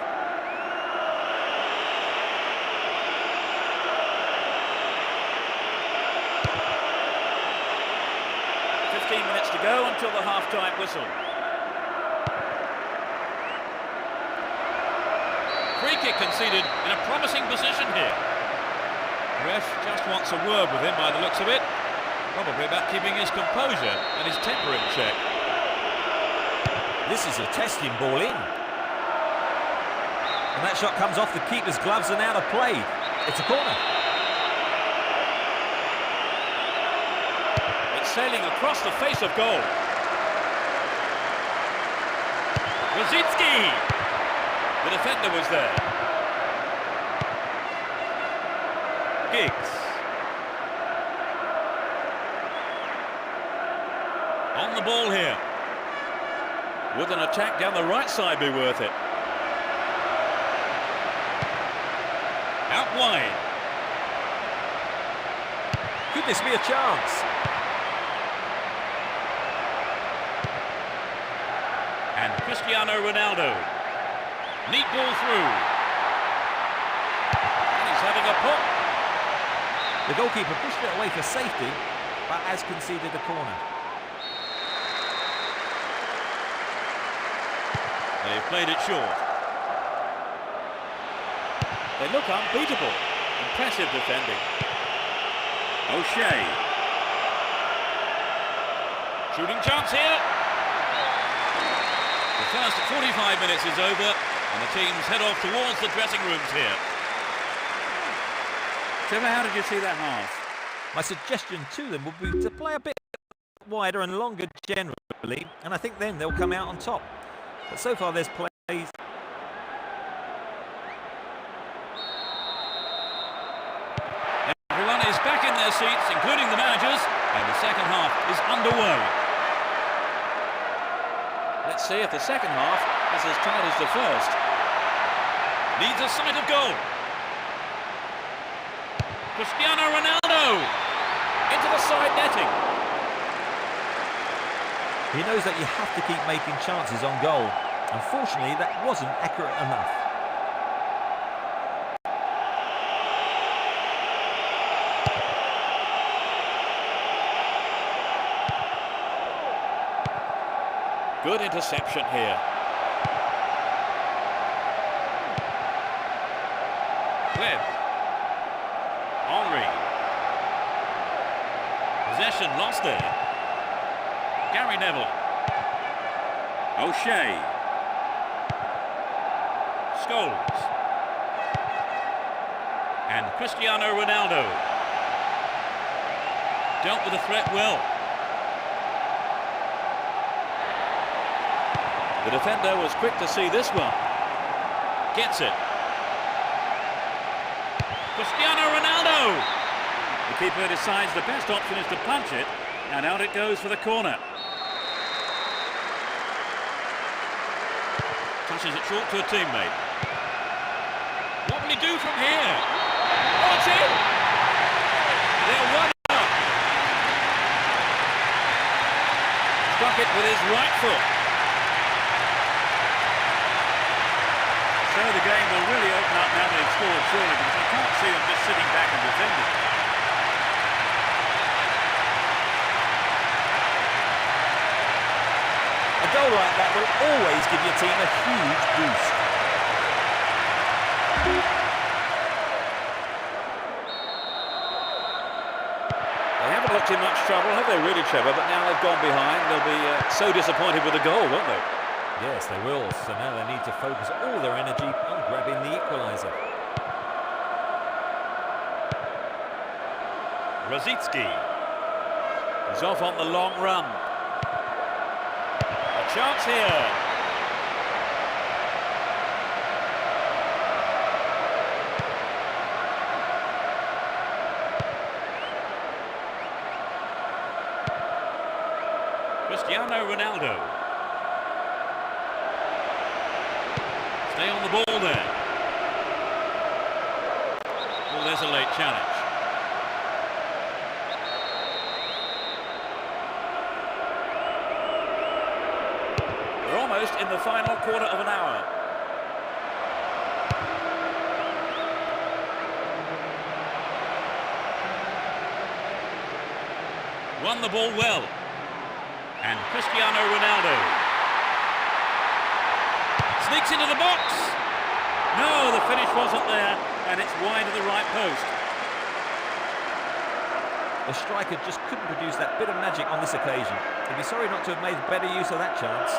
Minutes to go until the half-time whistle. Free kick conceded in a promising position here. Ref just wants a word with him by the looks of it. Probably about keeping his composure and his temper in check. This is a testing ball in. And that shot comes off the keeper's gloves and out of play. It's a corner. Sailing across the face of goal. Rosicki. The defender was there. Giggs. On the ball here. Would an attack down the right side be worth it? Out wide. Could this be a chance? And Cristiano Ronaldo. Neat ball through. And he's having a pop. The goalkeeper pushed it away for safety, but has conceded a corner. They've played it short. They look unbeatable. Impressive defending. O'Shea. Shooting chance here. The first 45 minutes is over and the teams head off towards the dressing rooms here. Trevor, how did you see that half? My suggestion to them would be to play a bit wider and longer generally, and I think then they'll come out on top. But so far there's plays. Everyone is back in their seats, including the managers, and the second half is underway. Let's see if the second half is as tight as the first. Needs a sight of goal. Cristiano Ronaldo into the side netting. He knows that you have to keep making chances on goal. Unfortunately, that wasn't accurate enough. Good interception here. Webb. Henry. Possession lost there. Gary Neville. O'Shea. Scholes. And Cristiano Ronaldo. Dealt with the threat well. The defender was quick to see this one. Gets it. Cristiano Ronaldo! The keeper decides the best option is to punch it, and out it goes for the corner. Touches it short to a teammate. What will he do from here? Oh, it's in! They're 1-up. Struck it with his right foot. So the game will really open up now they've scored, surely, because I can't see them just sitting back and defending. A goal like that will always give your team a huge boost. They haven't looked in much trouble, have they really, Trevor? But now they've gone behind, they'll be so disappointed with the goal, won't they? Yes, they will. So now they need to focus all their energy on grabbing the equaliser. Rosicki is off on the long run. A chance here. Cristiano Ronaldo. Stay on the ball there. Well, there's a late challenge. We're almost in the final quarter of an hour. Won the ball well. And Cristiano Ronaldo sneaks into the box. No, the finish wasn't there, and it's wide of the right post. The striker just couldn't produce that bit of magic on this occasion. He'd be sorry not to have made better use of that chance.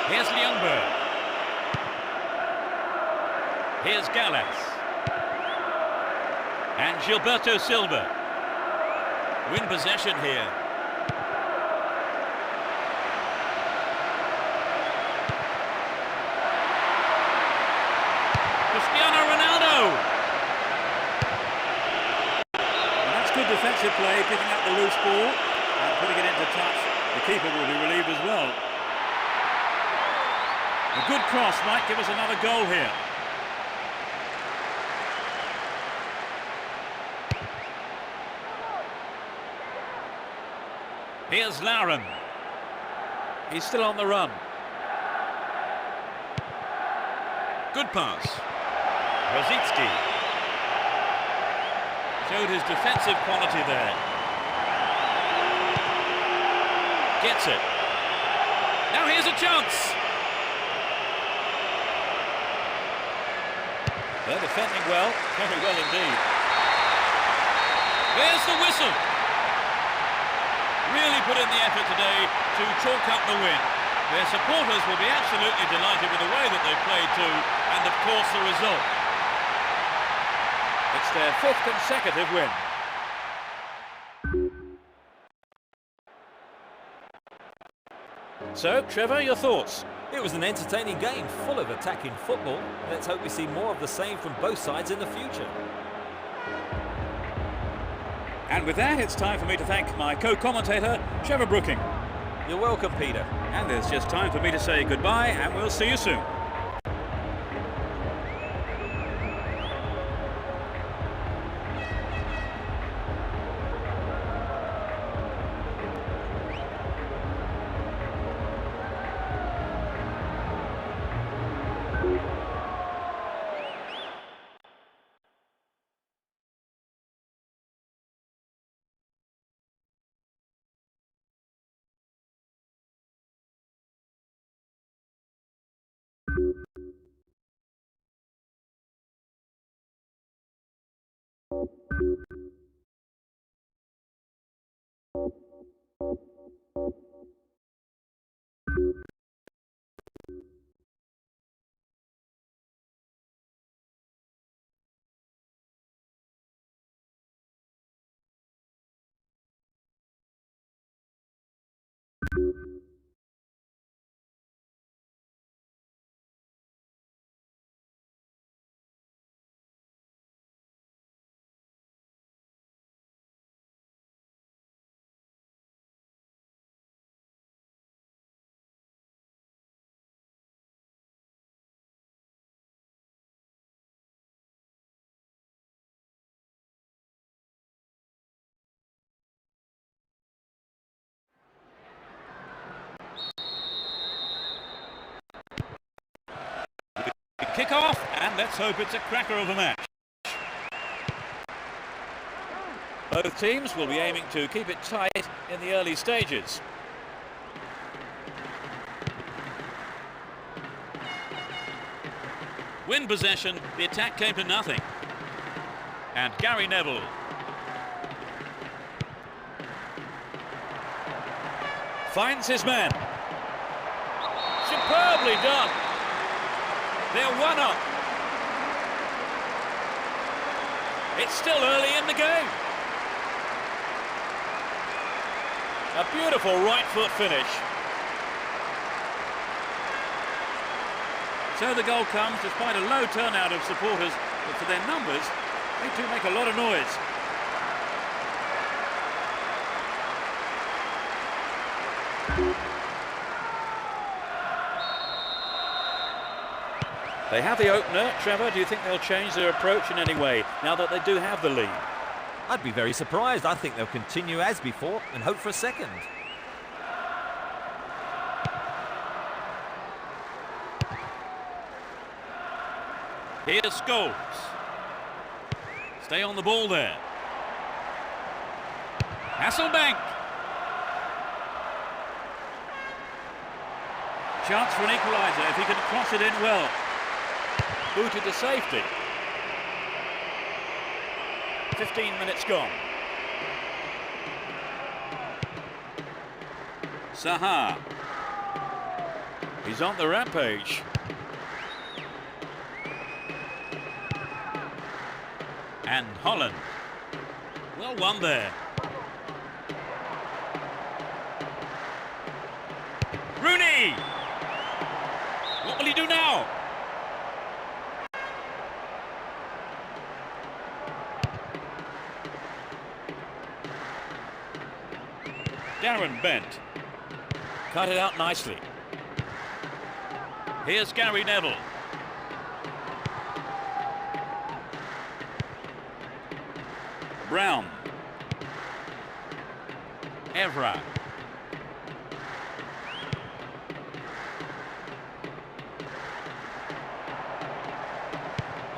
Here's Ljungberg. Here's Gallas. And Gilberto Silva. Win possession here. Cristiano Ronaldo. And that's good defensive play, picking up the loose ball and putting it into touch. The keeper will be relieved as well. A good cross might give us another goal here. Here's Lauren. He's still on the run. Good pass. Rosicki. Showed his defensive quality there. Gets it. Now here's a chance. They're defending well. Very well indeed. There's the whistle. Really put in the effort today to chalk up the win. Their supporters will be absolutely delighted with the way that they've played too, and of course the result. It's their 5th consecutive win. So, Trevor, your thoughts? It was an entertaining game, full of attacking football. Let's hope we see more of the same from both sides in the future. And with that, it's time for me to thank my co-commentator, Trevor Brooking. You're welcome, Peter. And there's just time for me to say goodbye, and we'll see you soon. Kick off, and let's hope it's a cracker of a match. Both teams will be aiming to keep it tight in the early stages. Win possession, the attack came to nothing. And Gary Neville. Finds his man. Superbly done. They're one up. It's still early in the game. A beautiful right foot finish. So the goal comes despite a low turnout of supporters, but for their numbers, they do make a lot of noise. They have the opener. Trevor, do you think they'll change their approach in any way now that they do have the lead? I'd be very surprised. I think they'll continue as before and hope for a second. Here's Scholes. Stay on the ball there. Hasselbank. Chance for an equaliser if he can cross it in well. Booted to safety. 15 minutes gone. Saha. He's on the rampage. And Holland. Well won there. Rooney! What will he do now? Darren Bent. Cut it out nicely. Here's Gary Neville. Brown. Evra.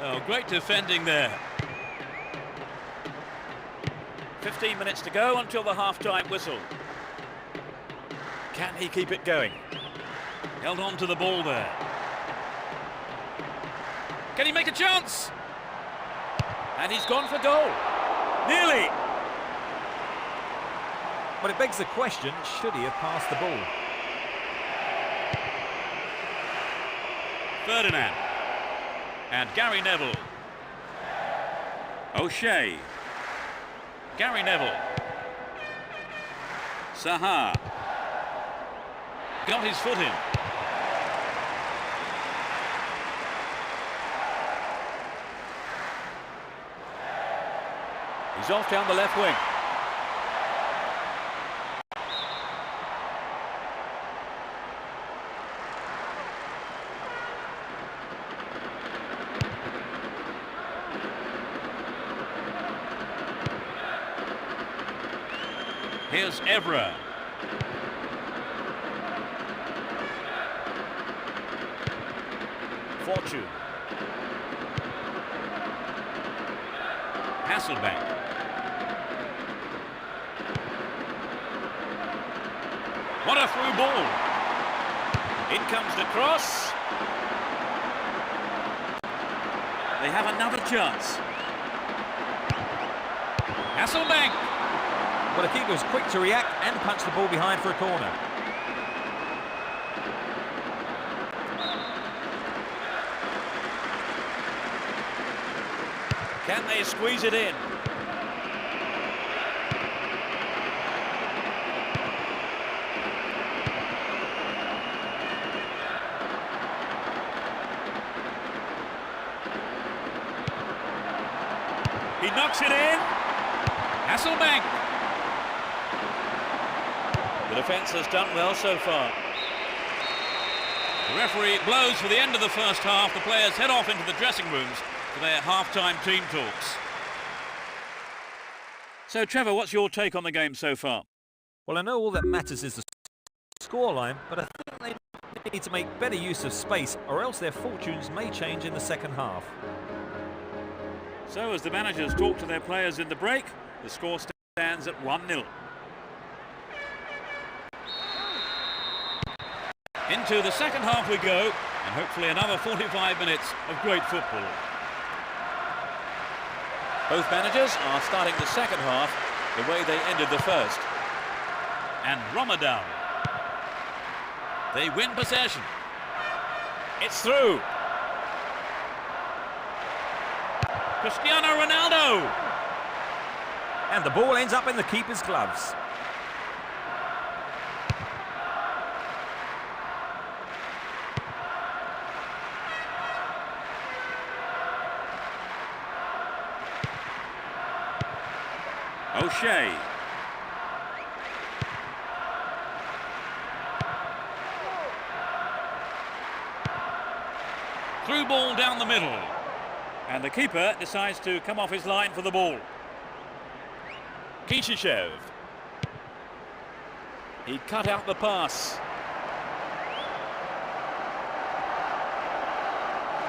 Oh, great defending there. 15 minutes to go until the half-time whistle. Can he keep it going? Held on to the ball there. Can he make a chance? And he's gone for goal. Nearly. But it begs the question, should he have passed the ball? Ferdinand. And Gary Neville. O'Shea. Gary Neville. Saha. Got his foot in. He's off down the left wing. Here's Evra. Fortune. Hasselbank. What a through ball. In comes the cross. They have another chance. Hasselbank. Well, the keeper was quick to react and punch the ball behind for a corner. Can they squeeze it in? knocks it in. Hasselbank. The defence has done well so far. The referee blows for the end of the first half. The players head off into the dressing rooms for their half-time team talks. So, Trevor, what's your take on the game so far? Well, I know all that matters is the scoreline, but I think they need to make better use of space, or else their fortunes may change in the second half. So, as the managers talk to their players in the break, the score stands at 1-0. Into the second half we go, and hopefully another 45 minutes of great football. Both managers are starting the second half the way they ended the first. And Ramadan. They win possession. It's through. Cristiano Ronaldo. And the ball ends up in the keeper's gloves. O'Shea. Through ball down the middle. And the keeper decides to come off his line for the ball. Kishishev. He cut out the pass.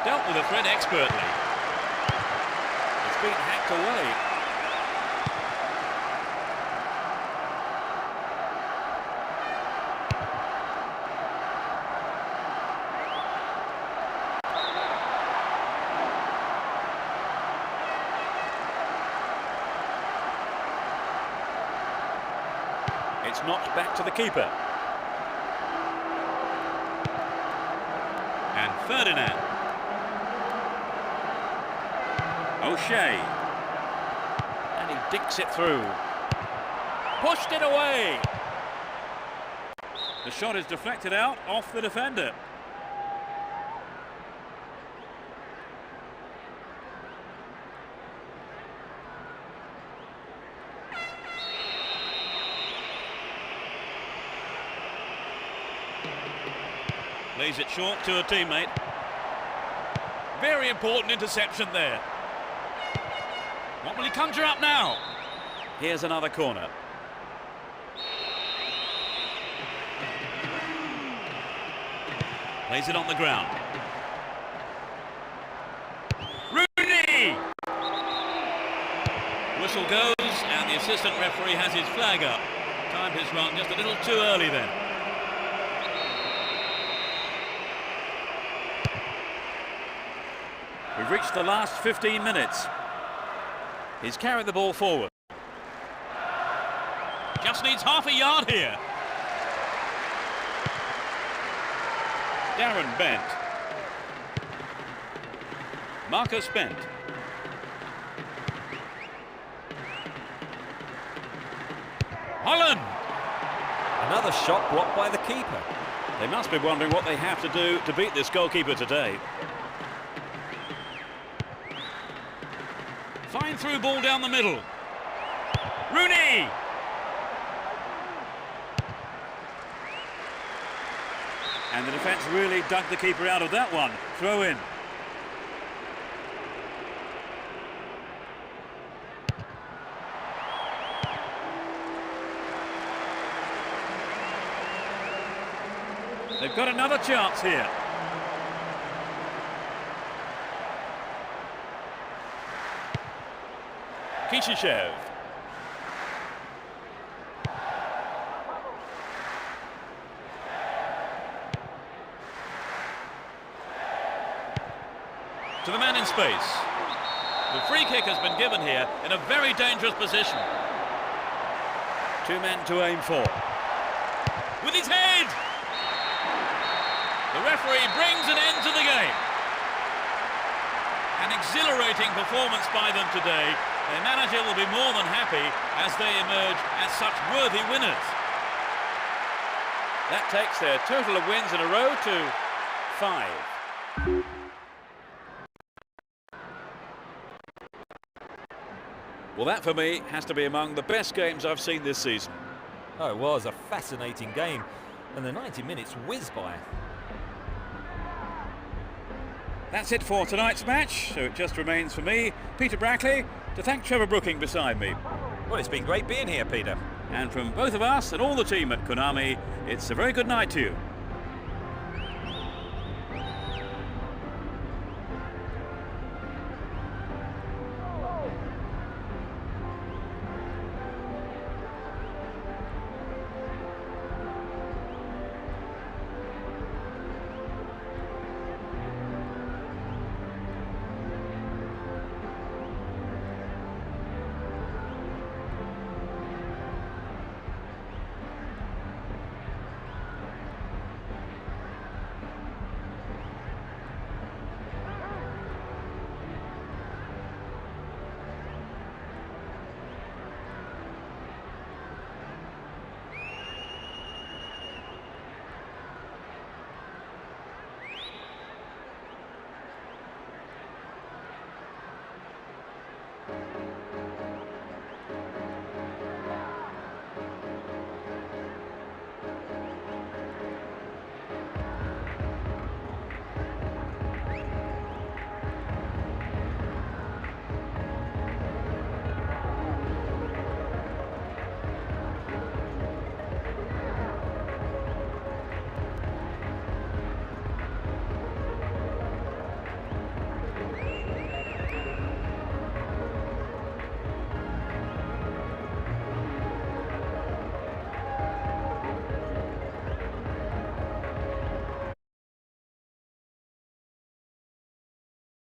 Dealt with the threat expertly. It's been hacked away. It's knocked back to the keeper. And Ferdinand. O'Shea. And he dinks it through. Pushed it away. The shot is deflected out off the defender. Plays it short to a teammate. Very important interception there. What will he conjure up now? Here's another corner. Plays it on the ground. Rooney! Whistle goes and the assistant referee has his flag up. Timed his run just a little too early then. We've reached the last 15 minutes. He's carried the ball forward. Just needs half a yard here. Darren Bent. Marcus Bent. Holland. Another shot blocked by the keeper. They must be wondering what they have to do to beat this goalkeeper today. Fine through ball down the middle. Rooney! And the defence really dug the keeper out of that one. Throw in. They've got another chance here. Kishishev. To the man in space. The free kick has been given here in a very dangerous position. Two men to aim for. With his head! The referee brings an end to the game. An exhilarating performance by them today. Their manager will be more than happy as they emerge as such worthy winners. That takes their total of wins in a row to 5. Well, that for me has to be among the best games I've seen this season. Oh, it was a fascinating game, and the 90 minutes whizzed by. That's it for tonight's match, so it just remains for me, Peter Brackley, to thank Trevor Brooking beside me. Well, it's been great being here, Peter. And from both of us and all the team at Konami, it's a very good night to you.